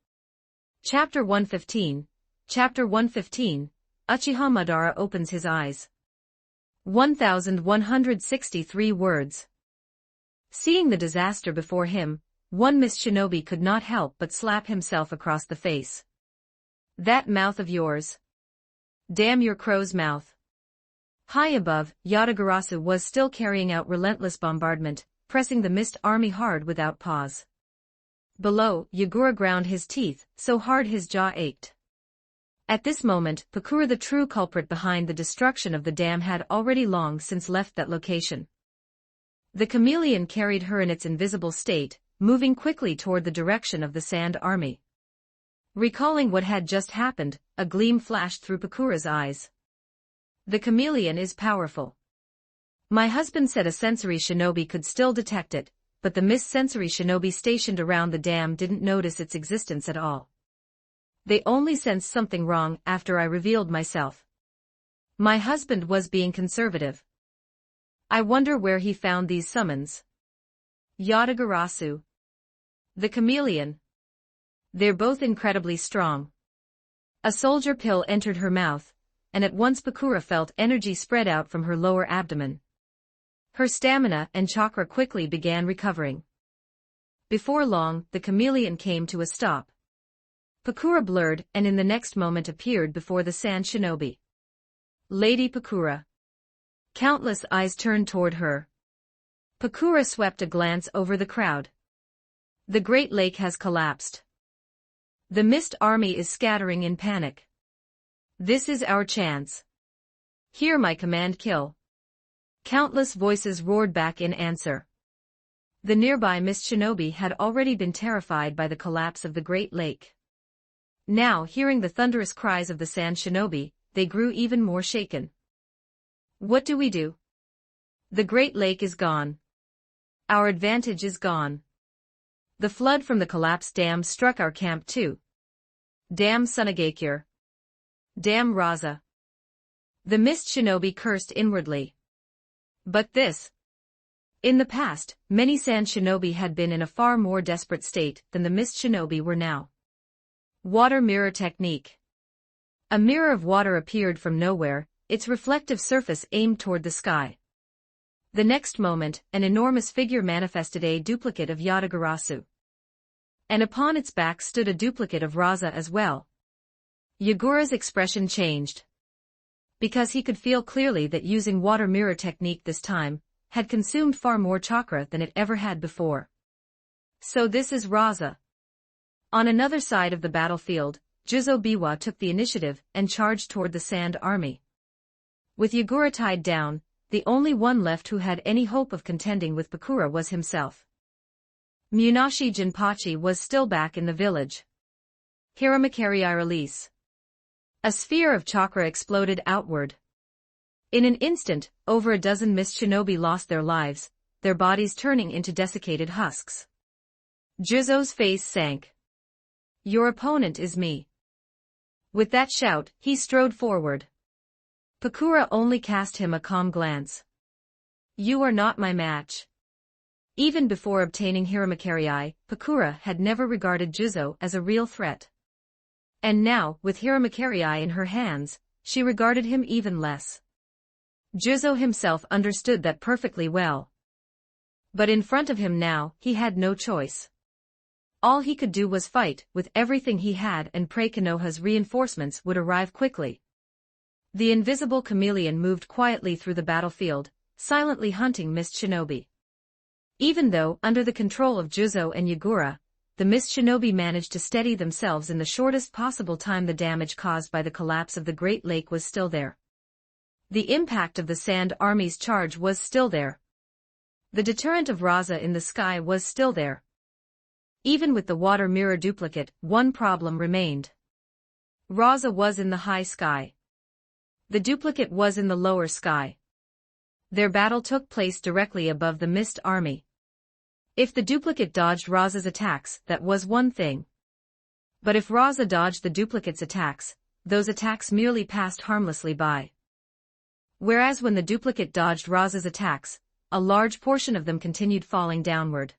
Chapter 115. Chapter 115, Uchiha Madara opens his eyes. 1163 words. Seeing the disaster before him, one mist shinobi could not help but slap himself across the face. That mouth of yours. Damn your crow's mouth. High above, Yatagarasu was still carrying out relentless bombardment, pressing the mist army hard without pause. Below, Yagura ground his teeth, so hard his jaw ached. At this moment, Pakura, the true culprit behind the destruction of the dam, had already long since left that location. The chameleon carried her in its invisible state, moving quickly toward the direction of the sand army. Recalling what had just happened, a gleam flashed through Pakura's eyes. The chameleon is powerful. My husband said a sensory shinobi could still detect it, but the mist sensory shinobi stationed around the dam didn't notice its existence at all. They only sensed something wrong after I revealed myself. My husband was being conservative. I wonder where he found these summons. Yatagarasu. The chameleon. They're both incredibly strong. A soldier pill entered her mouth, and at once Pakura felt energy spread out from her lower abdomen. Her stamina and chakra quickly began recovering. Before long, the chameleon came to a stop. Pakura blurred and in the next moment appeared before the sand shinobi. Lady Pakura. Countless eyes turned toward her. Pakura swept a glance over the crowd. The Great Lake has collapsed. The Mist Army is scattering in panic. This is our chance. Hear my command, kill. Countless voices roared back in answer. The nearby Mist Shinobi had already been terrified by the collapse of the Great Lake. Now, hearing the thunderous cries of the Sand Shinobi, they grew even more shaken. What do we do? The Great Lake is gone. Our advantage is gone. The flood from the collapsed dam struck our camp too. Damn Sunagakure. Damn Rasa. The Mist Shinobi cursed inwardly. But this. In the past, many Sand Shinobi had been in a far more desperate state than the Mist Shinobi were now. Water mirror technique. A mirror of water appeared from nowhere, its reflective surface aimed toward the sky. The next moment, an enormous figure manifested, a duplicate of Yatagarasu. And upon its back stood a duplicate of Rasa as well. Yagura's expression changed. Because he could feel clearly that using water mirror technique this time had consumed far more chakra than it ever had before. So this is Rasa. On another side of the battlefield, Juzo Biwa took the initiative and charged toward the Sand Army. With Yagura tied down, the only one left who had any hope of contending with Pakura was himself. Munashi Jinpachi was still back in the village. Hiramakari release. A sphere of chakra exploded outward. In an instant, over a dozen Mist Shinobi lost their lives, their bodies turning into desiccated husks. Juzo's face sank. Your opponent is me. With that shout, he strode forward. Pakura only cast him a calm glance. You are not my match. Even before obtaining Hiramakari, Pakura had never regarded Juzo as a real threat. And now, with Hiramakari in her hands, she regarded him even less. Juzo himself understood that perfectly well. But in front of him now, he had no choice. All he could do was fight with everything he had and pray Konoha's reinforcements would arrive quickly. The invisible chameleon moved quietly through the battlefield, silently hunting Mist Shinobi. Even though, under the control of Juzo and Yagura, the Mist Shinobi managed to steady themselves in the shortest possible time, the damage caused by the collapse of the Great Lake was still there. The impact of the Sand Army's charge was still there. The deterrent of Rasa in the sky was still there. Even with the water mirror duplicate, one problem remained. Rasa was in the high sky. The duplicate was in the lower sky. Their battle took place directly above the Mist Army. If the duplicate dodged Rasa's attacks, that was one thing. But if Rasa dodged the duplicate's attacks, those attacks merely passed harmlessly by. Whereas when the duplicate dodged Rasa's attacks, a large portion of them continued falling downward.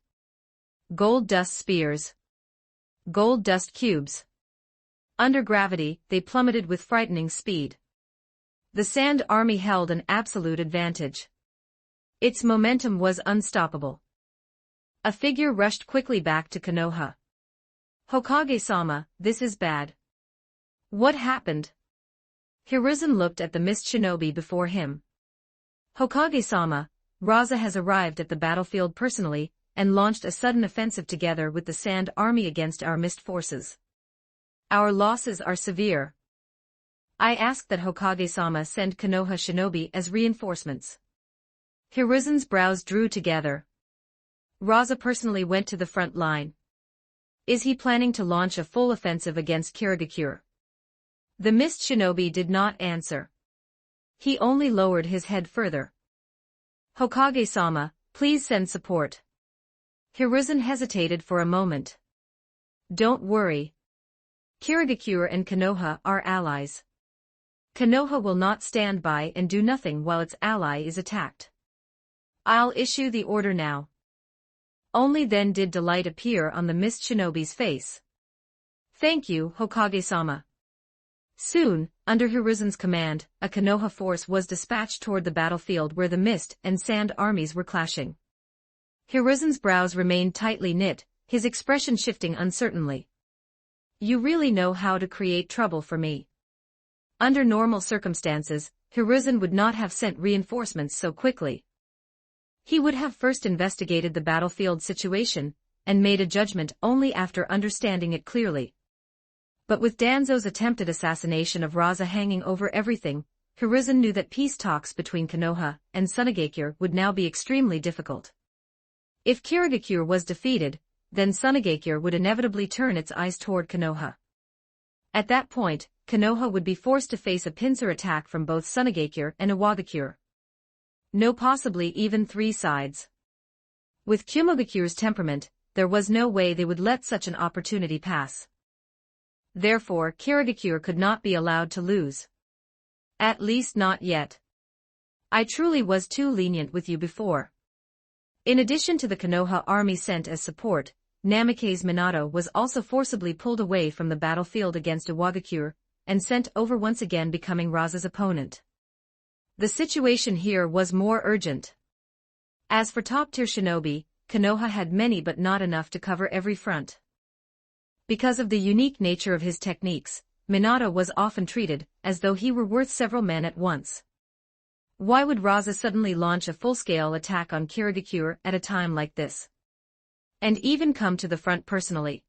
Gold dust spears. Gold dust cubes. Under gravity, they plummeted with frightening speed. The Sand Army held an absolute advantage. Its momentum was unstoppable. A figure rushed quickly back to Konoha. Hokage-sama, this is bad. What happened? Hiruzen looked at the Mist Shinobi before him. Hokage-sama, Rasa has arrived at the battlefield personally, and launched a sudden offensive together with the Sand Army against our Mist forces. Our losses are severe. I asked that Hokage-sama send Konoha Shinobi as reinforcements. Hiruzen's brows drew together. Rasa personally went to the front line. Is he planning to launch a full offensive against Kirigakure? The Mist Shinobi did not answer. He only lowered his head further. Hokage-sama, please send support. Hiruzen hesitated for a moment. Don't worry. Kirigakure and Konoha are allies. Konoha will not stand by and do nothing while its ally is attacked. I'll issue the order now. Only then did delight appear on the mist shinobi's face. "Thank you, Hokage-sama." Soon, under Hiruzen's command, a Konoha force was dispatched toward the battlefield where the mist and sand armies were clashing. Hiruzen's brows remained tightly knit, his expression shifting uncertainly. "You really know how to create trouble for me." Under normal circumstances, Hiruzen would not have sent reinforcements so quickly. He would have first investigated the battlefield situation, and made a judgment only after understanding it clearly. But with Danzo's attempted assassination of Rasa hanging over everything, Hiruzen knew that peace talks between Konoha and Sunagakure would now be extremely difficult. If Kirigakure was defeated, then Sunagakure would inevitably turn its eyes toward Konoha. At that point, Konoha would be forced to face a pincer attack from both Sunagakure and Iwagakure. No, possibly even three sides. With Kumogakure's temperament, there was no way they would let such an opportunity pass. Therefore, Kirigakure could not be allowed to lose. At least not yet. "I truly was too lenient with you before." In addition to the Konoha army sent as support, Namikaze Minato was also forcibly pulled away from the battlefield against Iwagakure, and sent over once again, becoming Rasa's opponent. The situation here was more urgent. As for top-tier shinobi, Konoha had many but not enough to cover every front. Because of the unique nature of his techniques, Minato was often treated as though he were worth several men at once. Why would Rasa suddenly launch a full-scale attack on Kirigakure at a time like this? And even come to the front personally?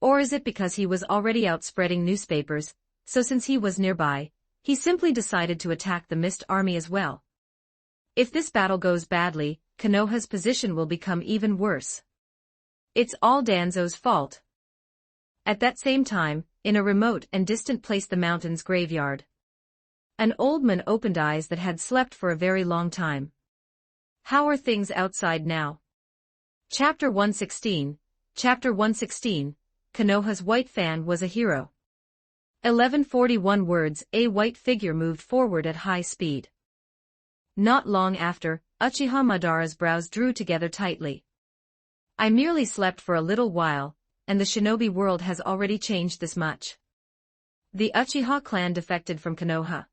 Or is it because he was already out spreading newspapers, so since he was nearby, he simply decided to attack the Mist Army as well? If this battle goes badly, Konoha's position will become even worse. It's all Danzo's fault. At that same time, in a remote and distant place, the mountain's graveyard, an old man opened eyes that had slept for a very long time. "How are things outside now?" Chapter 116. Chapter 116. Konoha's white fan was a hero. 1141 words. A white figure moved forward at high speed. Not long after, Uchiha Madara's brows drew together tightly. "I merely slept for a little while, and the shinobi world has already changed this much." The Uchiha clan defected from Konoha.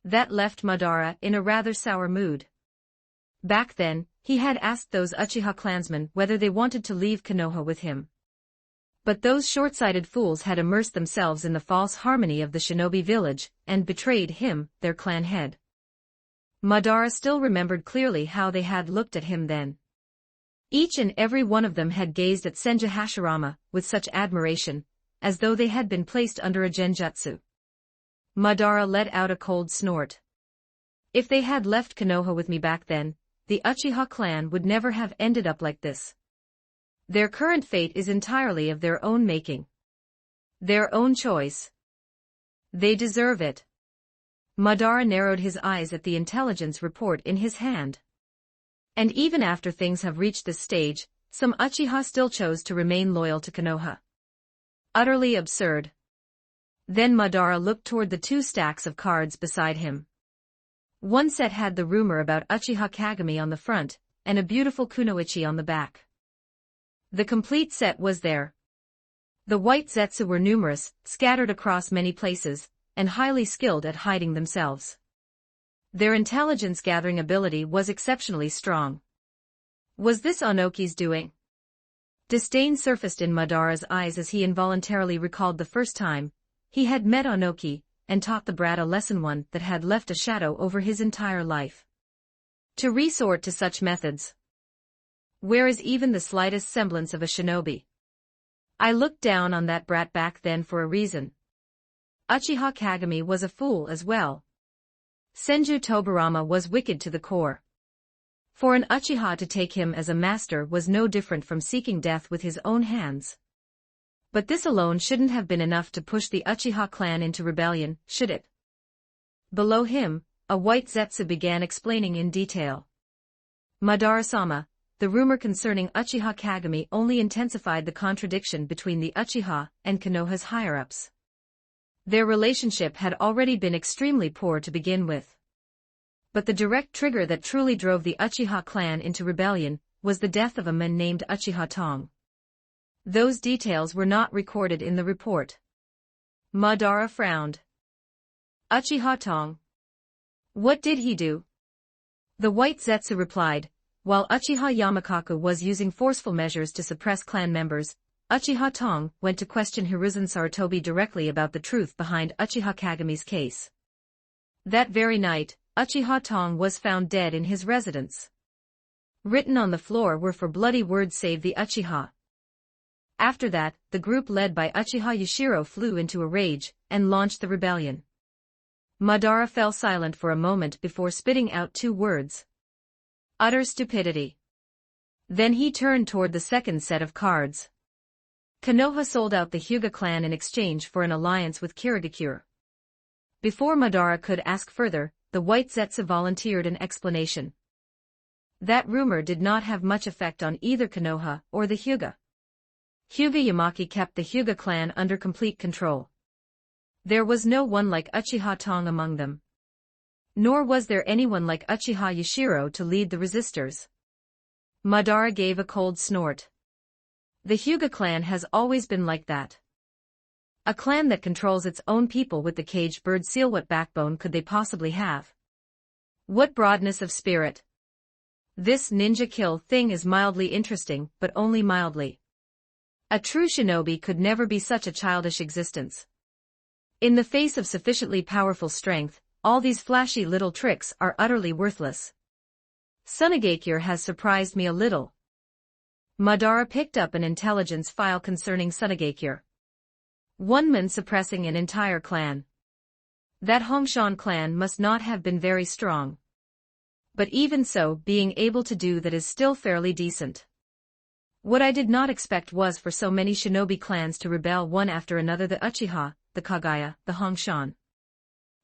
That left Madara in a rather sour mood. Back then, he had asked those Uchiha clansmen whether they wanted to leave Konoha with him. But those short-sighted fools had immersed themselves in the false harmony of the shinobi village, and betrayed him, their clan head. Madara still remembered clearly how they had looked at him then. Each and every one of them had gazed at Senju Hashirama with such admiration, as though they had been placed under a genjutsu. Madara let out a cold snort. If they had left Konoha with me back then, the Uchiha clan would never have ended up like this. Their current fate is entirely of their own making. Their own choice. They deserve it. Madara narrowed his eyes at the intelligence report in his hand. And even after things have reached this stage, some Uchiha still chose to remain loyal to Konoha. Utterly absurd. Then Madara looked toward the two stacks of cards beside him. One set had the rumor about Uchiha Kagami on the front, and a beautiful kunoichi on the back. The complete set was there. The white zetsu were numerous, scattered across many places, and highly skilled at hiding themselves. Their intelligence-gathering ability was exceptionally strong. Was this Onoki's doing? Disdain surfaced in Madara's eyes as he involuntarily recalled the first time he had met Onoki, and taught the brat a lesson, one that had left a shadow over his entire life. To resort to such methods. Where is even the slightest semblance of a shinobi? I looked down on that brat back then for a reason. Uchiha Kagami was a fool as well. Senju Tobirama was wicked to the core. For an Uchiha to take him as a master was no different from seeking death with his own hands. But this alone shouldn't have been enough to push the Uchiha clan into rebellion, should it? Below him, a white zetsu began explaining in detail. Madara-sama, the rumor concerning Uchiha Kagami only intensified the contradiction between the Uchiha and Konoha's higher-ups. Their relationship had already been extremely poor to begin with. But the direct trigger that truly drove the Uchiha clan into rebellion was the death of a man named Uchiha Tong. Those details were not recorded in the report. Madara frowned. Uchiha Tong. What did he do? The White Zetsu replied, while Uchiha Yamakaku was using forceful measures to suppress clan members, Uchiha Tong went to question Hiruzen Sarutobi directly about the truth behind Uchiha Kagami's case. That very night, Uchiha Tong was found dead in his residence. Written on the floor were four bloody words: "Save the Uchiha." After that, the group led by Uchiha Yashiro flew into a rage and launched the rebellion. Madara fell silent for a moment before spitting out two words. Utter stupidity. Then he turned toward the second set of cards. Konoha sold out the Hyuga clan in exchange for an alliance with Kirigakure. Before Madara could ask further, the White Zetsu volunteered an explanation. That rumor did not have much effect on either Konoha or the Hyuga. Hyuga Yamaki kept the Hyuga clan under complete control. There was no one like Uchiha Tong among them. Nor was there anyone like Uchiha Yashiro to lead the resistors. Madara gave a cold snort. The Hyuga clan has always been like that. A clan that controls its own people with the caged bird seal. What backbone could they possibly have? What broadness of spirit? This ninja kill thing is mildly interesting, but only mildly. A true shinobi could never be such a childish existence. In the face of sufficiently powerful strength, all these flashy little tricks are utterly worthless. Sunagakure has surprised me a little. Madara picked up an intelligence file concerning Sunagakure. One man suppressing an entire clan. That Hongshan clan must not have been very strong. But even so, being able to do that is still fairly decent. What I did not expect was for so many shinobi clans to rebel one after another: the Uchiha, the Kagaya, the Hongshan.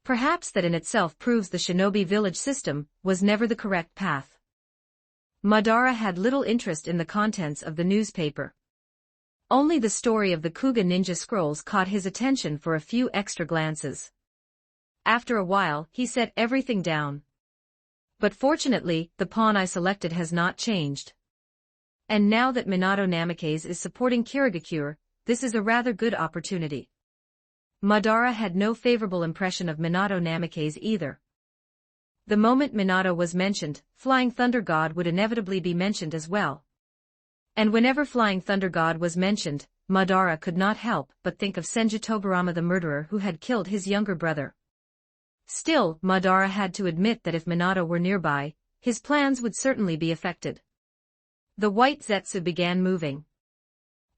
Perhaps that in itself proves the shinobi village system was never the correct path. Madara had little interest in the contents of the newspaper. Only the story of the Kuga ninja scrolls caught his attention for a few extra glances. After a while, he set everything down. But fortunately, the pawn I selected has not changed. And now that Minato Namikaze is supporting Kirigakure, this is a rather good opportunity. Madara had no favorable impression of Minato Namikaze either. The moment Minato was mentioned, Flying Thunder God would inevitably be mentioned as well. And whenever Flying Thunder God was mentioned, Madara could not help but think of Senju Togurama, the murderer who had killed his younger brother. Still, Madara had to admit that if Minato were nearby, his plans would certainly be affected. The White Zetsu began moving.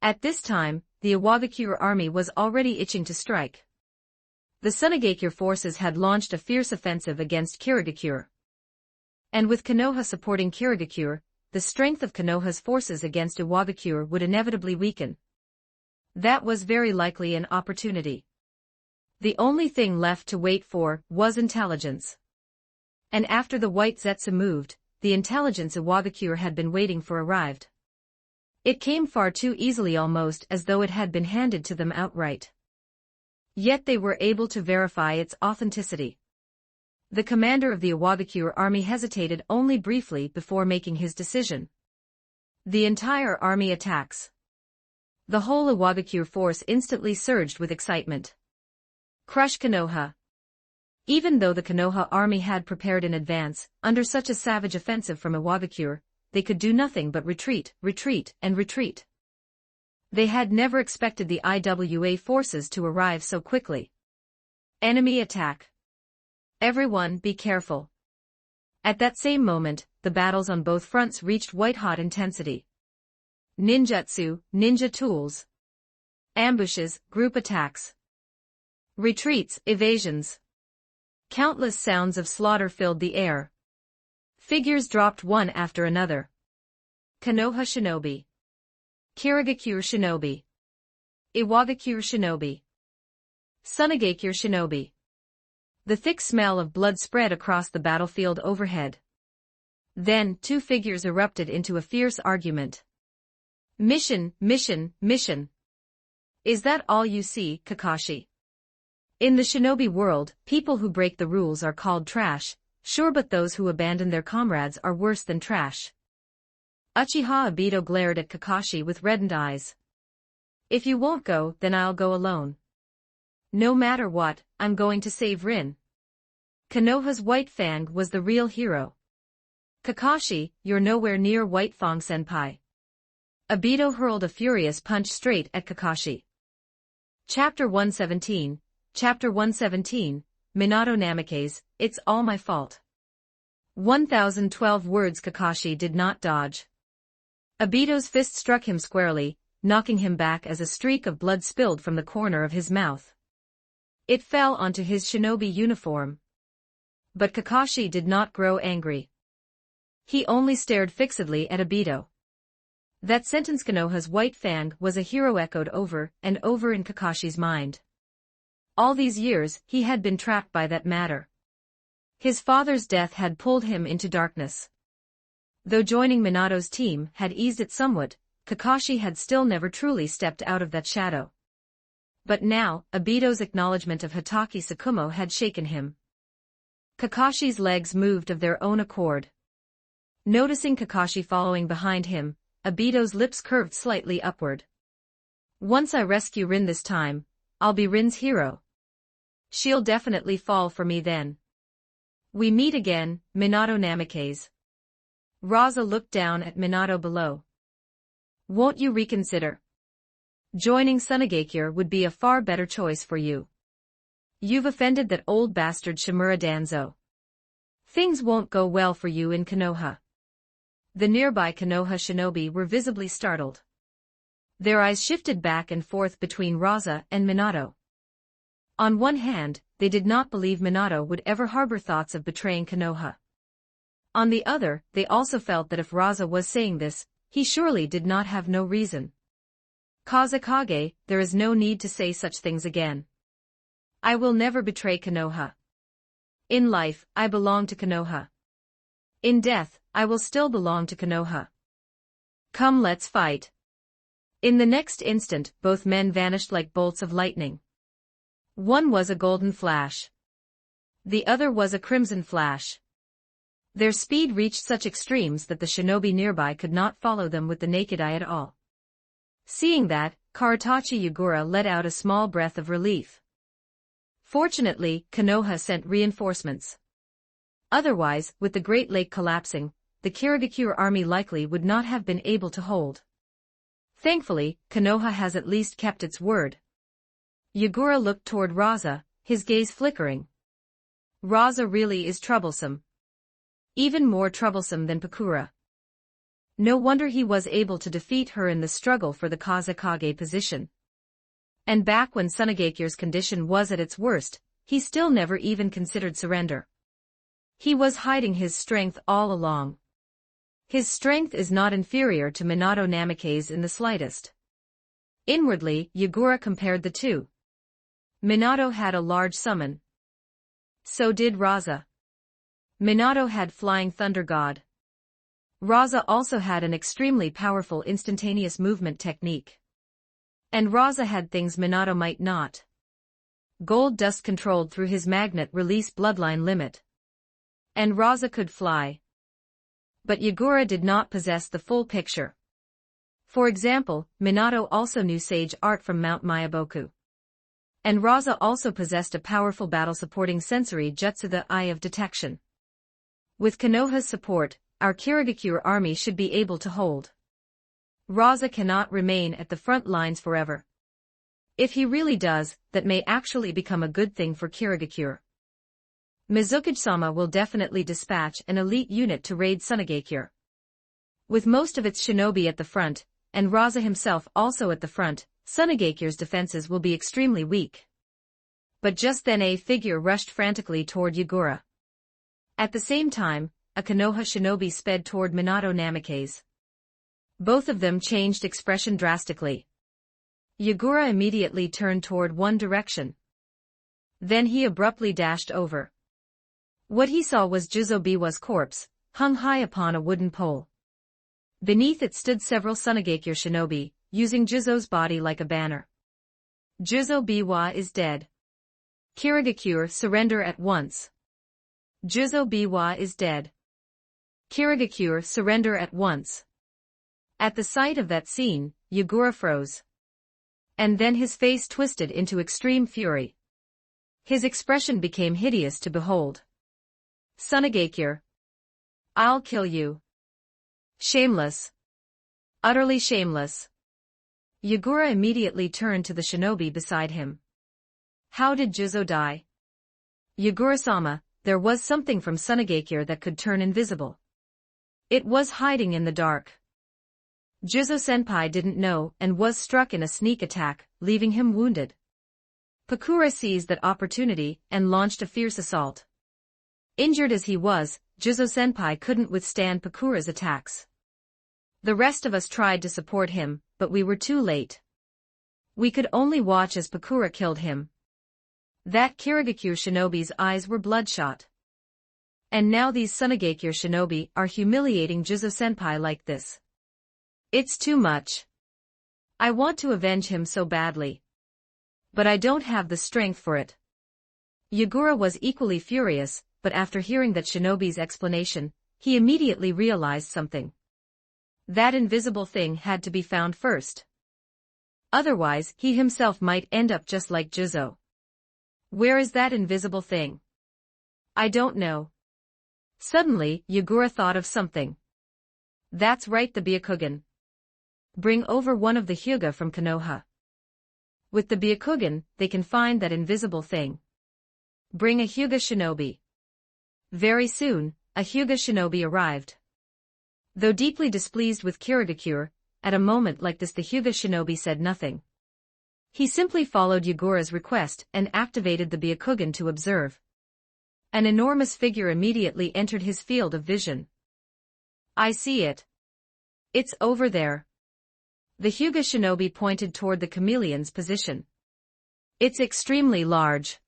At this time, the Iwagakure army was already itching to strike. The Sunagakure forces had launched a fierce offensive against Kirigakure. And with Konoha supporting Kirigakure, the strength of Konoha's forces against Iwagakure would inevitably weaken. That was very likely an opportunity. The only thing left to wait for was intelligence. And after the White Zetsu moved, the intelligence Iwagakure had been waiting for arrived. It came far too easily, almost as though it had been handed to them outright. Yet they were able to verify its authenticity. The commander of the Iwagakure army hesitated only briefly before making his decision. The entire army attacks. The whole Iwagakure force instantly surged with excitement. Crush Konoha. Even though the Konoha army had prepared in advance, under such a savage offensive from Iwagakure, they could do nothing but retreat, retreat, and retreat. They had never expected the IWA forces to arrive so quickly. Enemy attack. Everyone be careful. At that same moment, the battles on both fronts reached white-hot intensity. Ninjutsu, ninja tools. Ambushes, group attacks. Retreats, evasions. Countless sounds of slaughter filled the air. Figures dropped one after another. Konoha shinobi. Kirigakure shinobi. Iwagakure shinobi. Sunagakure shinobi. The thick smell of blood spread across the battlefield overhead. Then, two figures erupted into a fierce argument. Mission, mission, mission. Is that all you see, Kakashi? In the shinobi world, people who break the rules are called trash, sure, but those who abandon their comrades are worse than trash. Uchiha Obito glared at Kakashi with reddened eyes. If you won't go, then I'll go alone. No matter what, I'm going to save Rin. Konoha's White Fang was the real hero. Kakashi, you're nowhere near White Fang senpai. Obito hurled a furious punch straight at Kakashi. Chapter 117, Minato Namikaze, it's all my fault. 1012 words. Kakashi did not dodge. Obito's fist struck him squarely, knocking him back as a streak of blood spilled from the corner of his mouth. It fell onto his shinobi uniform. But Kakashi did not grow angry. He only stared fixedly at Obito. That sentence, Konoha's White Fang was a hero, echoed over and over in Kakashi's mind. All these years, he had been trapped by that matter. His father's death had pulled him into darkness. Though joining Minato's team had eased it somewhat, Kakashi had still never truly stepped out of that shadow. But now, Obito's acknowledgement of Hatake Tsukumo had shaken him. Kakashi's legs moved of their own accord. Noticing Kakashi following behind him, Obito's lips curved slightly upward. Once I rescue Rin this time, I'll be Rin's hero. She'll definitely fall for me then. We meet again, Minato Namikaze. Rasa looked down at Minato below. Won't you reconsider? Joining Tsunagakure would be a far better choice for you. You've offended that old bastard Shimura Danzo. Things won't go well for you in Konoha. The nearby Konoha shinobi were visibly startled. Their eyes shifted back and forth between Rasa and Minato. On one hand, they did not believe Minato would ever harbor thoughts of betraying Konoha. On the other, they also felt that if Rasa was saying this, he surely did not have no reason. Kazekage, there is no need to say such things again. I will never betray Konoha. In life, I belong to Konoha. In death, I will still belong to Konoha. Come, let's fight. In the next instant, both men vanished like bolts of lightning. One was a golden flash. The other was a crimson flash. Their speed reached such extremes that the shinobi nearby could not follow them with the naked eye at all. Seeing that, Karatachi Yagura let out a small breath of relief. Fortunately, Konoha sent reinforcements. Otherwise, with the Great Lake collapsing, the Kirigakure army likely would not have been able to hold. Thankfully, Konoha has at least kept its word. Yagura looked toward Rasa, his gaze flickering. Rasa really is troublesome. Even more troublesome than Pakura. No wonder he was able to defeat her in the struggle for the Kazekage position. And back when Tsunagakure's condition was at its worst, he still never even considered surrender. He was hiding his strength all along. His strength is not inferior to Minato Namikaze in the slightest. Inwardly, Yagura compared the two. Minato had a large summon. So did Rasa. Minato had Flying Thunder God. Rasa also had an extremely powerful instantaneous movement technique. And Rasa had things Minato might not. Gold dust controlled through his magnet release bloodline limit. And Rasa could fly. But Yagura did not possess the full picture. For example, Minato also knew sage art from Mount Mayaboku. And Rasa also possessed a powerful battle-supporting sensory jutsu, the Eye of Detection. With Konoha's support, our Kirigakure army should be able to hold. Rasa cannot remain at the front lines forever. If he really does, that may actually become a good thing for Kirigakure. Mizukage-sama will definitely dispatch an elite unit to raid Tsunagakure. With most of its shinobi at the front, and Rasa himself also at the front, Tsunagakure's defenses will be extremely weak. But just then a figure rushed frantically toward Yagura. At the same time, a Konoha shinobi sped toward Minato Namikaze. Both of them changed expression drastically. Yagura immediately turned toward one direction. Then he abruptly dashed over. What he saw was Juzo Biwa's corpse, hung high upon a wooden pole. Beneath it stood several Tsunagakure shinobi, using Juzo's body like a banner. Juzo Biwa is dead. Kirigakure, surrender at once. Juzo Biwa is dead. Kirigakure, surrender at once. At the sight of that scene, Yagura froze. And then his face twisted into extreme fury. His expression became hideous to behold. Sunagakure. I'll kill you. Shameless. Utterly shameless. Yagura immediately turned to the shinobi beside him. How did Juzo die? Yagura-sama, there was something from Sunagakure that could turn invisible. It was hiding in the dark. Juzo-senpai didn't know and was struck in a sneak attack, leaving him wounded. Pakura seized that opportunity and launched a fierce assault. Injured as he was, Juzo-senpai couldn't withstand Pakura's attacks. The rest of us tried to support him, but we were too late. We could only watch as Pakura killed him. That Kirigakure shinobi's eyes were bloodshot. And now these Sunagakure shinobi are humiliating Juzo-senpai like this. It's too much. I want to avenge him so badly. But I don't have the strength for it. Yagura was equally furious, but after hearing that shinobi's explanation, he immediately realized something. That invisible thing had to be found first. Otherwise, he himself might end up just like Juzo. Where is that invisible thing? I don't know. Suddenly, Yagura thought of something. That's right, the Byakugan. Bring over one of the Hyuga from Konoha. With the Byakugan, they can find that invisible thing. Bring a Hyuga shinobi. Very soon, a Hyuga shinobi arrived. Though deeply displeased with Kirigakure, at a moment like this the Hyuga shinobi said nothing. He simply followed Yagura's request and activated the Byakugan to observe. An enormous figure immediately entered his field of vision. I see it. It's over there. The Hyuga shinobi pointed toward the chameleon's position. It's extremely large.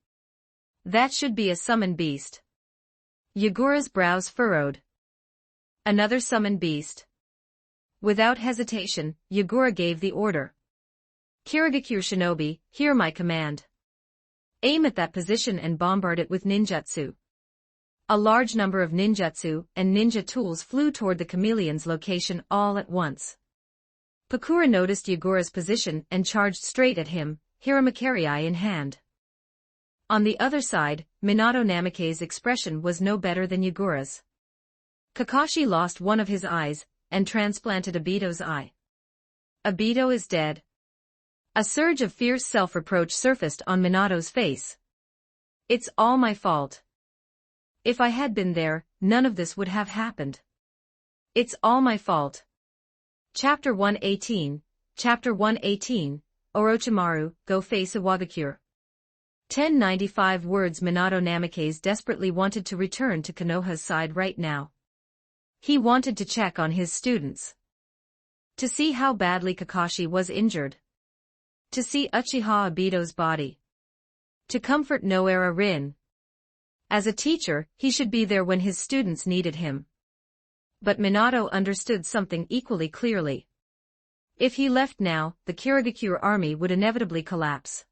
That should be a summoned beast. Yagura's brows furrowed. Another summoned beast. Without hesitation, Yagura gave the order. Kirigakure shinobi, hear my command. Aim at that position and bombard it with ninjutsu. A large number of ninjutsu and ninja tools flew toward the chameleon's location all at once. Pakura noticed Yagura's position and charged straight at him, Hiramakiri in hand. On the other side, Minato Namake's expression was no better than Yagura's. Kakashi lost one of his eyes, and transplanted Obito's eye. Obito is dead. A surge of fierce self-reproach surfaced on Minato's face. It's all my fault. If I had been there, none of this would have happened. It's all my fault. Chapter 118, Orochimaru, go face Iwagakure. 1095 words. Minato Namake's desperately wanted to return to Konoha's side right now. He wanted to check on his students. To see how badly Kakashi was injured. To see Uchiha Obito's body. To comfort Noara Rin. As a teacher, he should be there when his students needed him. But Minato understood something equally clearly. If he left now, the Kirigakure army would inevitably collapse.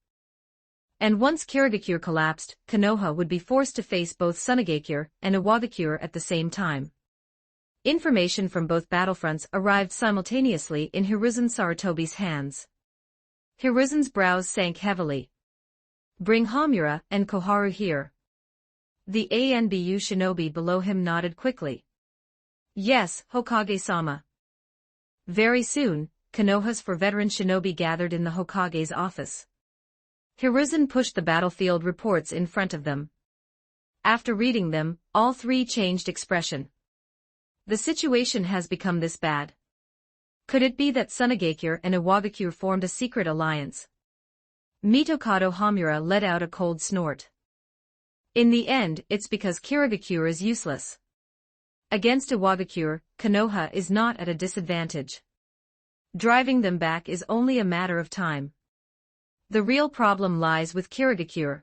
And once Kirigakure collapsed, Konoha would be forced to face both Sunagakure and Iwagakure at the same time. Information from both battlefronts arrived simultaneously in Hiruzen Sarutobi's hands. Hiruzen's brows sank heavily. Bring Hamura and Koharu here. The Anbu shinobi below him nodded quickly. Yes, Hokage-sama. Very soon, Konohas for veteran shinobi gathered in the Hokage's office. Hiruzen pushed the battlefield reports in front of them. After reading them, all three changed expression. The situation has become this bad. Could it be that Sunagakure and Iwagakure formed a secret alliance? Mitokado Hamura let out a cold snort. In the end, it's because Kirigakure is useless. Against Iwagakure, Konoha is not at a disadvantage. Driving them back is only a matter of time. The real problem lies with Kirigakure.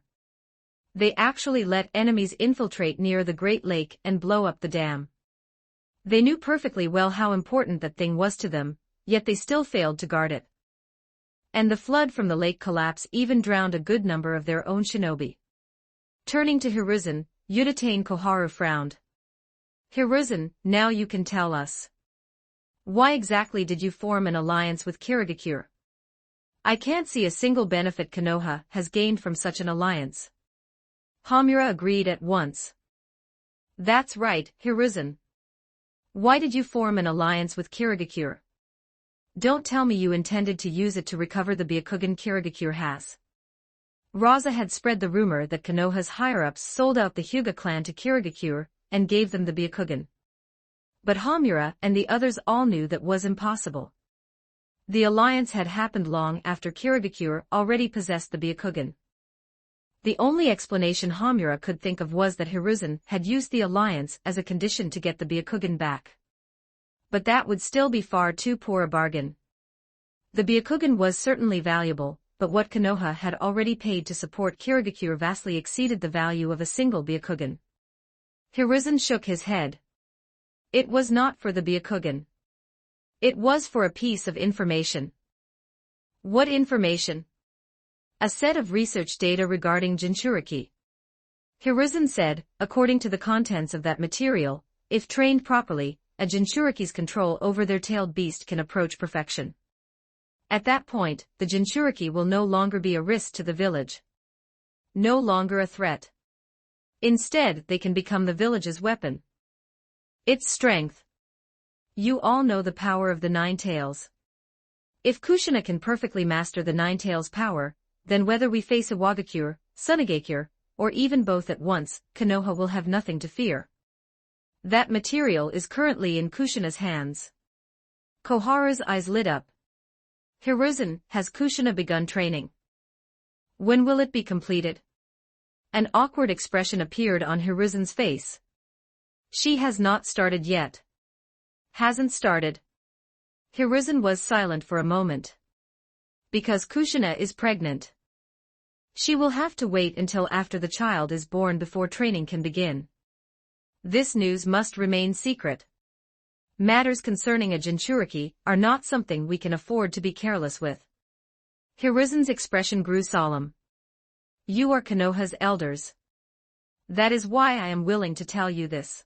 They actually let enemies infiltrate near the Great Lake and blow up the dam. They knew perfectly well how important that thing was to them, yet they still failed to guard it. And the flood from the lake collapse even drowned a good number of their own shinobi. Turning to Hiruzen, Udatane Koharu frowned. Hiruzen, now you can tell us. Why exactly did you form an alliance with Kirigakure? I can't see a single benefit Konoha has gained from such an alliance. Hamura agreed at once. That's right, Hiruzen. Why did you form an alliance with Kirigakure? Don't tell me you intended to use it to recover the Byakugan Kirigakure has. Rasa had spread the rumor that Konoha's higher-ups sold out the Hyuga clan to Kirigakure and gave them the Byakugan. But Hamura and the others all knew that was impossible. The alliance had happened long after Kirigakure already possessed the Byakugan. The only explanation Hamura could think of was that Hiruzen had used the alliance as a condition to get the Byakugan back. But that would still be far too poor a bargain. The Byakugan was certainly valuable, but what Konoha had already paid to support Kirigakure vastly exceeded the value of a single Byakugan. Hiruzen shook his head. It was not for the Byakugan. It was for a piece of information. What information? A set of research data regarding Jinchuriki. Hiruzen said, according to the contents of that material, if trained properly, a Jinchuriki's control over their tailed beast can approach perfection. At that point, the Jinchuriki will no longer be a risk to the village. No longer a threat. Instead, they can become the village's weapon. Its strength. You all know the power of the Nine Tails. If Kushina can perfectly master the Nine Tails' power, then whether we face Iwagakure, Sunagakure, or even both at once, Konoha will have nothing to fear. That material is currently in Kushina's hands. Koharu's eyes lit up. Hiruzen, has Kushina begun training? When will it be completed? An awkward expression appeared on Hiruzen's face. She has not started yet. Hasn't started. Hiruzen was silent for a moment. Because Kushina is pregnant. She will have to wait until after the child is born before training can begin. This news must remain secret. Matters concerning a Jinchuriki are not something we can afford to be careless with. Hiruzen's expression grew solemn. You are Konoha's elders. That is why I am willing to tell you this.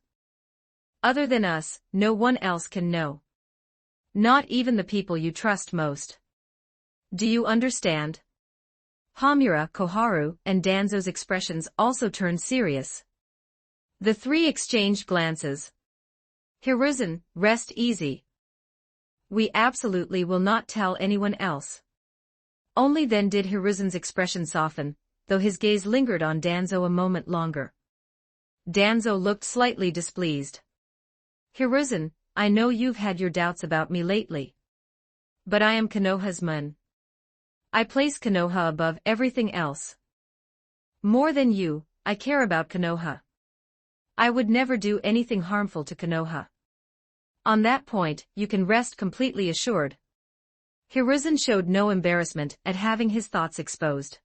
Other than us, no one else can know. Not even the people you trust most. Do you understand? Hamura, Koharu, and Danzo's expressions also turned serious. The three exchanged glances. Hiruzen, rest easy. We absolutely will not tell anyone else. Only then did Hiruzen's expression soften, though his gaze lingered on Danzo a moment longer. Danzo looked slightly displeased. Hiruzen, I know you've had your doubts about me lately. But I am Konoha's man. I place Konoha above everything else. More than you, I care about Konoha. I would never do anything harmful to Konoha. On that point, you can rest completely assured. Hiruzen showed no embarrassment at having his thoughts exposed.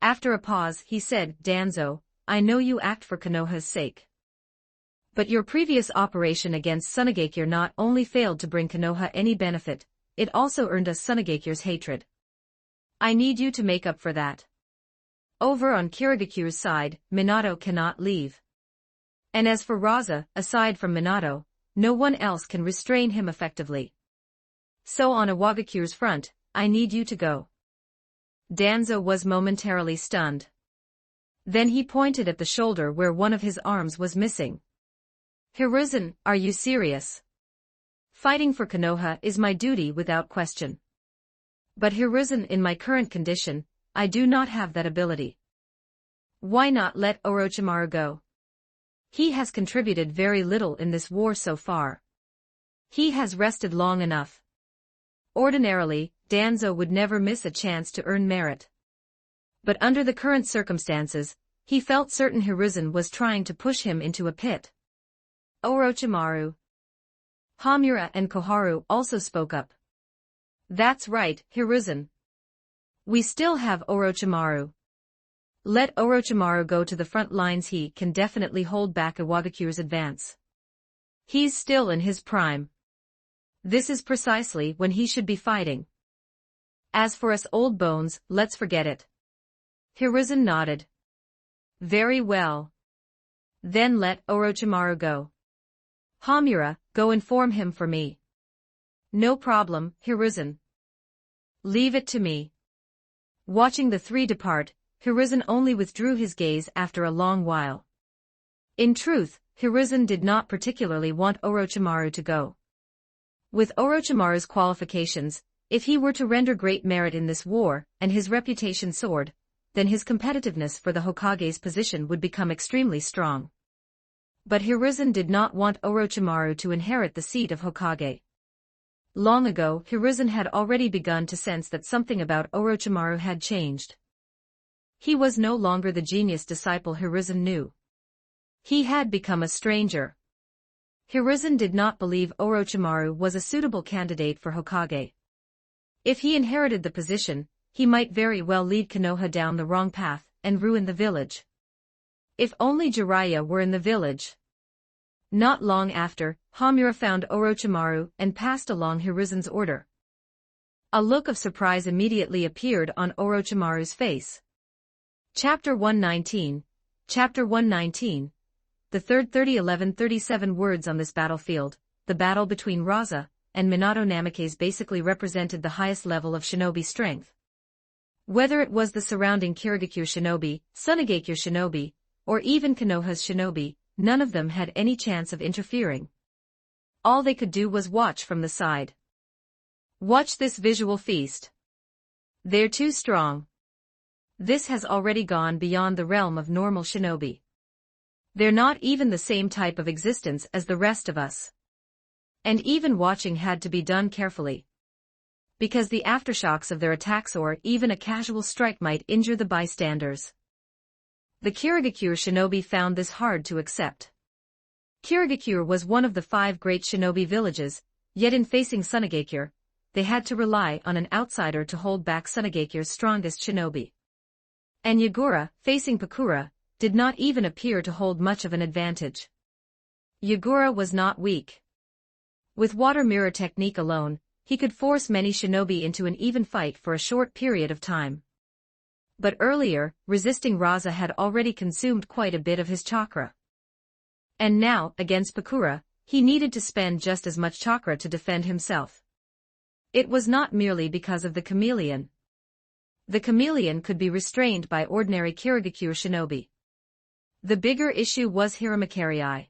After a pause, he said, Danzo, I know you act for Konoha's sake. But your previous operation against Sunagakure not only failed to bring Konoha any benefit, it also earned us Sunagakure's hatred. I need you to make up for that. Over on Kirigakure's side, Minato cannot leave. And as for Rasa, aside from Minato, no one else can restrain him effectively. So on Iwagakure's front, I need you to go. Danzo was momentarily stunned. Then he pointed at the shoulder where one of his arms was missing. Hiruzen, are you serious? Fighting for Konoha is my duty without question. But Hiruzen, in my current condition, I do not have that ability. Why not let Orochimaru go? He has contributed very little in this war so far. He has rested long enough. Ordinarily, Danzo would never miss a chance to earn merit. But under the current circumstances, he felt certain Hiruzen was trying to push him into a pit. Orochimaru. Hamura and Koharu also spoke up. That's right, Hiruzen. We still have Orochimaru. Let Orochimaru go to the front lines. He can definitely hold back Iwagakure's advance. He's still in his prime. This is precisely when he should be fighting. As for us old bones, let's forget it. Hiruzen nodded. Very well. Then let Orochimaru go. Hamura, go inform him for me. No problem, Hiruzen. Leave it to me. Watching the three depart, Hiruzen only withdrew his gaze after a long while. In truth, Hiruzen did not particularly want Orochimaru to go. With Orochimaru's qualifications, if he were to render great merit in this war, and his reputation soared, then his competitiveness for the Hokage's position would become extremely strong. But Hiruzen did not want Orochimaru to inherit the seat of Hokage. Long ago, Hiruzen had already begun to sense that something about Orochimaru had changed. He was no longer the genius disciple Hiruzen knew. He had become a stranger. Hiruzen did not believe Orochimaru was a suitable candidate for Hokage. If he inherited the position, he might very well lead Konoha down the wrong path and ruin the village. If only Jiraiya were in the village. Not long after, Hamura found Orochimaru and passed along Hiruzen's order. A look of surprise immediately appeared on Orochimaru's face. Chapter 119. Chapter 119. The third 30-11-37 words on this battlefield, the battle between Rasa and Minato Namikaze basically represented the highest level of shinobi strength. Whether it was the surrounding Kirigakure shinobi, Sunagakure shinobi, or even Konoha's shinobi, none of them had any chance of interfering. All they could do was watch from the side. Watch this visual feast. They're too strong. This has already gone beyond the realm of normal shinobi. They're not even the same type of existence as the rest of us. And even watching had to be done carefully. Because the aftershocks of their attacks or even a casual strike might injure the bystanders. The Kirigakure shinobi found this hard to accept. Kirigakure was one of the 5 great shinobi villages, yet in facing Sunagakure, they had to rely on an outsider to hold back Sunagakure's strongest shinobi. And Yagura, facing Pakura, did not even appear to hold much of an advantage. Yagura was not weak. With water mirror technique alone, he could force many shinobi into an even fight for a short period of time. But earlier, resisting Rasa had already consumed quite a bit of his chakra. And now, against Pakura, he needed to spend just as much chakra to defend himself. It was not merely because of the chameleon. The chameleon could be restrained by ordinary Kirigakure shinobi. The bigger issue was Hiramakarei.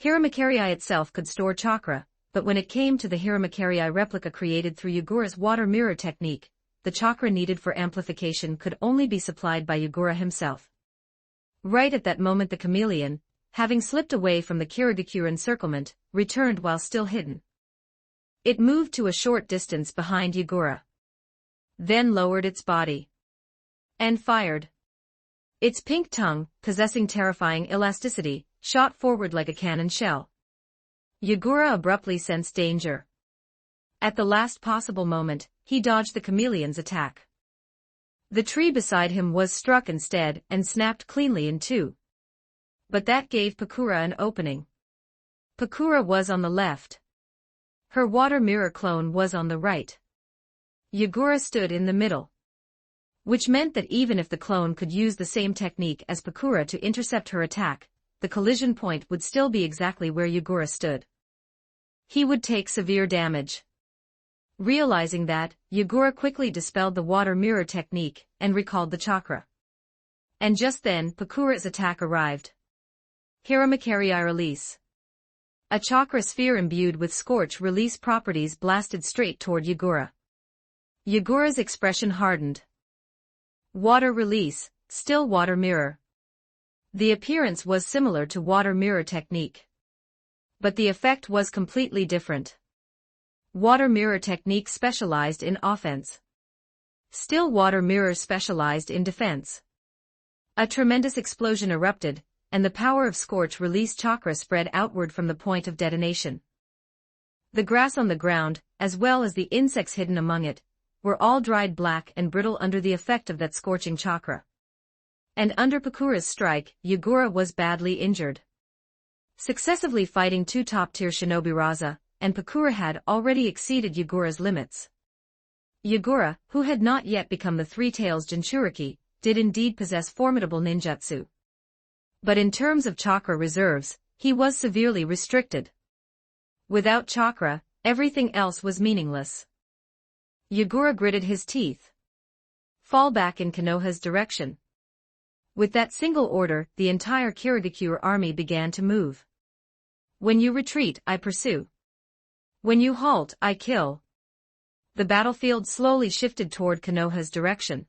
Hiramakarei itself could store chakra, but when it came to the Hiramakarei replica created through Yagura's water mirror technique, the chakra needed for amplification could only be supplied by Yagura himself. Right at that moment the chameleon, having slipped away from the Kirigakure encirclement, returned while still hidden. It moved to a short distance behind Yagura. Then lowered its body. And fired. Its pink tongue, possessing terrifying elasticity, shot forward like a cannon shell. Yagura abruptly sensed danger. At the last possible moment, he dodged the chameleon's attack. The tree beside him was struck instead and snapped cleanly in two. But that gave Pakura an opening. Pakura was on the left. Her water mirror clone was on the right. Yagura stood in the middle. Which meant that even if the clone could use the same technique as Pakura to intercept her attack, the collision point would still be exactly where Yagura stood. He would take severe damage. Realizing that, Yagura quickly dispelled the water mirror technique and recalled the chakra. And just then Pakura's attack arrived. Hiramakarei release. A chakra sphere imbued with scorch release properties blasted straight toward Yagura. Yagura's expression hardened. Water release, still water mirror. The appearance was similar to water mirror technique. But the effect was completely different. Water mirror technique specialized in offense. Still water mirror specialized in defense. A tremendous explosion erupted, and the power of scorch released chakra spread outward from the point of detonation. The grass on the ground, as well as the insects hidden among it, were all dried black and brittle under the effect of that scorching chakra. And under Pakura's strike, Yagura was badly injured. Successively fighting 2 top-tier shinobi Rasa, and Pakura had already exceeded Yagura's limits. Yagura, who had not yet become the Three-Tails Jinchuriki, did indeed possess formidable ninjutsu. But in terms of chakra reserves, he was severely restricted. Without chakra, Everything else was meaningless. Yagura gritted his teeth. Fall back in Konoha's direction. With that single order, the entire Kirigakure army began to move. When you retreat, I pursue. When you halt, I kill. The battlefield slowly shifted toward Konoha's direction.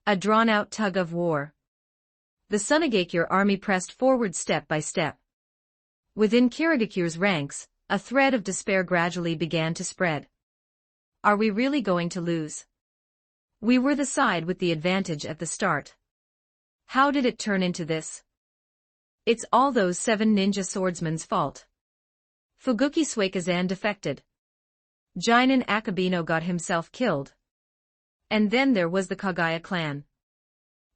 A drawn-out tug of war. The Sunagakure army pressed forward step by step. Within Kirigakure's ranks, a thread of despair gradually began to spread. Are we really going to lose? We were the side with the advantage at the start. How did it turn into this? It's all those 7 ninja swordsmen's fault. Fuguki Suikazan defected. Jinin Akabino got himself killed. And then there was the Kagaya clan.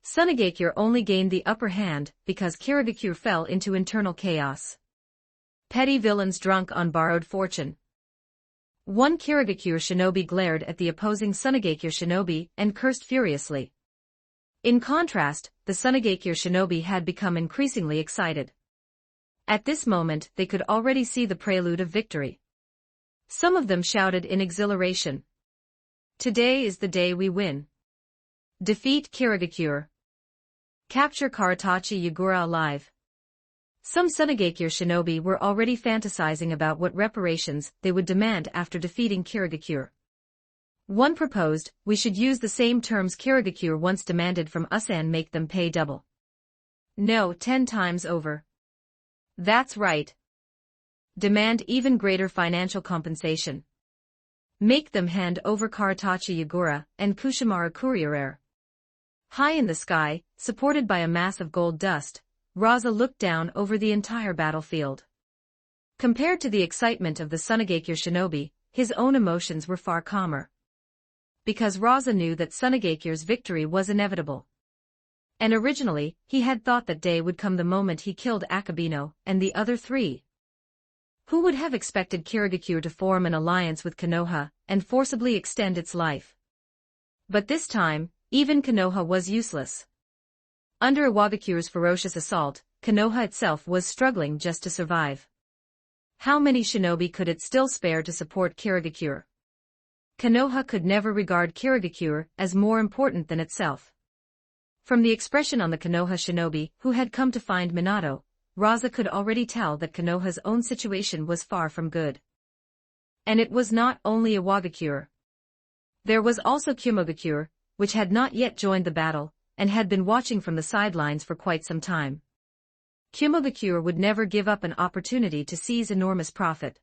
Sunagakure only gained the upper hand because Kirigakure fell into internal chaos. Petty villains drunk on borrowed fortune. One Kirigakure shinobi glared at the opposing Sunagakure shinobi and cursed furiously. In contrast, the Sunagakure shinobi had become increasingly excited. At this moment they could already see the prelude of victory. Some of them shouted in exhilaration. Today is the day we win. Defeat Kirigakure. Capture Karatachi Yagura alive. Some Sunagakure shinobi were already fantasizing about what reparations they would demand after defeating Kirigakure. One proposed, we should use the same terms Kirigakure once demanded from us and make them pay double. No, 10 times over. That's right. Demand even greater financial compensation. Make them hand over Karatachi Yagura and Kushimaru Kuriere. High in the sky, supported by a mass of gold dust, Rasa looked down over the entire battlefield. Compared to the excitement of the Sunagakure shinobi, his own emotions were far calmer. Because Rasa knew that Sunagakure's victory was inevitable. And originally, he had thought that day would come the moment he killed Akabino and the other 3. Who would have expected Kirigakure to form an alliance with Konoha and forcibly extend its life? But this time, even Konoha was useless. Under Iwagakure's ferocious assault, Konoha itself was struggling just to survive. How many shinobi could it still spare to support Kirigakure? Konoha could never regard Kirigakure as more important than itself. From the expression on the Konoha shinobi who had come to find Minato, Rasa could already tell that Konoha's own situation was far from good. And it was not only Iwagakure. There was also Kumogakure, which had not yet joined the battle, and had been watching from the sidelines for quite some time. Kumogakure would never give up an opportunity to seize enormous profit.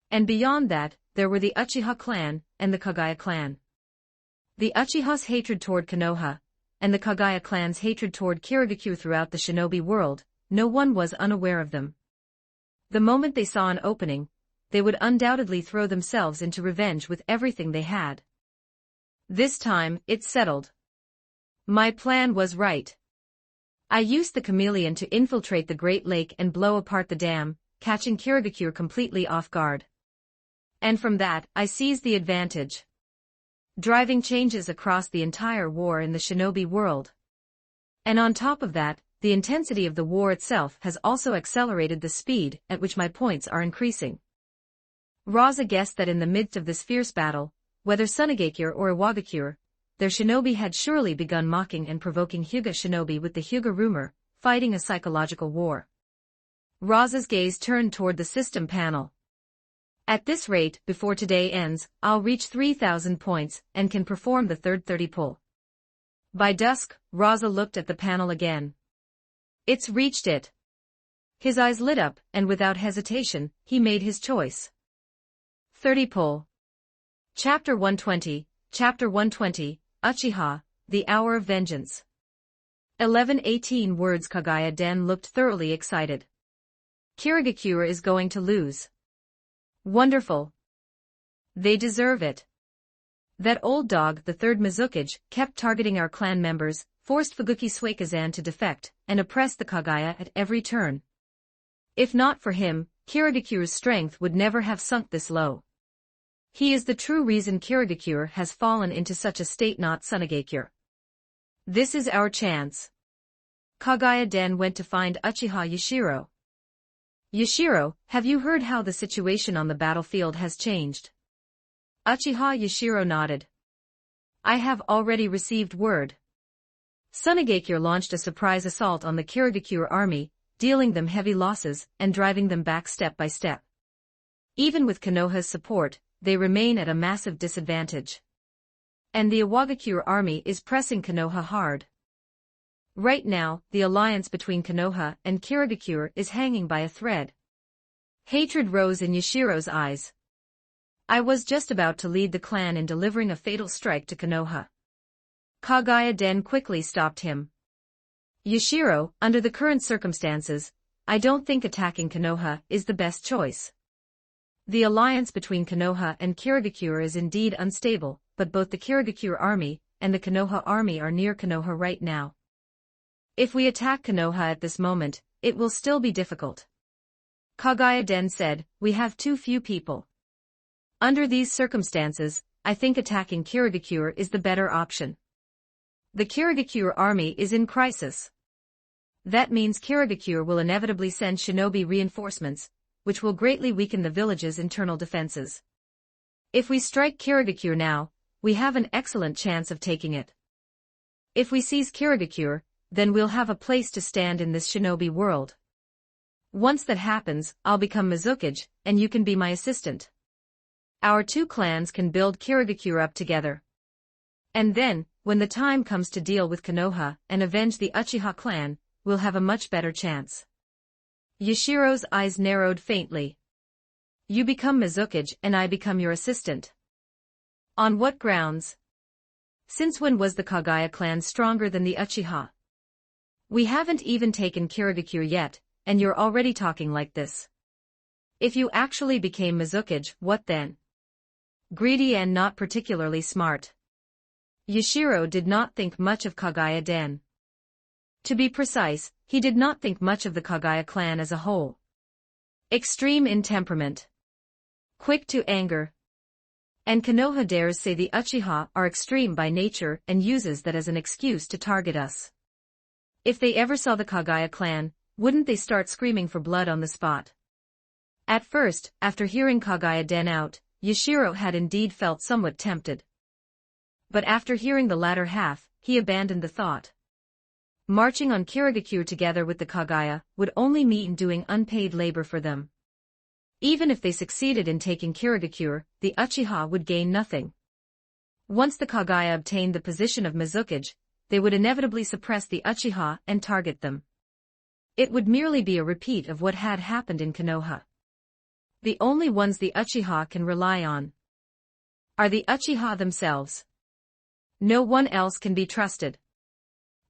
And beyond that, there were the Uchiha clan and the Kagaya clan. The Uchiha's hatred toward Konoha, and the Kagaya clan's hatred toward Kirigakure throughout the shinobi world, no one was unaware of them. The moment they saw an opening, they would undoubtedly throw themselves into revenge with everything they had. This time, it's settled. My plan was right. I used the chameleon to infiltrate the Great Lake and blow apart the dam, catching Kirigakure completely off guard. And from that, I seized the advantage, driving changes across the entire war in the shinobi world. And on top of that, the intensity of the war itself has also accelerated the speed at which my points are increasing. Rasa guessed that in the midst of this fierce battle, whether Sunagakure or Iwagakure, their shinobi had surely begun mocking and provoking Hyuga shinobi with the Hyuga rumor, fighting a psychological war. Rasa's gaze turned toward the system panel. At this rate, before today ends, I'll reach 3,000 points and can perform the third 30 pull. By dusk, Rasa looked at the panel again. It's reached it. His eyes lit up, and without hesitation, he made his choice. 30 pull. Chapter 120, Chapter 120, Uchiha, The Hour of Vengeance. 11-18 words. Kagaya Den looked thoroughly excited. Kirigakure is going to lose. Wonderful. They deserve it. That old dog, the third Mizukage, kept targeting our clan members, forced Fuguki Suikazan to defect, and oppressed the Kagaya at every turn. If not for him, Kirigakure's strength would never have sunk this low. He is the true reason Kirigakure has fallen into such a state, not Sunagakure. This is our chance. Kagaya Den went to find Uchiha Yashiro. Yashiro, have you heard how the situation on the battlefield has changed? Uchiha Yashiro nodded. I have already received word. Sunagakure launched a surprise assault on the Kirigakure army, dealing them heavy losses and driving them back step by step. Even with Konoha's support, they remain at a massive disadvantage. And the Iwagakure army is pressing Konoha hard. Right now, the alliance between Konoha and Kirigakure is hanging by a thread. Hatred rose in Yashiro's eyes. I was just about to lead the clan in delivering a fatal strike to Konoha. Kagaya Den quickly stopped him. Yashiro, under the current circumstances, I don't think attacking Konoha is the best choice. The alliance between Konoha and Kirigakure is indeed unstable, but both the Kirigakure army and the Konoha army are near Konoha right now. If we attack Konoha at this moment, it will still be difficult. Kagaya Den said, we have too few people. Under these circumstances, I think attacking Kirigakure is the better option. The Kirigakure army is in crisis. That means Kirigakure will inevitably send shinobi reinforcements, which will greatly weaken the village's internal defenses. If we strike Kirigakure now, we have an excellent chance of taking it. If we seize Kirigakure, then we'll have a place to stand in this shinobi world. Once that happens, I'll become Mizukage, and you can be my assistant. Our two clans can build Kirigakure up together. And then, when the time comes to deal with Konoha and avenge the Uchiha clan, we'll have a much better chance. Yashiro's eyes narrowed faintly. You become Mizukage and I become your assistant. On what grounds? Since when was the Kagaya clan stronger than the Uchiha? We haven't even taken Kirigakure yet, and you're already talking like this. If you actually became Mizukage, what then? Greedy and not particularly smart. Yashiro did not think much of Kagaya Den. To be precise, he did not think much of the Kagaya clan as a whole. Extreme in temperament. Quick to anger. And Konoha dares say the Uchiha are extreme by nature and uses that as an excuse to target us. If they ever saw the Kagaya clan, wouldn't they start screaming for blood on the spot? At first, after hearing Kagaya Den out, Yashiro had indeed felt somewhat tempted. But after hearing the latter half, he abandoned the thought. Marching on Kirigakure together with the Kagaya would only mean doing unpaid labor for them. Even if they succeeded in taking Kirigakure, the Uchiha would gain nothing. Once the Kagaya obtained the position of Mizukage, they would inevitably suppress the Uchiha and target them. It would merely be a repeat of what had happened in Konoha. The only ones the Uchiha can rely on are the Uchiha themselves. No one else can be trusted.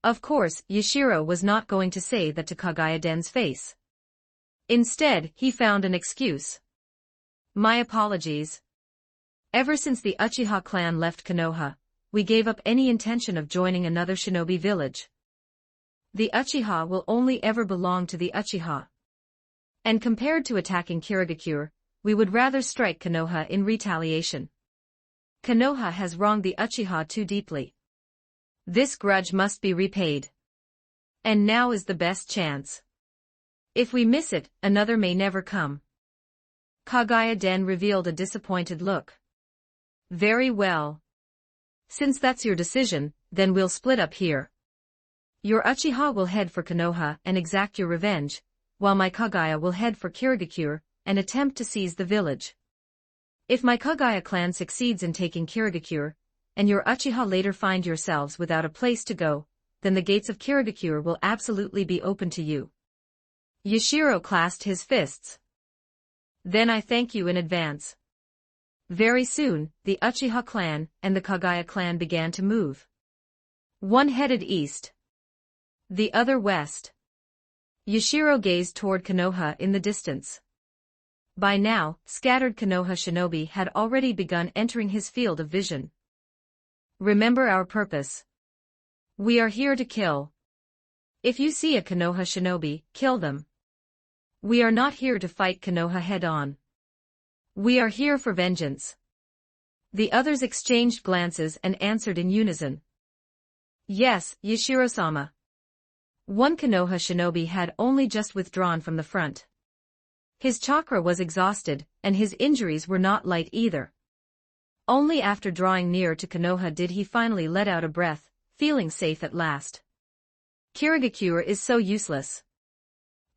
Of course, Yashiro was not going to say that to Kagaya Den's face. Instead, he found an excuse. My apologies. Ever since the Uchiha clan left Konoha, we gave up any intention of joining another shinobi village. The Uchiha will only ever belong to the Uchiha. And compared to attacking Kirigakure, we would rather strike Konoha in retaliation. Konoha has wronged the Uchiha too deeply. This grudge must be repaid. And now is the best chance. If we miss it, another may never come. Kagaya Den revealed a disappointed look. Very well. Since that's your decision, then we'll split up here. Your Uchiha will head for Konoha and exact your revenge, while my Kagaya will head for Kirigakure and attempt to seize the village. If my Kagaya clan succeeds in taking Kirigakure, and your Uchiha later find yourselves without a place to go, then the gates of Kirigakure will absolutely be open to you. Yashiro clasped his fists. Then I thank you in advance. Very soon, the Uchiha clan and the Kagaya clan began to move. One headed east. The other west. Yashiro gazed toward Konoha in the distance. By now, scattered Konoha shinobi had already begun entering his field of vision. Remember our purpose. We are here to kill. If you see a Konoha shinobi, kill them. We are not here to fight Konoha head-on. We are here for vengeance. The others exchanged glances and answered in unison. Yes, Yashiro-sama. One Konoha shinobi had only just withdrawn from the front. His chakra was exhausted, and his injuries were not light either. Only after drawing near to Konoha did he finally let out a breath, feeling safe at last. Kirigakure is so useless.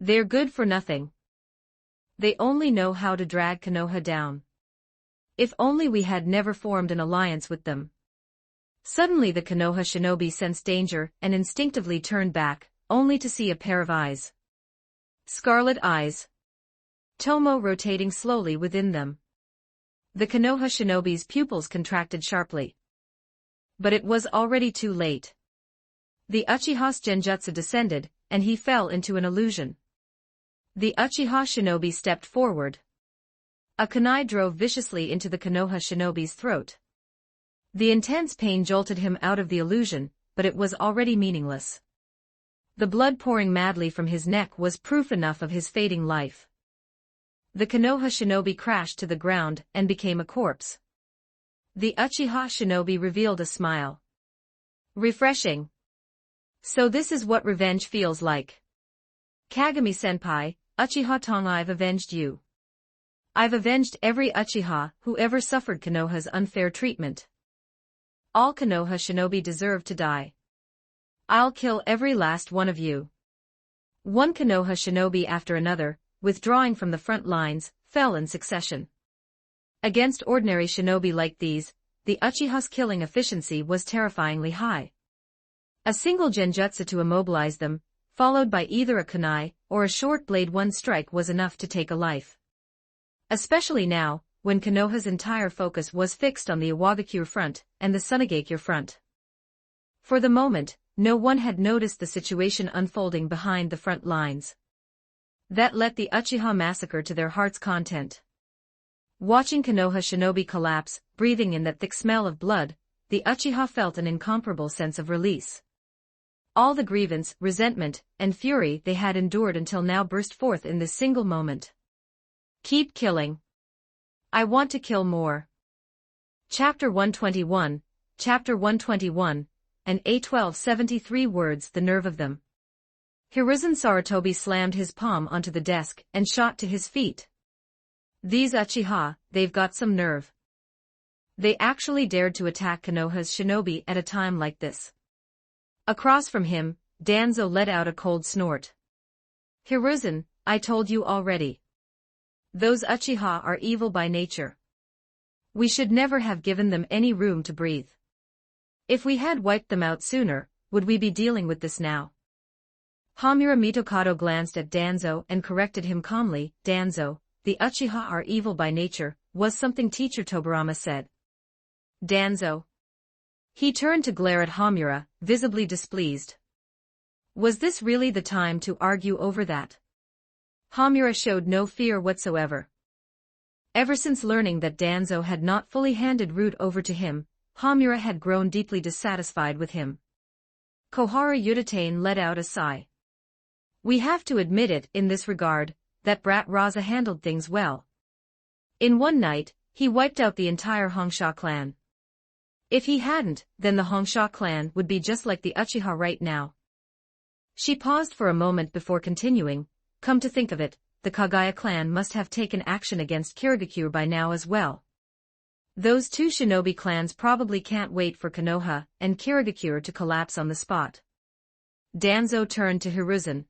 They're good for nothing. They only know how to drag Konoha down. If only we had never formed an alliance with them. Suddenly the Konoha shinobi sensed danger and instinctively turned back, only to see a pair of eyes. Scarlet eyes. Tomo rotating slowly within them. The Konoha shinobi's pupils contracted sharply. But it was already too late. The Uchiha's genjutsu descended, and he fell into an illusion. The Uchiha shinobi stepped forward. A kunai drove viciously into the Konoha shinobi's throat. The intense pain jolted him out of the illusion, but it was already meaningless. The blood pouring madly from his neck was proof enough of his fading life. The Konoha shinobi crashed to the ground and became a corpse. The Uchiha shinobi revealed a smile. Refreshing. So this is what revenge feels like. Kagami-senpai, Uchiha Tong, I've avenged you. I've avenged every Uchiha who ever suffered Konoha's unfair treatment. All Konoha shinobi deserve to die. I'll kill every last one of you. One Konoha shinobi after another, withdrawing from the front lines, fell in succession. Against ordinary shinobi like these, the Uchiha's killing efficiency was terrifyingly high. A single genjutsu to immobilize them, followed by either a kunai or a short blade, one strike was enough to take a life. Especially now, when Konoha's entire focus was fixed on the Iwagakure front and the Sunagakure front. For the moment, no one had noticed the situation unfolding behind the front lines. That let the Uchiha massacre to their heart's content. Watching Konoha shinobi collapse, breathing in that thick smell of blood, the Uchiha felt an incomparable sense of release. All the grievance, resentment, and fury they had endured until now burst forth in this single moment. Keep killing. I want to kill more. Chapter 121, Chapter 121, and A1273 words, the nerve of them. Hiruzen Sarutobi slammed his palm onto the desk and shot to his feet. These Uchiha, they've got some nerve. They actually dared to attack Konoha's shinobi at a time like this. Across from him, Danzo let out a cold snort. Hiruzen, I told you already. Those Uchiha are evil by nature. We should never have given them any room to breathe. If we had wiped them out sooner, would we be dealing with this now? Hamura Mitokado glanced at Danzo and corrected him calmly. Danzo, the Uchiha are evil by nature, was something Teacher Tobarama said. Danzo. He turned to glare at Hamura, visibly displeased. Was this really the time to argue over that? Hamura showed no fear whatsoever. Ever since learning that Danzo had not fully handed root over to him, Hamura had grown deeply dissatisfied with him. Kohara Yutane let out a sigh. We have to admit it in this regard, that brat Rasa handled things well. In one night, he wiped out the entire Hongsha clan. If he hadn't, then the Hongsha clan would be just like the Uchiha right now. She paused for a moment before continuing. Come to think of it, the Kagaya clan must have taken action against Kirigakure by now as well. Those two shinobi clans probably can't wait for Konoha and Kirigakure to collapse on the spot. Danzo turned to Hiruzen.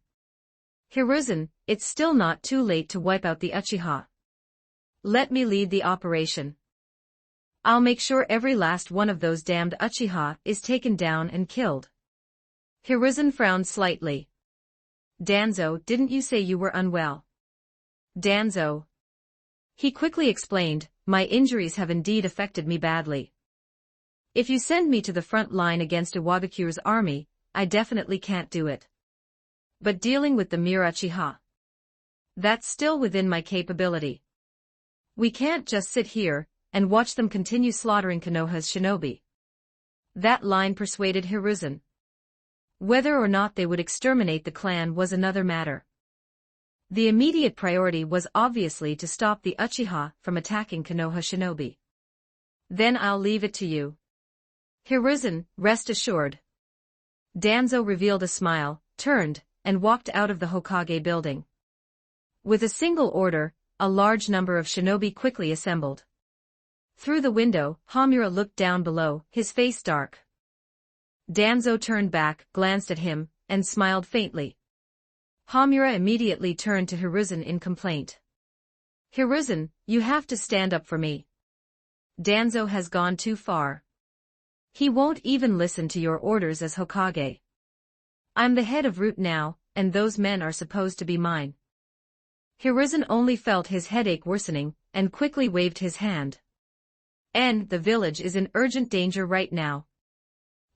Hiruzen, it's still not too late to wipe out the Uchiha. Let me lead the operation. I'll make sure every last one of those damned Uchiha is taken down and killed. Hiruzen frowned slightly. Danzo, didn't you say you were unwell? Danzo. He quickly explained, my injuries have indeed affected me badly. If you send me to the front line against Iwagakure's army, I definitely can't do it. But dealing with the mere Uchiha, that's still within my capability. We can't just sit here and watch them continue slaughtering Konoha's shinobi. That line persuaded Hiruzen. Whether or not they would exterminate the clan was another matter. The immediate priority was obviously to stop the Uchiha from attacking Konoha shinobi. Then I'll leave it to you. Hiruzen, rest assured. Danzo revealed a smile, turned, and walked out of the Hokage building. With a single order, a large number of shinobi quickly assembled. Through the window, Homura looked down below, his face dark. Danzo turned back, glanced at him, and smiled faintly. Homura immediately turned to Hiruzen in complaint. Hiruzen, you have to stand up for me. Danzo has gone too far. He won't even listen to your orders as Hokage. I'm the head of Root now, and those men are supposed to be mine. Hiruzen only felt his headache worsening, and quickly waved his hand. The village is in urgent danger right now.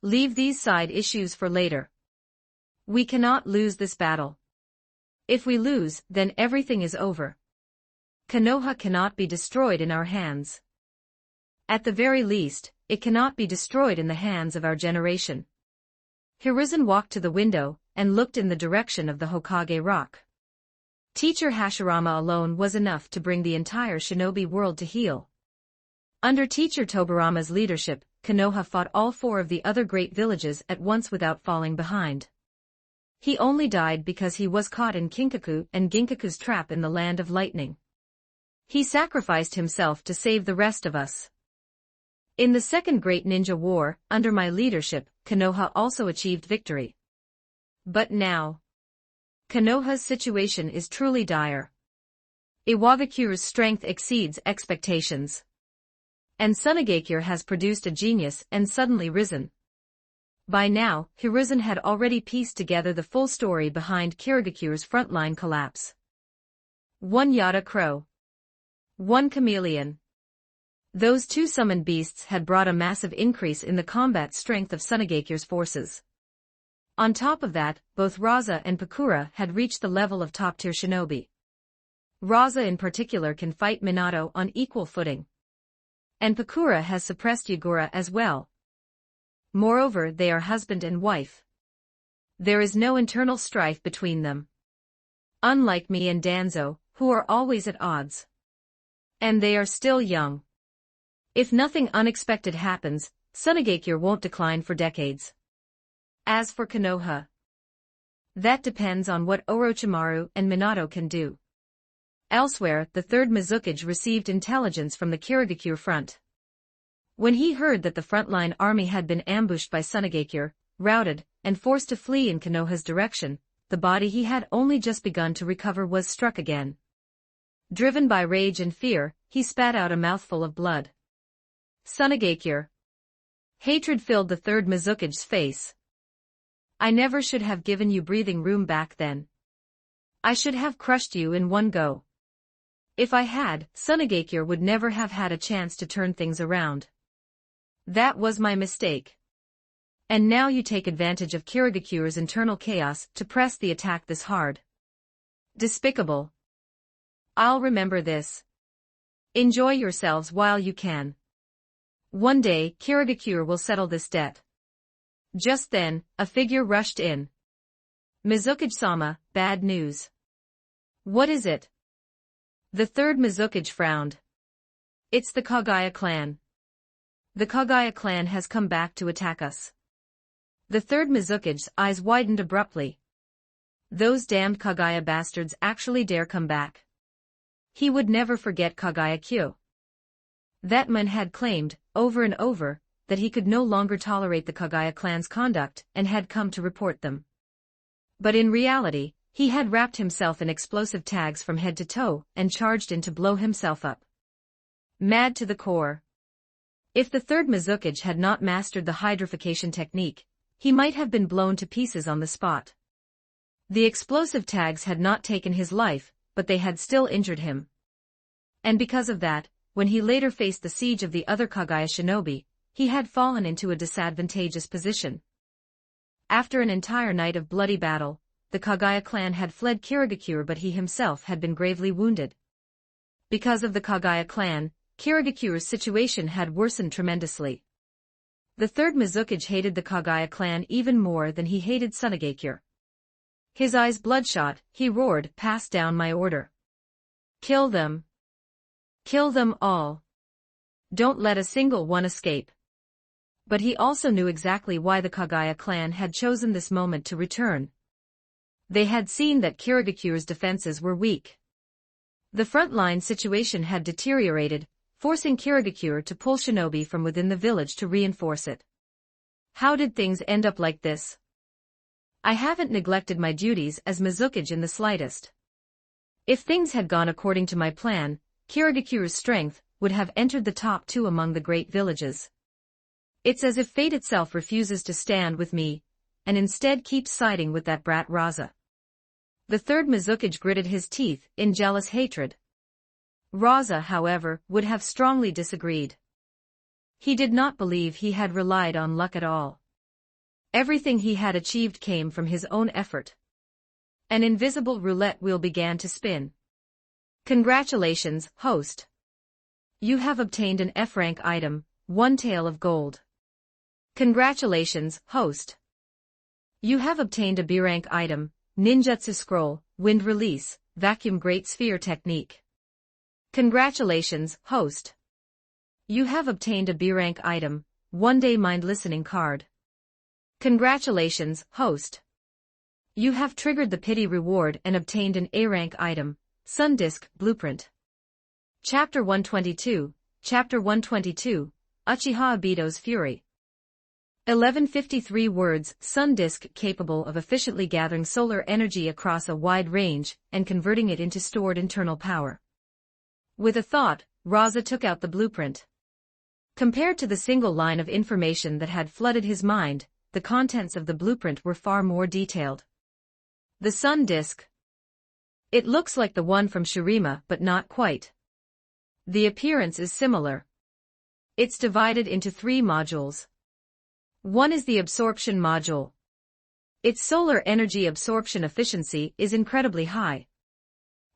Leave these side issues for later. We cannot lose this battle. If we lose, then everything is over. Konoha cannot be destroyed in our hands. At the very least, it cannot be destroyed in the hands of our generation. Hiruzen walked to the window, and looked in the direction of the Hokage Rock. Teacher Hashirama alone was enough to bring the entire shinobi world to heel. Under Teacher Tobirama's leadership, Konoha fought all 4 of the other great villages at once without falling behind. He only died because he was caught in Kinkaku and Ginkaku's trap in the Land of Lightning. He sacrificed himself to save the rest of us. In the Second Great Ninja War, under my leadership, Konoha also achieved victory. But now, Konoha's situation is truly dire. Iwagakure's strength exceeds expectations. And Tsunagakure has produced a genius and suddenly risen. By now, Hiruzen had already pieced together the full story behind Kirigakure's frontline collapse. 1 Yada Crow. 1 Chameleon. Those 2 summoned beasts had brought a massive increase in the combat strength of Tsunagakure's forces. On top of that, both Rasa and Pakura had reached the level of top-tier shinobi. Rasa in particular can fight Minato on equal footing. And Pakura has suppressed Yagura as well. Moreover, they are husband and wife. There is no internal strife between them. Unlike me and Danzo, who are always at odds. And they are still young. If nothing unexpected happens, Tsunagakure won't decline for decades. As for Konoha, that depends on what Orochimaru and Minato can do. Elsewhere, the 3rd Mizukage received intelligence from the Kirigakure front. When he heard that the frontline army had been ambushed by Tsunagakure, routed, and forced to flee in Konoha's direction, the body he had only just begun to recover was struck again. Driven by rage and fear, he spat out a mouthful of blood. Tsunagakure. Hatred filled the 3rd Mizukage's face. I never should have given you breathing room back then. I should have crushed you in one go. If I had, Tsunagakure would never have had a chance to turn things around. That was my mistake. And now you take advantage of Kirigakure's internal chaos to press the attack this hard. Despicable. I'll remember this. Enjoy yourselves while you can. One day, Kirigakure will settle this debt. Just then, a figure rushed in. Mizukage-sama, bad news. What is it? The 3rd Mizukage frowned. It's the Kagaya clan. The Kagaya clan has come back to attack us. The 3rd Mizukage's eyes widened abruptly. Those damned Kagaya bastards actually dare come back. He would never forget Kagaya-kyo. That man had claimed, over and over, that he could no longer tolerate the Kagaya clan's conduct and had come to report them. But in reality, he had wrapped himself in explosive tags from head to toe and charged in to blow himself up. Mad to the core. If the 3rd Mizukage had not mastered the hydrification technique, he might have been blown to pieces on the spot. The explosive tags had not taken his life, but they had still injured him. And because of that, when he later faced the siege of the other Kagaya shinobi, he had fallen into a disadvantageous position. After an entire night of bloody battle, the Kagaya clan had fled Kirigakure, but he himself had been gravely wounded. Because of the Kagaya clan, Kirigakure's situation had worsened tremendously. The 3rd Mizukage hated the Kagaya clan even more than he hated Tsunagakure. His eyes bloodshot, he roared, "Pass down my order. Kill them. Kill them all. Don't let a single one escape." But he also knew exactly why the Kagaya clan had chosen this moment to return. They had seen that Kirigakure's defenses were weak. The front-line situation had deteriorated, forcing Kirigakure to pull shinobi from within the village to reinforce it. How did things end up like this? I haven't neglected my duties as Mizukage in the slightest. If things had gone according to my plan, Kirigakure's strength would have entered the top 2 among the great villages. It's as if fate itself refuses to stand with me, and instead keeps siding with that brat Rasa. The third Mizukage gritted his teeth in jealous hatred. Rasa, however, would have strongly disagreed. He did not believe he had relied on luck at all. Everything he had achieved came from his own effort. An invisible roulette wheel began to spin. Congratulations, host. You have obtained an F-rank item, 1 tael of gold. Congratulations, host. You have obtained a B-rank item, Ninjutsu Scroll, Wind Release, Vacuum Great Sphere Technique. Congratulations, host. You have obtained a B-rank item, 1-day Mind Listening card. Congratulations, host. You have triggered the pity reward and obtained an A-rank item, Sun Disk Blueprint. Chapter 122, Chapter 122, Uchiha Obito's Fury. 1153 words, Sun Disk capable of efficiently gathering solar energy across a wide range and converting it into stored internal power. With a thought, Rasa took out the blueprint. Compared to the single line of information that had flooded his mind, the contents of the blueprint were far more detailed. The Sun Disk. It looks like the one from Shirima but not quite. The appearance is similar. It's divided into 3 modules. One is the absorption module. Its solar energy absorption efficiency is incredibly high.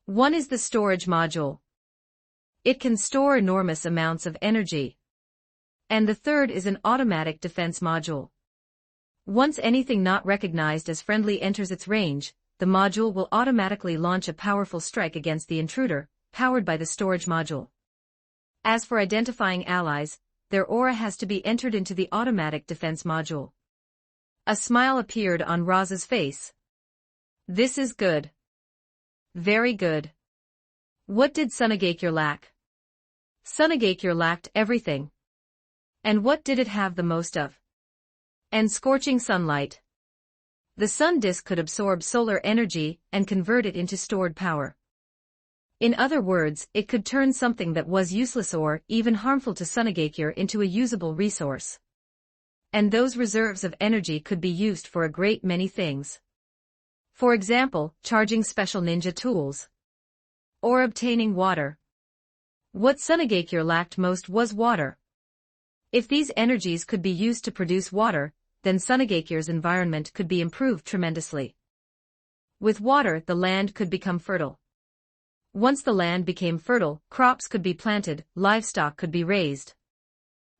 One is the storage module. It can store enormous amounts of energy. And the third is an automatic defense module. Once anything not recognized as friendly enters its range, the module will automatically launch a powerful strike against the intruder, powered by the storage module. As for identifying allies, their aura has to be entered into the automatic defense module. A smile appeared on Rasa's face. This is good. Very good. What did Sunagakure lack? Sunagakure lacked everything. And what did it have the most of? And scorching sunlight. The sun disk could absorb solar energy and convert it into stored power. In other words, it could turn something that was useless or even harmful to Sunagakure into a usable resource. And those reserves of energy could be used for a great many things. For example, charging special ninja tools. Or obtaining water. What Sunagakure lacked most was water. If these energies could be used to produce water, then Sunagakure's environment could be improved tremendously. With water, the land could become fertile. Once the land became fertile, crops could be planted, livestock could be raised.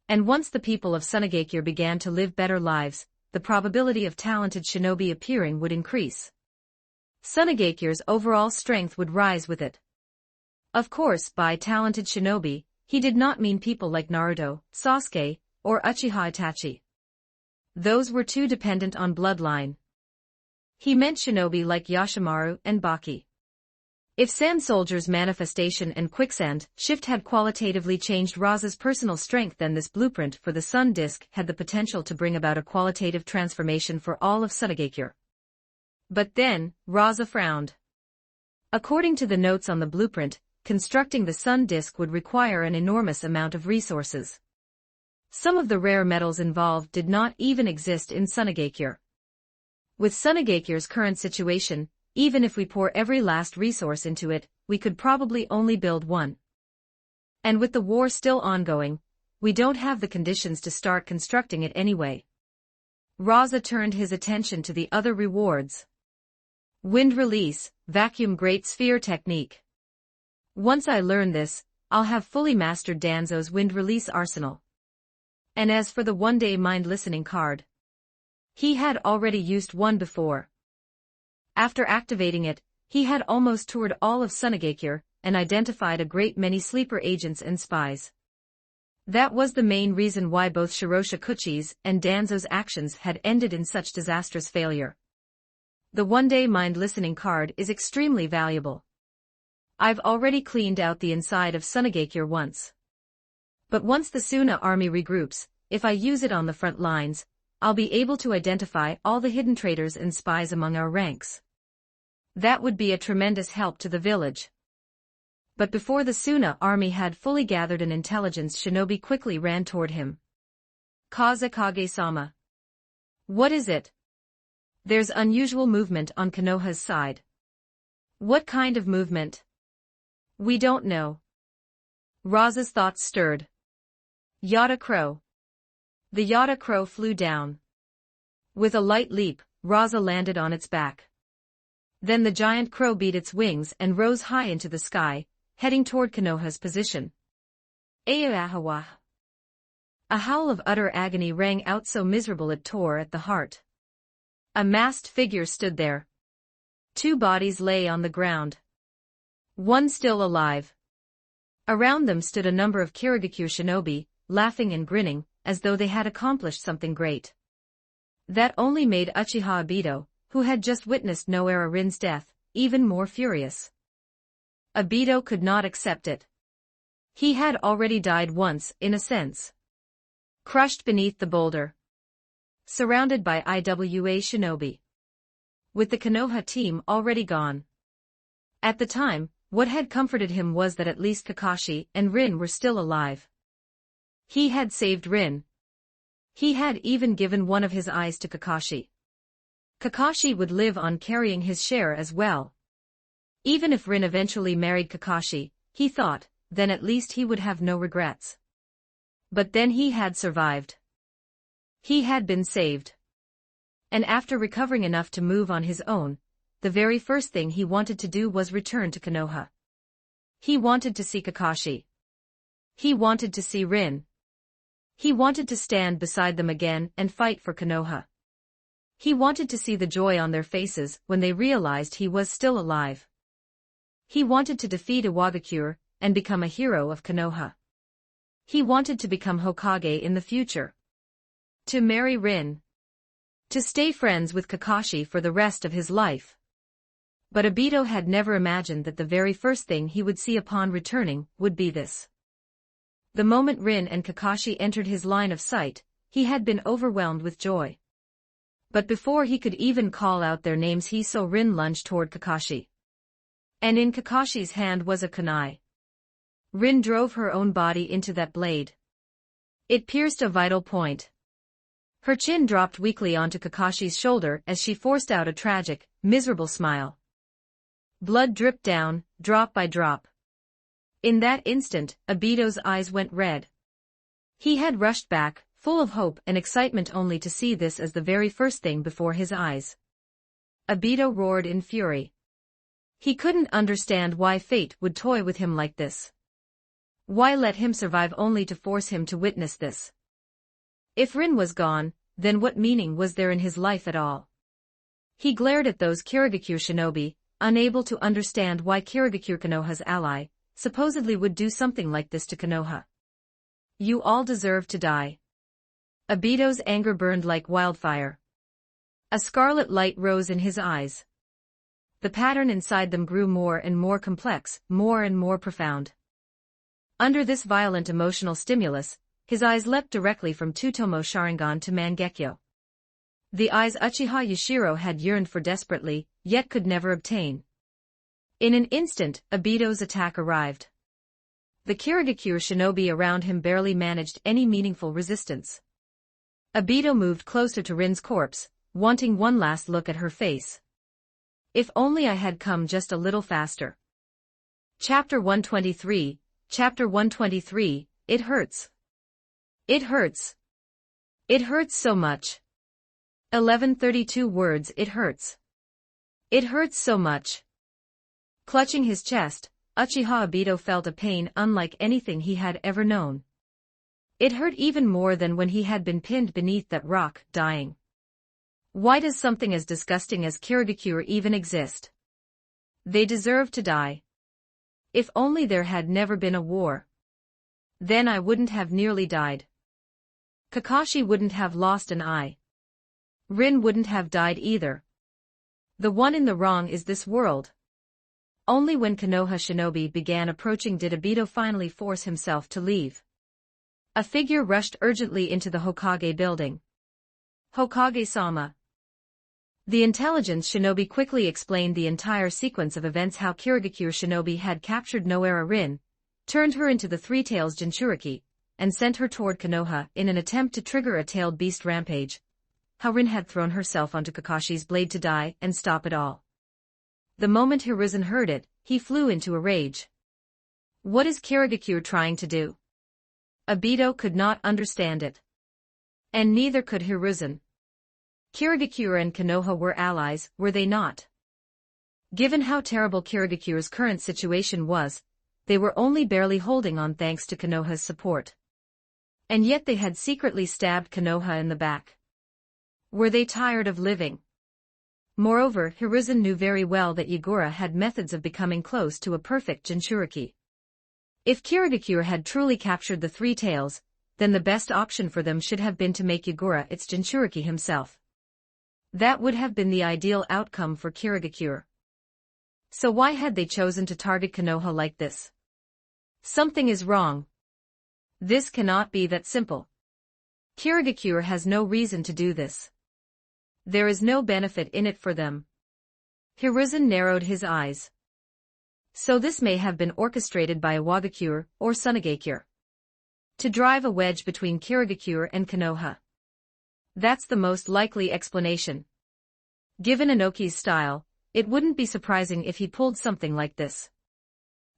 And once the people of Sunagakure began to live better lives, the probability of talented shinobi appearing would increase. Sunagakure's overall strength would rise with it. Of course, by talented shinobi, he did not mean people like Naruto, Sasuke, or Uchiha Itachi. Those were too dependent on bloodline. He meant shinobi like Yashimaru and Baki. If Sand Soldier's manifestation and quicksand shift had qualitatively changed Rasa's personal strength, then this blueprint for the Sun Disk had the potential to bring about a qualitative transformation for all of Sunagakure. But then, Rasa frowned. According to the notes on the blueprint, constructing the Sun Disk would require an enormous amount of resources. Some of the rare metals involved did not even exist in Sunagakure. With Sunagakure's current situation, even if we pour every last resource into it, we could probably only build one. And with the war still ongoing, we don't have the conditions to start constructing it anyway. Rasa turned his attention to the other rewards. Wind Release, Vacuum Great Sphere Technique. Once I learn this, I'll have fully mastered Danzo's Wind Release arsenal. And as for the one-day Mind Listening card, he had already used one before. After activating it, he had almost toured all of Sunagakure and identified a great many sleeper agents and spies. That was the main reason why both Shirosha Kuchi's and Danzo's actions had ended in such disastrous failure. The one-day Mind Listening card is extremely valuable. I've already cleaned out the inside of Sunagakure once. But once the Suna army regroups, if I use it on the front lines, I'll be able to identify all the hidden traitors and spies among our ranks. That would be a tremendous help to the village. But before the Suna army had fully gathered an intelligence, shinobi quickly ran toward him. Kazekage-sama. What is it? There's unusual movement on Konoha's side. What kind of movement? We don't know. Rasa's thoughts stirred. Yata crow. The Yata crow flew down. With a light leap, Rasa landed on its back. Then the giant crow beat its wings and rose high into the sky, heading toward Konoha's position. Ayahawa. A howl of utter agony rang out so miserable it tore at the heart. A masked figure stood there. Two bodies lay on the ground. One still alive. Around them stood a number of Kirigakure shinobi, laughing and grinning, as though they had accomplished something great. That only made Uchiha Obito, who had just witnessed Noara Rin's death, even more furious. Obito could not accept it. He had already died once, in a sense. Crushed beneath the boulder. Surrounded by IWA shinobi. With the Konoha team already gone. At the time, what had comforted him was that at least Kakashi and Rin were still alive. He had saved Rin. He had even given one of his eyes to Kakashi. Kakashi would live on carrying his share as well. Even if Rin eventually married Kakashi, he thought, then at least he would have no regrets. But then he had survived. He had been saved. And after recovering enough to move on his own, the very first thing he wanted to do was return to Konoha. He wanted to see Kakashi. He wanted to see Rin. He wanted to stand beside them again and fight for Konoha. He wanted to see the joy on their faces when they realized he was still alive. He wanted to defeat Iwagakure and become a hero of Konoha. He wanted to become Hokage in the future. To marry Rin. To stay friends with Kakashi for the rest of his life. But Obito had never imagined that the very first thing he would see upon returning would be this. The moment Rin and Kakashi entered his line of sight, he had been overwhelmed with joy. But before he could even call out their names, he saw Rin lunge toward Kakashi. And in Kakashi's hand was a kunai. Rin drove her own body into that blade. It pierced a vital point. Her chin dropped weakly onto Kakashi's shoulder as she forced out a tragic, miserable smile. Blood dripped down, drop by drop. In that instant, Obito's eyes went red. He had rushed back, full of hope and excitement, only to see this as the very first thing before his eyes. Obito roared in fury. He couldn't understand why fate would toy with him like this. Why let him survive only to force him to witness this? If Rin was gone, then what meaning was there in his life at all? He glared at those Kirigakure shinobi, unable to understand why Kirigakure, Konoha's ally, supposedly would do something like this to Konoha. You all deserve to die. Obito's anger burned like wildfire. A scarlet light rose in his eyes. The pattern inside them grew more and more complex, more and more profound. Under this violent emotional stimulus, his eyes leapt directly from Tsutomu Sharingan to Mangekyo. The eyes Uchiha Yashiro had yearned for desperately, yet could never obtain. In an instant, Obito's attack arrived. The Kirigakure shinobi around him barely managed any meaningful resistance. Obito moved closer to Rin's corpse, wanting one last look at her face. If only I had come just a little faster. Chapter 123, Chapter 123, It hurts. It hurts. It hurts so much. 1132 words. It hurts. It hurts so much. Clutching his chest, Uchiha Obito felt a pain unlike anything he had ever known. It hurt even more than when he had been pinned beneath that rock, dying. Why does something as disgusting as Kirigakure even exist? They deserve to die. If only there had never been a war. Then I wouldn't have nearly died. Kakashi wouldn't have lost an eye. Rin wouldn't have died either. The one in the wrong is this world. Only when Konoha shinobi began approaching did Obito finally force himself to leave. A figure rushed urgently into the Hokage building. Hokage-sama. The intelligence shinobi quickly explained the entire sequence of events, how Kirigakure shinobi had captured Noara Rin, turned her into the Three-Tails Jinchuriki, and sent her toward Konoha in an attempt to trigger a tailed beast rampage. How Rin had thrown herself onto Kakashi's blade to die and stop it all. The moment Hiruzen heard it, he flew into a rage. What is Kirigakure trying to do? Obito could not understand it. And neither could Hiruzen. Kirigakure and Konoha were allies, were they not? Given how terrible Kirigakure's current situation was, they were only barely holding on thanks to Konoha's support. And yet they had secretly stabbed Konoha in the back. Were they tired of living? Moreover, Hiruzen knew very well that Yagura had methods of becoming close to a perfect Jinchuriki. If Kirigakure had truly captured the Three Tails, then the best option for them should have been to make Yagura its Jinchuriki himself. That would have been the ideal outcome for Kirigakure. So why had they chosen to target Konoha like this? Something is wrong. This cannot be that simple. Kirigakure has no reason to do this. There is no benefit in it for them. Hiruzen narrowed his eyes. So this may have been orchestrated by Iwagakure or Sunagakure. To drive a wedge between Kirigakure and Konoha. That's the most likely explanation. Given Inoki's style, it wouldn't be surprising if he pulled something like this.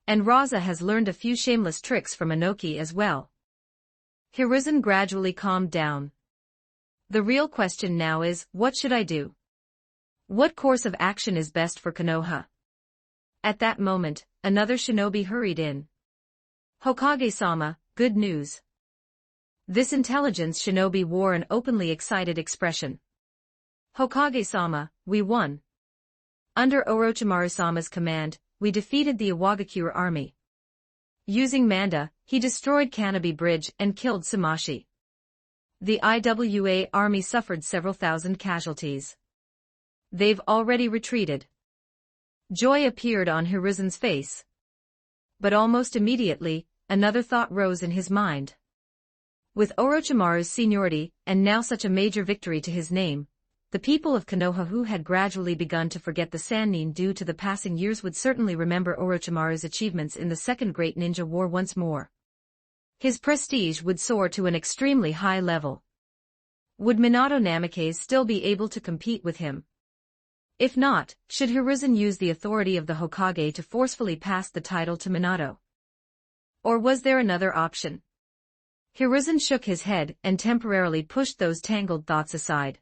And Rasa has learned a few shameless tricks from Inoki as well. Hiruzen gradually calmed down. The real question now is, what should I do? What course of action is best for Konoha? At that moment, another shinobi hurried in. Hokage-sama, good news. This intelligence shinobi wore an openly excited expression. Hokage-sama, we won. Under Orochimaru-sama's command, we defeated the Iwagakure army. Using Manda, he destroyed Kanobi Bridge and killed Sumashi. The IWA army suffered several thousand casualties. They've already retreated. Joy appeared on Hiruzen's face. But almost immediately, another thought rose in his mind. With Orochimaru's seniority, and now such a major victory to his name, the people of Konoha who had gradually begun to forget the Sannin due to the passing years would certainly remember Orochimaru's achievements in the Second Great Ninja War once more. His prestige would soar to an extremely high level. Would Minato Namikaze still be able to compete with him? If not, should Hiruzen use the authority of the Hokage to forcefully pass the title to Minato? Or was there another option? Hiruzen shook his head and temporarily pushed those tangled thoughts aside.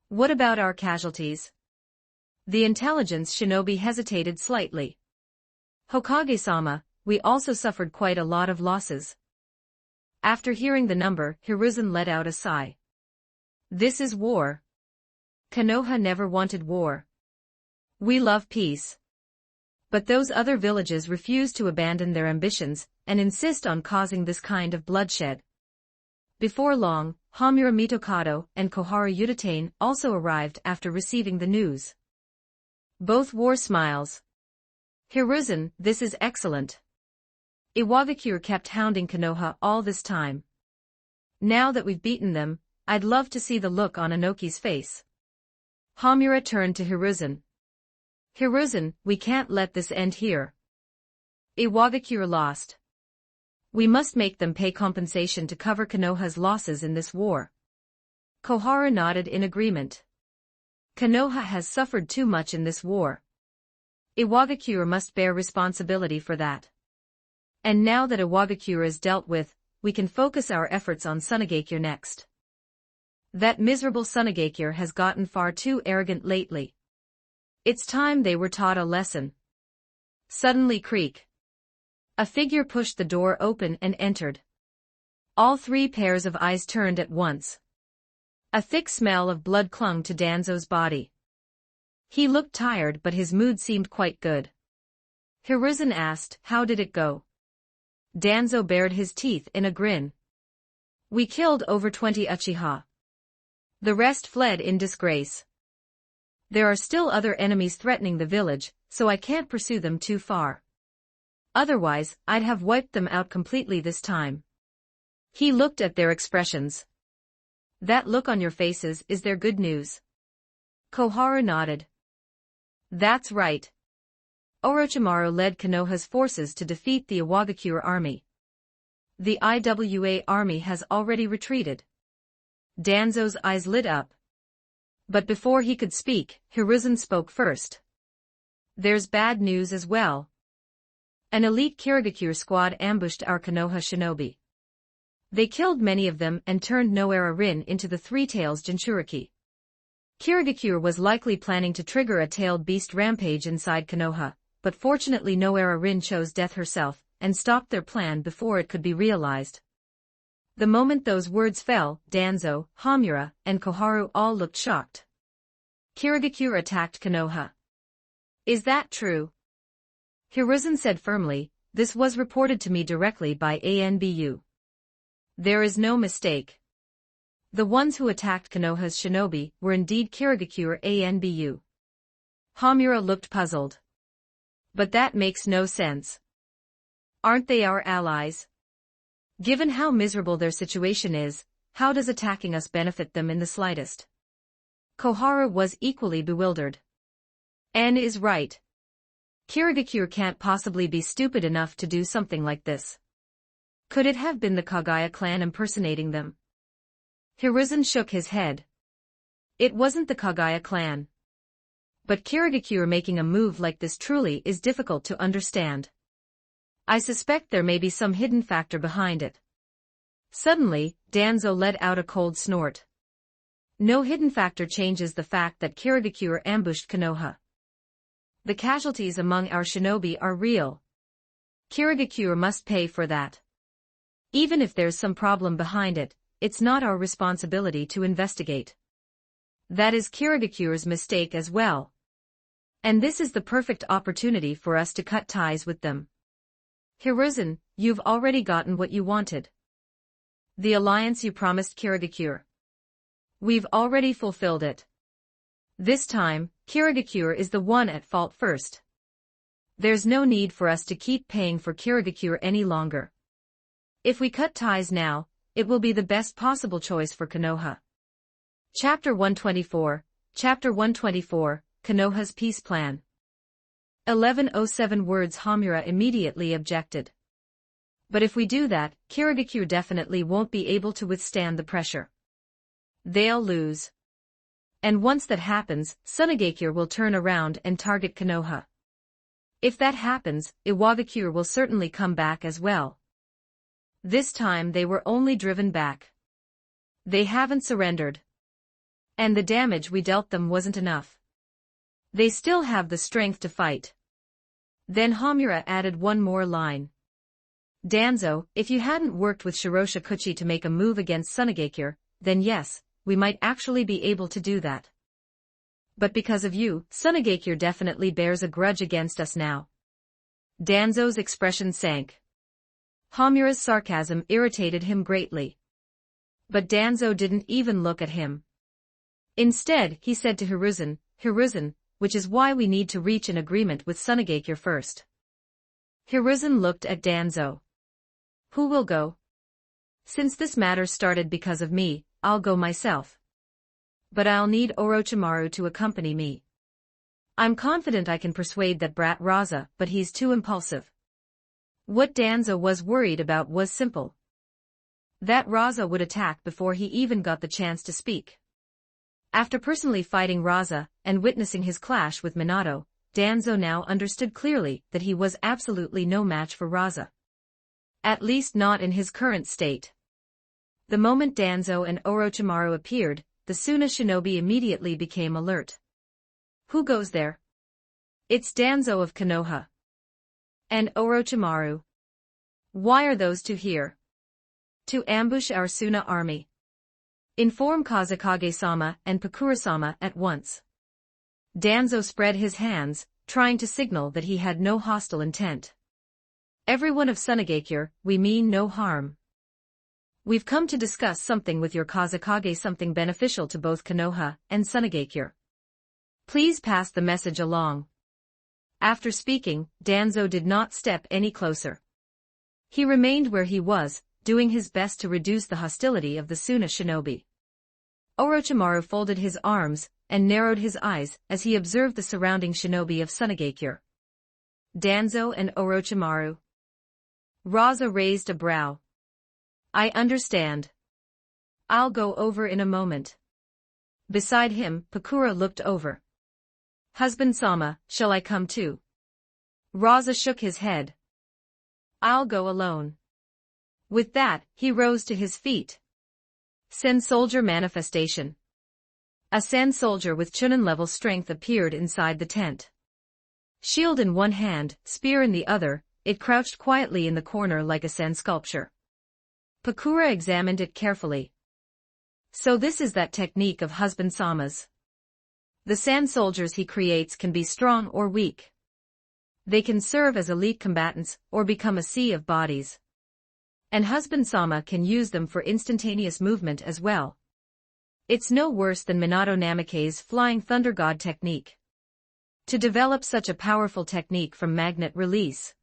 What about our casualties? The intelligence shinobi hesitated slightly. Hokage-sama, we also suffered quite a lot of losses. After hearing the number, Hiruzen let out a sigh. This is war. Konoha never wanted war. We love peace. But those other villages refuse to abandon their ambitions and insist on causing this kind of bloodshed. Before long, Hamura Mitokado and Koharu Udatain also arrived after receiving the news. Both wore smiles. Hiruzen, this is excellent. Iwagakure kept hounding Konoha all this time. Now that we've beaten them, I'd love to see the look on Inoki's face. Hamura turned to Hiruzen. Hiruzen, we can't let this end here. Iwagakure lost. We must make them pay compensation to cover Konoha's losses in this war. Koharu nodded in agreement. Konoha has suffered too much in this war. Iwagakure must bear responsibility for that. And now that Iwagakure is dealt with, we can focus our efforts on Sunagakure next. That miserable Sunagakure has gotten far too arrogant lately. It's time they were taught a lesson. Suddenly creak. A figure pushed the door open and entered. All three pairs of eyes turned at once. A thick smell of blood clung to Danzo's body. He looked tired but his mood seemed quite good. Hiruzen asked, how did it go? Danzo bared his teeth in a grin. We killed over 20 Uchiha. The rest fled in disgrace. There are still other enemies threatening the village, so I can't pursue them too far. Otherwise, I'd have wiped them out completely this time. He looked at their expressions. That look on your faces is their good news. Koharu nodded. That's right. Orochimaru led Konoha's forces to defeat the Iwagakure army. The IWA army has already retreated. Danzo's eyes lit up. But before he could speak, Hiruzen spoke first. There's bad news as well. An elite Kirigakure squad ambushed our Konoha shinobi. They killed many of them and turned Noera Rin into the Three-Tails Jinchuriki. Kirigakure was likely planning to trigger a tailed beast rampage inside Konoha, but fortunately Noera Rin chose death herself, and stopped their plan before it could be realized. The moment those words fell, Danzo, Hamura, and Koharu all looked shocked. Kirigakure attacked Konoha. Is that true? Hiruzen said firmly, this was reported to me directly by ANBU. There is no mistake. The ones who attacked Konoha's shinobi were indeed Kirigakure ANBU. Hamura looked puzzled. But that makes no sense. Aren't they our allies? Given how miserable their situation is, how does attacking us benefit them in the slightest? Koharu was equally bewildered. N is right. Kirigakure can't possibly be stupid enough to do something like this. Could it have been the Kagaya clan impersonating them? Hiruzen shook his head. It wasn't the Kagaya clan. But Kirigakure making a move like this truly is difficult to understand. I suspect there may be some hidden factor behind it. Suddenly, Danzo let out a cold snort. No hidden factor changes the fact that Kirigakure ambushed Konoha. The casualties among our shinobi are real. Kirigakure must pay for that. Even if there's some problem behind it, it's not our responsibility to investigate. That is Kirigakure's mistake as well. And this is the perfect opportunity for us to cut ties with them. Hiruzen, you've already gotten what you wanted. The alliance you promised Kirigakure. We've already fulfilled it. This time, Kirigakure is the one at fault first. There's no need for us to keep paying for Kirigakure any longer. If we cut ties now, it will be the best possible choice for Konoha. Chapter 124, Konoha's Peace Plan. 1107 words. Hamura immediately objected. But if we do that, Kirigakure definitely won't be able to withstand the pressure. They'll lose. And once that happens, Sunagakure will turn around and target Konoha. If that happens, Iwagakure will certainly come back as well. This time they were only driven back. They haven't surrendered. And the damage we dealt them wasn't enough. They still have the strength to fight. Then Hamura added one more line. Danzo, if you hadn't worked with Shirosha Kuchi to make a move against Sunagakure, then yes, we might actually be able to do that. But because of you, Sunagakure definitely bears a grudge against us now. Danzo's expression sank. Hamura's sarcasm irritated him greatly. But Danzo didn't even look at him. Instead, he said to Hiruzen, which is why we need to reach an agreement with Sunagakure first. Hiruzen looked at Danzo. Who will go? Since this matter started because of me, I'll go myself. But I'll need Orochimaru to accompany me. I'm confident I can persuade that brat Rasa, but he's too impulsive. What Danzo was worried about was simple. That Rasa would attack before he even got the chance to speak. After personally fighting Rasa, and witnessing his clash with Minato, Danzo now understood clearly that he was absolutely no match for Rasa. At least not in his current state. The moment Danzo and Orochimaru appeared, the Suna shinobi immediately became alert. Who goes there? It's Danzo of Konoha. And Orochimaru. Why are those two here? To ambush our Suna army. Inform Kazekage-sama and Pakura-sama at once. Danzo spread his hands, trying to signal that he had no hostile intent. Everyone of Sunagakure, we mean no harm. We've come to discuss something with your Kazekage, something beneficial to both Konoha and Sunagakure. Please pass the message along. After speaking, Danzo did not step any closer. He remained where he was, doing his best to reduce the hostility of the Suna shinobi. Orochimaru folded his arms and narrowed his eyes as he observed the surrounding shinobi of Sunagakure. Danzo and Orochimaru. Rasa raised a brow. I understand. I'll go over in a moment. Beside him, Pakura looked over. Husband-sama, shall I come too? Rasa shook his head. I'll go alone. With that, he rose to his feet. Sen soldier manifestation. A Sen soldier with Chunin-level strength appeared inside the tent. Shield in one hand, spear in the other, it crouched quietly in the corner like a Sen sculpture. Pakura examined it carefully. So this is that technique of husband-sama's. The Sen soldiers he creates can be strong or weak. They can serve as elite combatants or become a sea of bodies. And husband-sama can use them for instantaneous movement as well. It's no worse than Minato Namake's Flying Thunder God technique. To develop such a powerful technique from magnet release,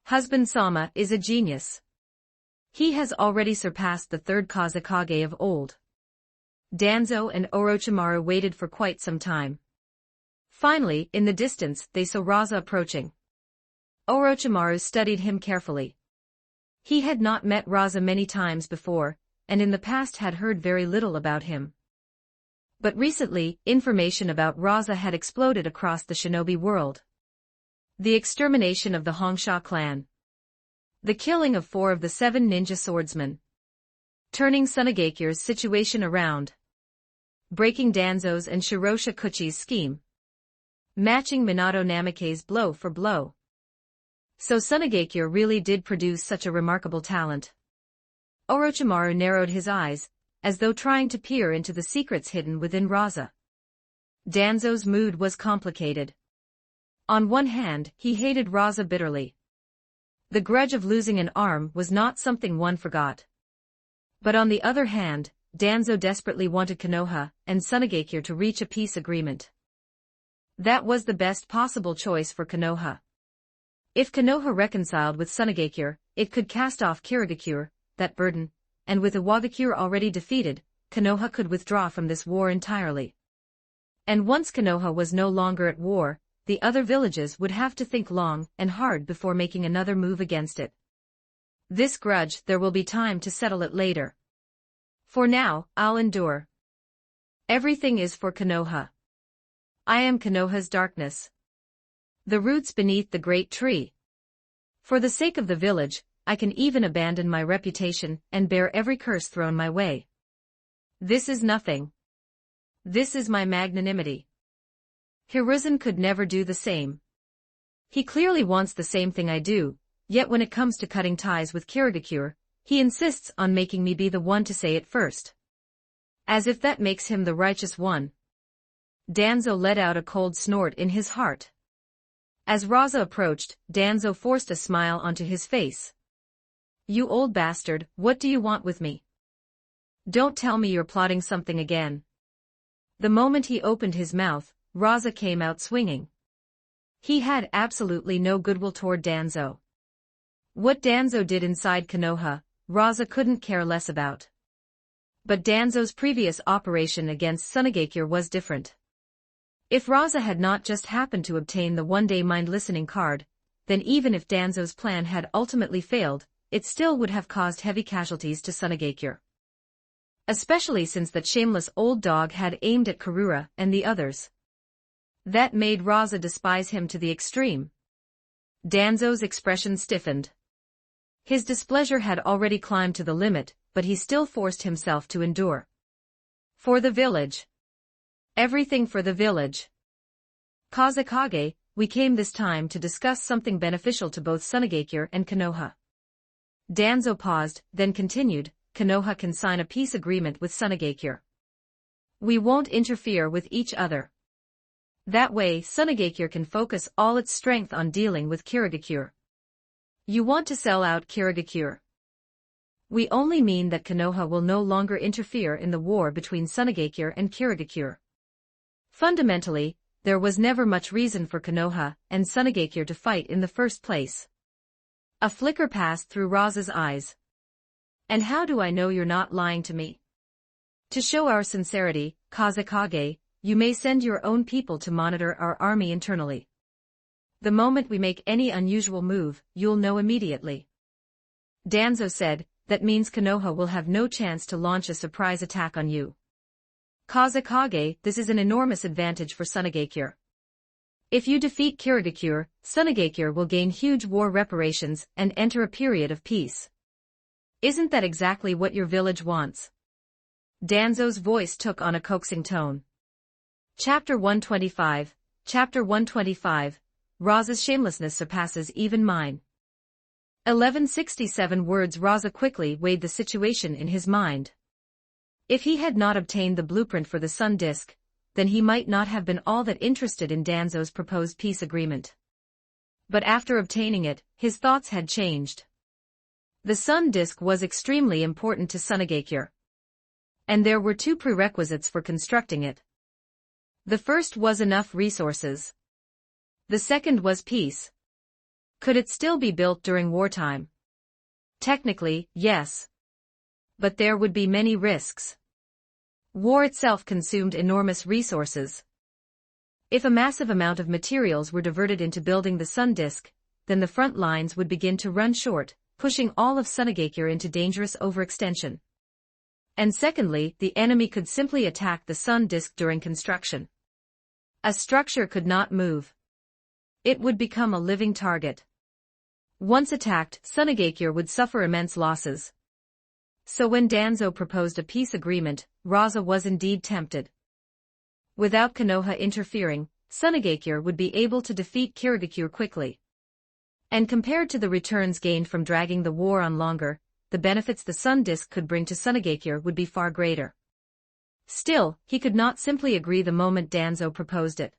Husband-sama is a genius. He has already surpassed the third Kazekage of old. Danzo and Orochimaru waited for quite some time. Finally, in the distance, they saw Rasa approaching. Orochimaru studied him carefully. He had not met Rasa many times before, and in the past had heard very little about him. But recently, information about Rasa had exploded across the shinobi world. The extermination of the Hongsha clan. The killing of 4 of the 7 ninja swordsmen. Turning Sunagakure's situation around. Breaking Danzo's and Shirosha Kuchi's scheme. Matching Minato Namake's blow for blow. So Sunagakure really did produce such a remarkable talent. Orochimaru narrowed his eyes, as though trying to peer into the secrets hidden within Rasa. Danzo's mood was complicated. On one hand, he hated Rasa bitterly. The grudge of losing an arm was not something one forgot. But on the other hand, Danzo desperately wanted Konoha and Sunagakure to reach a peace agreement. That was the best possible choice for Konoha. If Konoha reconciled with Sunagakure, it could cast off Kirigakure, that burden, and with Iwagakure already defeated, Konoha could withdraw from this war entirely. And once Konoha was no longer at war, the other villages would have to think long and hard before making another move against it. This grudge there will be time to settle it later. For now, I'll endure. Everything is for Konoha. I am Konoha's darkness. The roots beneath the great tree. For the sake of the village, I can even abandon my reputation and bear every curse thrown my way. This is nothing. This is my magnanimity. Hiruzen could never do the same. He clearly wants the same thing I do, yet when it comes to cutting ties with Kirigakure, he insists on making me be the one to say it first. As if that makes him the righteous one. Danzo let out a cold snort in his heart. As Rasa approached, Danzo forced a smile onto his face. You old bastard, what do you want with me? Don't tell me you're plotting something again. The moment he opened his mouth, Rasa came out swinging. He had absolutely no goodwill toward Danzo. What Danzo did inside Konoha, Rasa couldn't care less about. But Danzo's previous operation against Sunagakure was different. If Rasa had not just happened to obtain the one-day mind-listening card, then even if Danzo's plan had ultimately failed, it still would have caused heavy casualties to Sunagakure. Especially since that shameless old dog had aimed at Karura and the others. That made Rasa despise him to the extreme. Danzo's expression stiffened. His displeasure had already climbed to the limit, but he still forced himself to endure. For the village. Everything for the village. Kazekage, we came this time to discuss something beneficial to both Sunagakure and Konoha. Danzo paused, then continued, Konoha can sign a peace agreement with Sunagakure. We won't interfere with each other. That way, Sunagakure can focus all its strength on dealing with Kirigakure. You want to sell out Kirigakure. We only mean that Konoha will no longer interfere in the war between Sunagakure and Kirigakure. Fundamentally, there was never much reason for Konoha and Sunagakure to fight in the first place. A flicker passed through Rasa's eyes. And how do I know you're not lying to me? To show our sincerity, Kazekage, you may send your own people to monitor our army internally. The moment we make any unusual move, you'll know immediately. Danzo said, that means Konoha will have no chance to launch a surprise attack on you. Kazekage, this is an enormous advantage for Sunagakure. If you defeat Kirigakure, Sunagakure will gain huge war reparations and enter a period of peace. Isn't that exactly what your village wants? Danzo's voice took on a coaxing tone. Chapter 125, Chapter 125, Rasa's shamelessness surpasses even mine. 1167 words. Rasa quickly weighed the situation in his mind. If he had not obtained the blueprint for the sun disk, then he might not have been all that interested in Danzo's proposed peace agreement. But after obtaining it, his thoughts had changed. The sun disk was extremely important to Sunagakure. And there were two prerequisites for constructing it. The first was enough resources. The second was peace. Could it still be built during wartime? Technically, yes. But there would be many risks. War itself consumed enormous resources. If a massive amount of materials were diverted into building the sun disk, then the front lines would begin to run short, pushing all of Sunagakure into dangerous overextension. And secondly, the enemy could simply attack the sun disk during construction. A structure could not move. It would become a living target. Once attacked, Sunagakure would suffer immense losses. So when Danzo proposed a peace agreement, Rasa was indeed tempted. Without Konoha interfering, Sunagakure would be able to defeat Kirigakure quickly. And compared to the returns gained from dragging the war on longer, the benefits the sun disk could bring to Sunagakure would be far greater. Still, he could not simply agree the moment Danzo proposed it.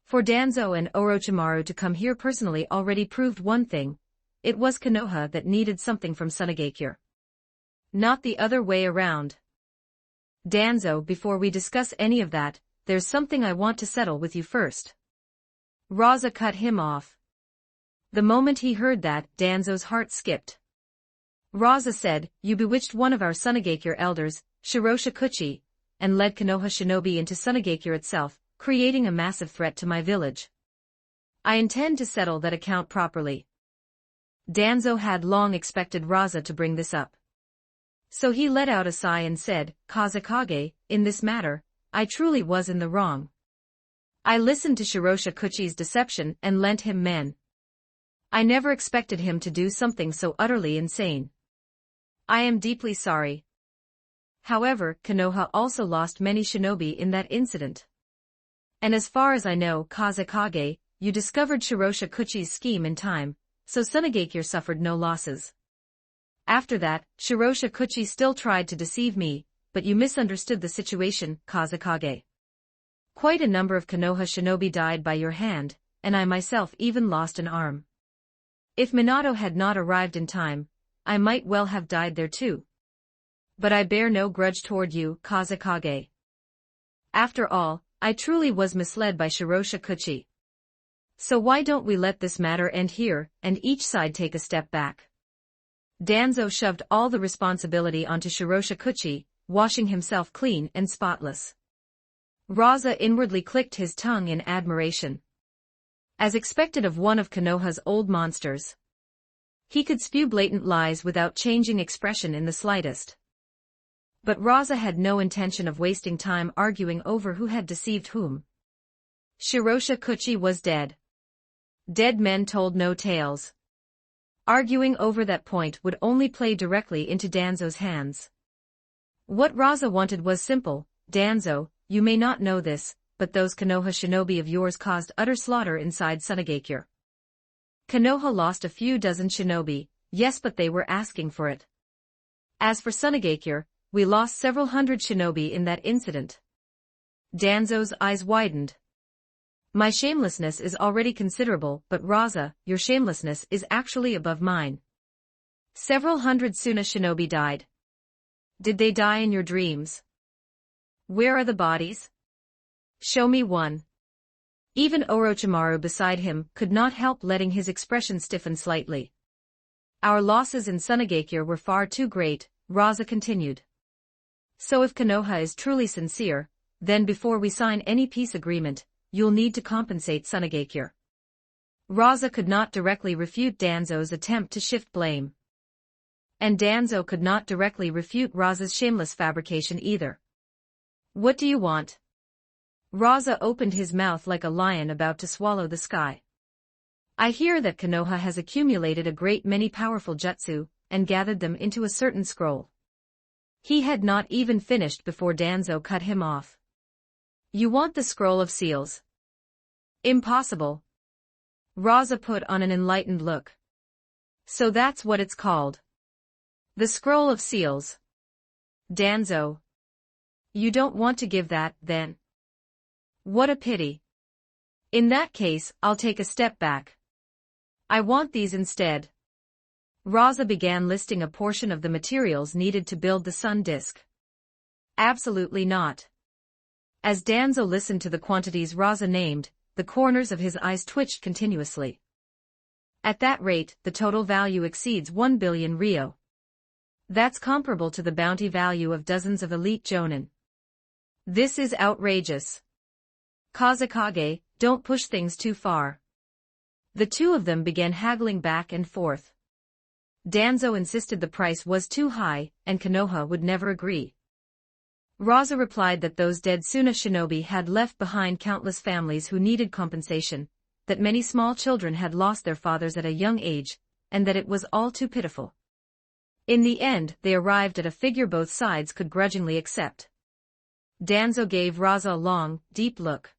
For Danzo and Orochimaru to come here personally already proved one thing: it was Konoha that needed something from Sunagakure. Not the other way around. Danzo, before we discuss any of that, there's something I want to settle with you first. Rasa cut him off. The moment he heard that, Danzo's heart skipped. Rasa said, you bewitched one of our Sunagakure elders, Shirosha Kuchi, and led Konoha shinobi into Sunagakure itself, creating a massive threat to my village. I intend to settle that account properly. Danzo had long expected Rasa to bring this up. So he let out a sigh and said, Kazekage, in this matter, I truly was in the wrong. I listened to Shirosha Kuchi's deception and lent him men. I never expected him to do something so utterly insane. I am deeply sorry. However, Konoha also lost many shinobi in that incident. And as far as I know, Kazekage, you discovered Shirosha Kuchi's scheme in time, so Sunagakure suffered no losses. After that, Shirosha Kuchi still tried to deceive me, but you misunderstood the situation, Kazekage. Quite a number of Konoha shinobi died by your hand, and I myself even lost an arm. If Minato had not arrived in time, I might well have died there too. But I bear no grudge toward you, Kazekage. After all, I truly was misled by Shirosha Kuchi. So why don't we let this matter end here, and each side take a step back? Danzo shoved all the responsibility onto Shirosha Kuchi, washing himself clean and spotless. Rasa inwardly clicked his tongue in admiration. As expected of one of Konoha's old monsters, he could spew blatant lies without changing expression in the slightest. But Rasa had no intention of wasting time arguing over who had deceived whom. Shirosha Kuchi was dead. Dead men told no tales. Arguing over that point would only play directly into Danzo's hands. What Rasa wanted was simple: Danzo, you may not know this, but those Konoha shinobi of yours caused utter slaughter inside Sunagakure. Konoha lost a few dozen shinobi, yes, but they were asking for it. As for Sunagakure, we lost several hundred shinobi in that incident. Danzo's eyes widened. My shamelessness is already considerable, but Rasa, your shamelessness is actually above mine. Several hundred Suna shinobi died. Did they die in your dreams? Where are the bodies? Show me one. Even Orochimaru beside him could not help letting his expression stiffen slightly. Our losses in Sunagakure were far too great, Rasa continued. So if Konoha is truly sincere, then before we sign any peace agreement, you'll need to compensate Sunagakure. Rasa could not directly refute Danzo's attempt to shift blame. And Danzo could not directly refute Rasa's shameless fabrication either. What do you want? Rasa opened his mouth like a lion about to swallow the sky. I hear that Konoha has accumulated a great many powerful jutsu, and gathered them into a certain scroll. He had not even finished before Danzo cut him off. You want the scroll of seals? Impossible. Rasa put on an enlightened look. So that's what it's called. The scroll of seals. Danzo. You don't want to give that, then? What a pity. In that case, I'll take a step back. I want these instead. Rasa began listing a portion of the materials needed to build the sun disk. Absolutely not. As Danzo listened to the quantities Rasa named, the corners of his eyes twitched continuously. At that rate, the total value exceeds 1 billion ryo. That's comparable to the bounty value of dozens of elite jonin. This is outrageous. Kazekage, don't push things too far. The two of them began haggling back and forth. Danzo insisted the price was too high, and Konoha would never agree. Rasa replied that those dead Suna shinobi had left behind countless families who needed compensation, that many small children had lost their fathers at a young age, and that it was all too pitiful. In the end, they arrived at a figure both sides could grudgingly accept. Danzo gave Rasa a long, deep look.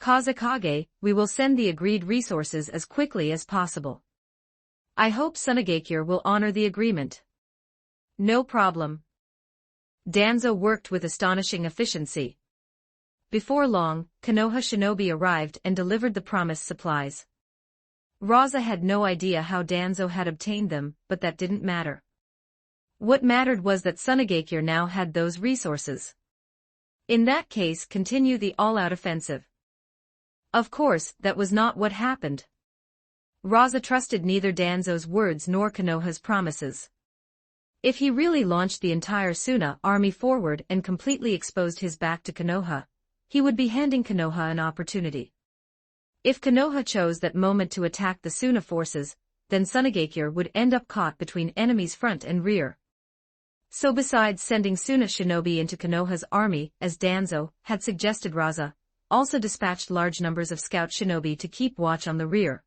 Kazekage, we will send the agreed resources as quickly as possible. I hope Sunagakure will honor the agreement. No problem. Danzo worked with astonishing efficiency. Before long, Konoha shinobi arrived and delivered the promised supplies. Rasa had no idea how Danzo had obtained them, but that didn't matter. What mattered was that Sunagakure now had those resources. In that case, continue the all-out offensive. Of course, that was not what happened. Rasa trusted neither Danzo's words nor Konoha's promises. If he really launched the entire Suna army forward and completely exposed his back to Konoha, he would be handing Konoha an opportunity. If Konoha chose that moment to attack the Suna forces, then Sunagakure would end up caught between enemies' front and rear. So besides sending Suna shinobi into Konoha's army, as Danzo had suggested, Rasa also dispatched large numbers of scout shinobi to keep watch on the rear.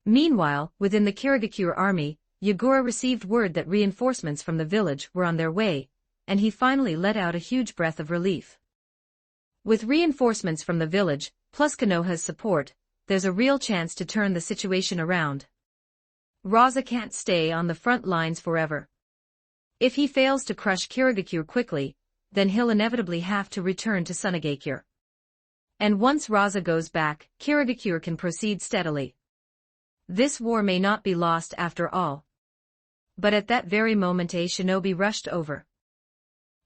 Meanwhile, within the Kirigakure army, Yagura received word that reinforcements from the village were on their way, and he finally let out a huge breath of relief. With reinforcements from the village, plus Konoha's support, there's a real chance to turn the situation around. Rasa can't stay on the front lines forever. If he fails to crush Kirigakure quickly, then he'll inevitably have to return to Sunagakure. And once Rasa goes back, Kirigakure can proceed steadily. This war may not be lost after all. But at that very moment a shinobi rushed over.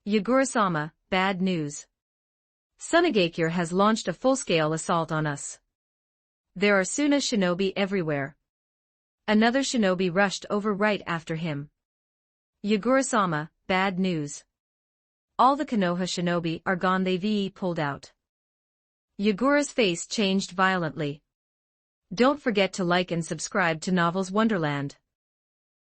Yagura-sama, bad news. Sunagakure has launched a full-scale assault on us. There are Suna shinobi everywhere. Another shinobi rushed over right after him. Yagura-sama, bad news. All the Konoha shinobi are gone, they've pulled out. Yagura's face changed violently. Don't forget to like and subscribe to Novels Wonderland.